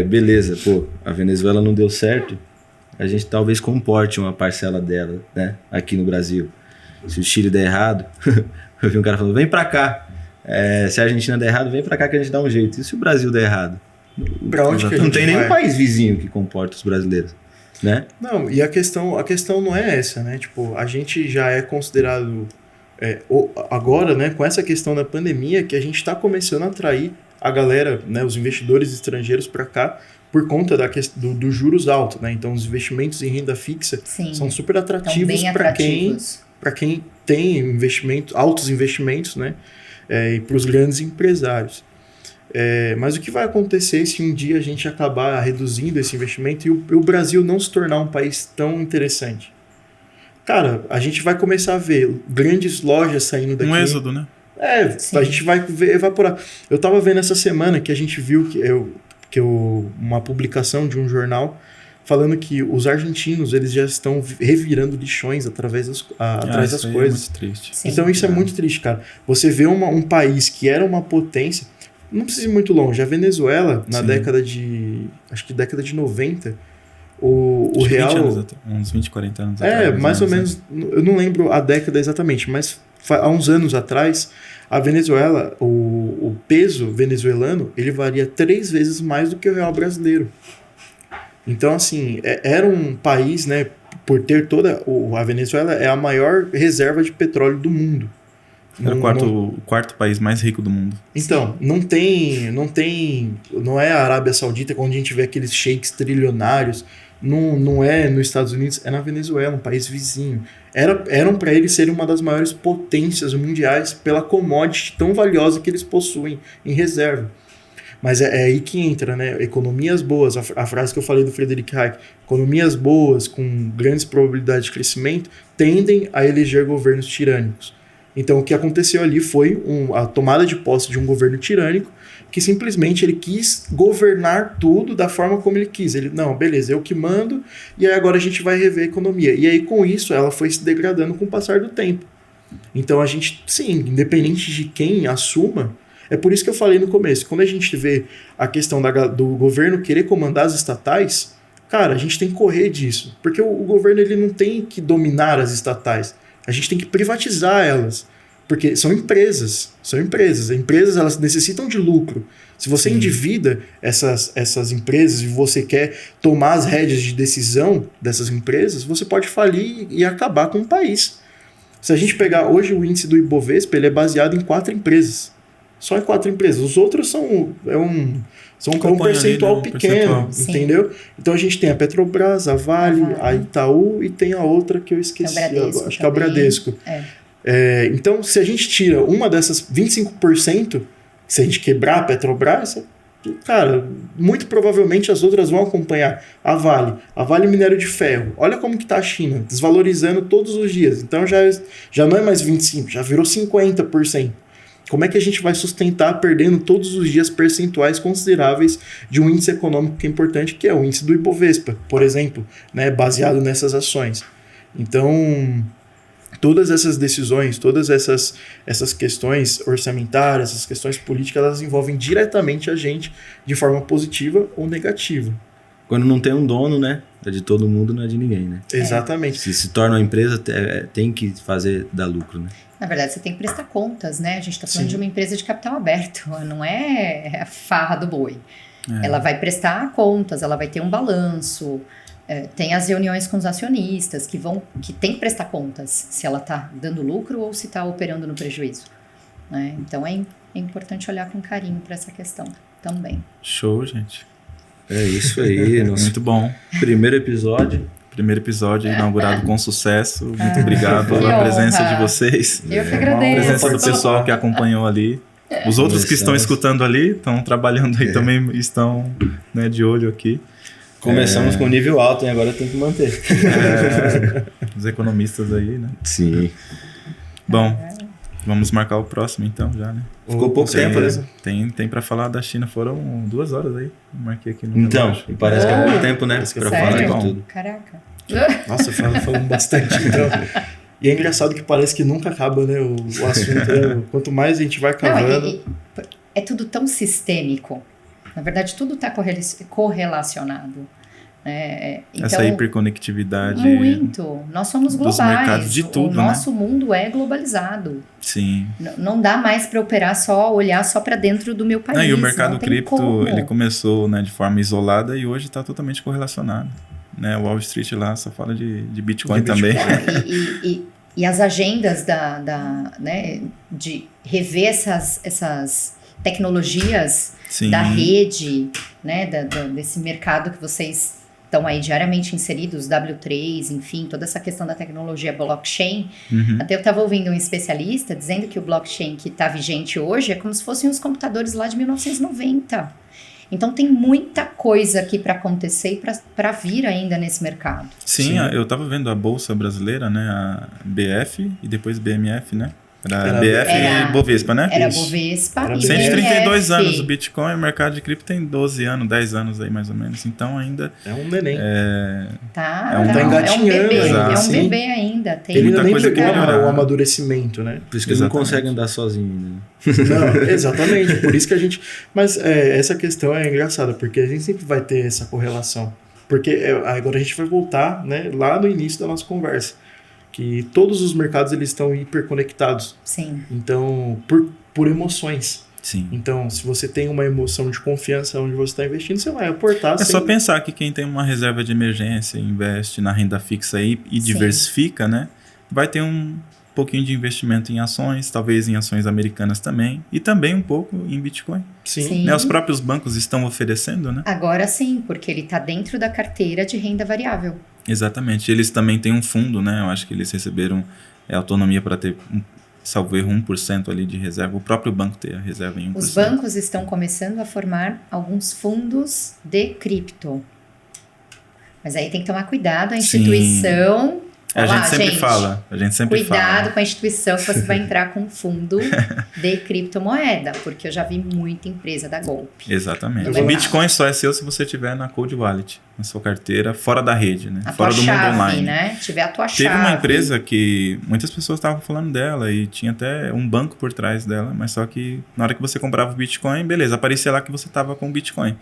Beleza, pô, a Venezuela não deu certo, a gente talvez comporte uma parcela dela, né, aqui no Brasil. Se o Chile der errado, eu vi um cara falando, vem pra cá. Se a Argentina der errado, vem pra cá que a gente dá um jeito. E se o Brasil der errado? Pra onde que a Não gente tem nenhum vai? país vizinho que comporta os brasileiros, né? Não, e a questão não é essa, né? Tipo, a gente já é considerado... agora, né, com essa questão da pandemia, que a gente está começando a atrair a galera, né, os investidores estrangeiros para cá, por conta dos juros altos, né? Então, os investimentos em renda fixa Sim, são super estão atrativos bem para quem atrativos. tem altos investimentos, né? E para os grandes empresários. Mas o que vai acontecer se um dia a gente acabar reduzindo esse investimento e o Brasil não se tornar um país tão interessante? Cara, a gente vai começar a ver grandes lojas saindo daqui. Um êxodo, né? A gente vai ver evaporar. Eu tava vendo essa semana que a gente viu uma publicação de um jornal falando que os argentinos eles já estão revirando lixões atrás das Isso aí coisas. É muito triste. Sim. Então isso é muito triste, cara. Você vê um país que era uma potência, não precisa ir muito longe. A Venezuela, na Sim. década de 90, o Acho que 20 real... anos uns 20, 40 anos atrás. mais ou menos, eu não lembro a década exatamente, mas há uns anos atrás, a Venezuela, o peso venezuelano, ele varia 3 vezes mais do que o real brasileiro. Então, assim, era um país, né, por ter a Venezuela é a maior reserva de petróleo do mundo. Era o quarto país mais rico do mundo. Então, não é a Arábia Saudita, onde a gente vê aqueles sheiks trilionários, não é nos Estados Unidos, é na Venezuela, um país vizinho. Eram para eles serem uma das maiores potências mundiais pela commodity tão valiosa que eles possuem em reserva. Mas é aí que entra, né? Economias boas, a frase que eu falei do Frederick Hayek, economias boas com grandes probabilidades de crescimento tendem a eleger governos tirânicos. Então o que aconteceu ali foi a tomada de posse de um governo tirânico que simplesmente ele quis governar tudo da forma como ele quis. Ele, não, beleza, eu que mando, e aí agora a gente vai rever a economia. E aí com isso ela foi se degradando com o passar do tempo. Então a gente, sim, independente de quem assuma, é por isso que eu falei no começo, quando a gente vê a questão do governo querer comandar as estatais, cara, a gente tem que correr disso, porque o governo ele não tem que dominar as estatais, a gente tem que privatizar elas, porque são empresas, empresas elas necessitam de lucro. Se você endivida essas empresas e você quer tomar as rédeas de decisão dessas empresas, você pode falir e acabar com o país. Se a gente pegar hoje o índice do Ibovespa, ele é baseado em 4 empresas. Só em 4 empresas. Os outros são um percentual pequeno, entendeu? Então a gente tem a Petrobras, a Vale, a Itaú e tem a outra que eu esqueci agora. Acho que é o Bradesco. Então, se a gente tira uma dessas 25%, se a gente quebrar a Petrobras, cara, muito provavelmente as outras vão acompanhar a Vale Minério de Ferro. Olha como que tá a China, desvalorizando todos os dias. Então já não é mais 25%, já virou 50%. Como é que a gente vai sustentar perdendo todos os dias percentuais consideráveis de um índice econômico que é importante, que é o índice do Ibovespa, por exemplo, né, baseado nessas ações. Então, todas essas decisões, todas essas questões orçamentárias, essas questões políticas, elas envolvem diretamente a gente de forma positiva ou negativa. Quando não tem um dono, né? É de todo mundo, não é de ninguém, né? Exatamente. Se torna uma empresa, tem que dar lucro, né? Na verdade, você tem que prestar contas, né? A gente está falando Sim. de uma empresa de capital aberto, não é a farra do boi. Ela vai prestar contas, ela vai ter um balanço, tem as reuniões com os acionistas que tem que prestar contas se ela está dando lucro ou se está operando no prejuízo. Né? Então é importante olhar com carinho para essa questão também. Show, gente. É isso aí, nosso Muito bom. primeiro episódio. Primeiro episódio inaugurado com sucesso. Muito obrigado que pela honra. presença de vocês. Eu que A agradeço. presença do pessoal que acompanhou ali. Os outros que estão escutando ali, estão trabalhando aí também, estão, né, de olho aqui. Começamos com nível alto e agora tem que manter. Os economistas aí, né? Sim. Bom, vamos marcar o próximo então já, né? Ficou pouco tempo, né? Tem pra falar da China, foram 2 horas aí. Eu marquei aqui no Então, relógio. e parece que é pouco tempo, né? Parece que é Pra sério? falar de Bom. tudo. Caraca. Nossa, falamos bastante, então. E é engraçado que parece que nunca acaba, né, o assunto. Né? Quanto mais a gente vai cavando... É tudo tão sistêmico. Na verdade, tudo está correlacionado. Então, Essa hiperconectividade. muito. Nós somos dos globais. mercados de tudo, o nosso mundo é globalizado. Sim. Não dá mais para operar olhar só para dentro do meu país. E o mercado não tem cripto, como. ele começou, né, de forma isolada e hoje está totalmente correlacionado. Né? O Wall Street lá só fala de Bitcoin também. E as agendas né, de rever essas tecnologias Sim. da rede, né, desse mercado que vocês estão aí diariamente inseridos, W3, enfim, toda essa questão da tecnologia blockchain. Uhum. Até eu estava ouvindo um especialista dizendo que o blockchain que está vigente hoje é como se fossem os computadores lá de 1990. Então tem muita coisa aqui para acontecer e para vir ainda nesse mercado. Sim, eu estava vendo a Bolsa Brasileira, né, a BF e depois BMF, né? Era BF e Bovespa, né? Era Isso. Bovespa Era e 132 BMF. anos o Bitcoin, o mercado de cripto tem 12 anos, 10 anos aí mais ou menos. Então ainda É um neném. Tá, É um- tá engatinhando, bebê, exato. é um Sim. bebê ainda. Tem Ele muita ainda nem coisa que pegou melhorar. o amadurecimento, né? Por isso que ele não Exatamente. consegue andar sozinho, né? Não, exatamente, por isso que a gente... Mas essa questão é engraçada, porque a gente sempre vai ter essa correlação. Porque agora a gente vai voltar, né, lá no início da nossa conversa, que todos os mercados eles estão hiperconectados. Sim. Então, por emoções. sim. Então, se você tem uma emoção de confiança onde você está investindo, você vai aportar. É só pensar que quem tem uma reserva de emergência, investe na renda fixa aí e Sim. diversifica, né? Vai ter um pouquinho de investimento em ações, talvez em ações americanas também, e também um pouco em Bitcoin. Sim. Né? Os próprios bancos estão oferecendo, né? Agora sim, porque ele está dentro da carteira de renda variável. Exatamente. Eles também têm um fundo, né? Eu acho que eles receberam autonomia para ter, salvo erro, 1% ali de reserva. O próprio banco ter a reserva em 1%. Os bancos estão começando a formar alguns fundos de cripto. Mas aí tem que tomar cuidado, a Sim. instituição... A Olá, gente sempre fala. A gente sempre Cuidado fala. com a instituição que você vai entrar com um fundo de criptomoeda, porque eu já vi muita empresa dar golpe. Exatamente. Não é O Bitcoin só é seu se você tiver na Cold Wallet, na sua carteira, fora da rede, né? A Fora tua do mundo chave, online. né? Tiver a tua Teve chave. uma empresa que muitas pessoas estavam falando dela e tinha até um banco por trás dela, mas só que na hora que você comprava o Bitcoin, beleza, aparecia lá que você estava com o Bitcoin.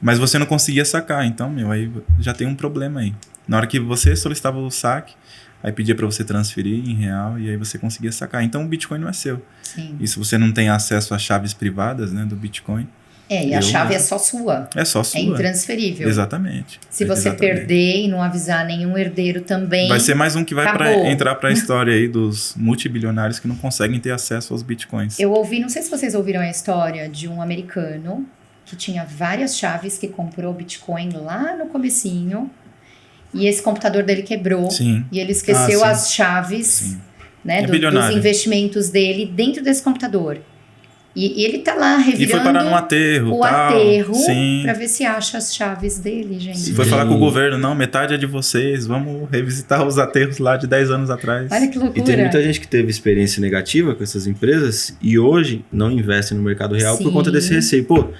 Mas você não conseguia sacar, então, aí já tem um problema aí. Na hora que você solicitava o saque, aí pedia para você transferir em real e aí você conseguia sacar. Então o Bitcoin não é seu. Sim. E se você não tem acesso às chaves privadas, né, do Bitcoin, E a chave é só sua. é só sua. É intransferível. Exatamente. Se você Exatamente. perder e não avisar nenhum herdeiro também... Vai ser mais um que vai Acabou. entrar para a história aí dos multibilionários que não conseguem ter acesso aos Bitcoins. Eu ouvi, não sei se vocês ouviram a história de um americano que tinha várias chaves, que comprou Bitcoin lá no comecinho, e esse computador dele quebrou. Sim. E ele esqueceu sim. as chaves, Sim. né, É dos bilionário. investimentos dele dentro desse computador. E ele tá lá revirando E foi parar num aterro, o tal. aterro Sim. pra ver se acha as chaves dele, gente. E foi falar com o governo, não, metade é de vocês, vamos revisitar os aterros lá de 10 anos atrás. Olha que E loucura. tem muita gente que teve experiência negativa com essas empresas e hoje não investe no mercado real Sim. por conta desse receio. Pô,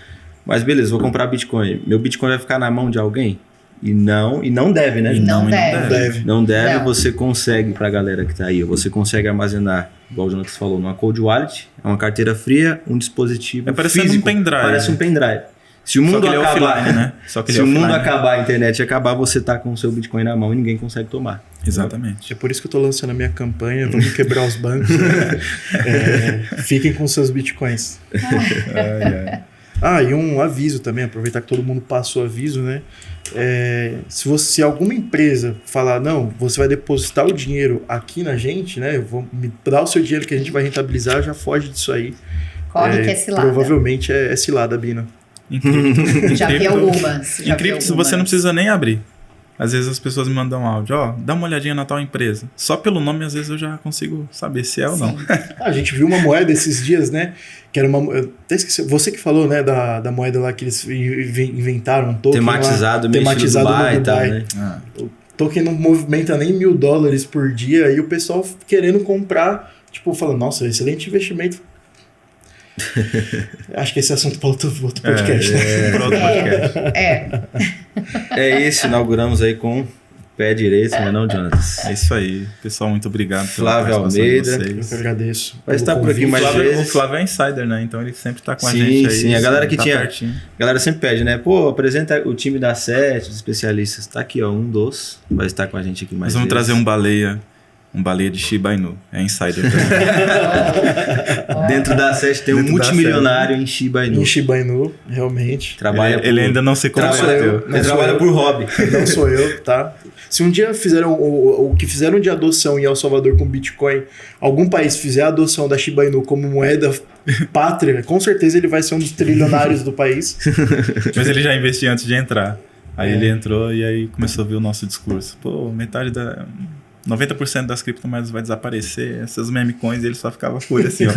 mas beleza, vou comprar Bitcoin. Meu Bitcoin vai ficar na mão de alguém? E não deve, né? E não deve. Não deve, Não. você consegue, pra galera que tá aí, você consegue armazenar, igual o Jonas falou, numa cold wallet, é uma carteira fria, um dispositivo parecendo físico. um pendrive. Parece um pendrive. Se o Só mundo que ele é acabar, offline, né? Só que ele se é o mundo offline. acabar, a internet acabar, você tá com o seu Bitcoin na mão e ninguém consegue tomar. Exatamente. É por isso que eu tô lançando a minha campanha, vamos quebrar os bancos. Fiquem com seus bitcoins. E um aviso também, aproveitar que todo mundo passou aviso, né? Se alguma empresa falar, não, você vai depositar o dinheiro aqui na gente, né? Me dar o seu dinheiro que a gente vai rentabilizar, já foge disso aí. Corre que é cilada. Provavelmente é cilada, Bina. Já vi algumas. Em cripto você não precisa nem abrir. Às vezes as pessoas me mandam áudio, dá uma olhadinha na tal empresa. Só pelo nome, às vezes, eu já consigo saber se é ou não. A gente viu uma moeda esses dias, né? Que era uma... Eu até esqueci, você que falou, né? Da moeda lá que eles inventaram um token Tematizado, lá, meio tematizado estilo Dubai no e tal, Dubai. né? O token não movimenta nem $1.000 por dia e o pessoal querendo comprar, tipo, falando, nossa, excelente investimento. Acho que esse assunto para outro podcast, né? Para outro podcast. É isso, inauguramos aí com o pé direito, não, Jonas? É isso aí. Pessoal, muito obrigado pela Flávio participação Almeida. de Eu vocês. que agradeço. Vai estar por aqui mais O vezes. Flávio é insider, né? Então ele sempre tá com a Sim, gente aí. sim. A galera que tá tinha... pertinho. A galera sempre pede, né? Pô, apresenta o time da Sete, os especialistas. Tá aqui, ó, um dos. Vai estar com a gente aqui mais Nós vamos vezes. trazer um baleia de Shiba Inu. É insider. Dentro da Sete tem um Dentro da multimilionário em Shiba Inu. Em Shiba Inu, realmente. Trabalha ele ainda não se comprometeu. Ele trabalha por hobby. Não sou eu, tá? Se um dia fizeram o que fizeram de adoção em El Salvador com Bitcoin, algum país fizer a adoção da Shiba Inu como moeda pátria, com certeza ele vai ser um dos trilionários do país. Mas ele já investiu antes de entrar. Aí ele entrou e aí começou a ver o nosso discurso. Pô, 90% das criptomoedas vai desaparecer, essas meme coins, ele só ficava com olho assim, ó.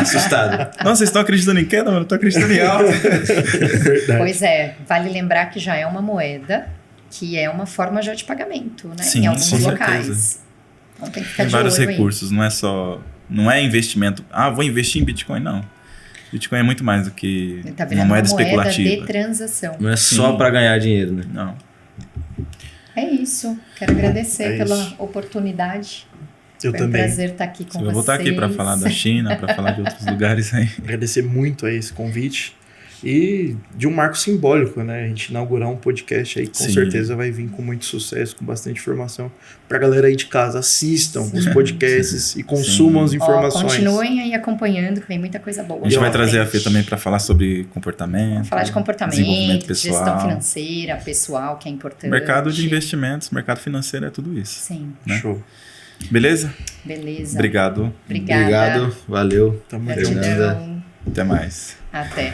Assustado. Nossa, vocês estão acreditando em queda, mano? Eu tô acreditando em alta. Verdade. Pois é, vale lembrar que já é uma moeda que é uma forma já de pagamento, né? Sim, em alguns com locais. certeza. Então tem que ficar Tem de vários olho recursos, não é investimento. Vou investir em Bitcoin, não. Bitcoin é muito mais do que aí. Tá uma virando moeda uma moeda especulativa. de transação. Não é só Sim. pra ganhar dinheiro, né? Não. É isso. Quero agradecer É pela isso. oportunidade. Eu Foi um também. prazer estar aqui com Eu vocês. vou estar aqui para falar da China, para falar de outros lugares aí. Agradecer muito a esse convite e de um marco simbólico, né? A gente inaugurar um podcast aí, com Sim. certeza vai vir com muito sucesso, com bastante informação. Pra galera aí de casa, assistam os podcasts e consumam as informações. Continuem aí acompanhando, que vem muita coisa boa. A gente vai pela trazer a frente. Fê também para falar sobre comportamento. Vamos falar de desenvolvimento comportamento, pessoal. gestão financeira, pessoal, que é importante. Mercado de investimentos, mercado financeiro é tudo isso. Sim, né? Show. Beleza? beleza. Obrigado. Obrigada. Obrigado, valeu. Tamo junto. Gratidão. Até mais. Até.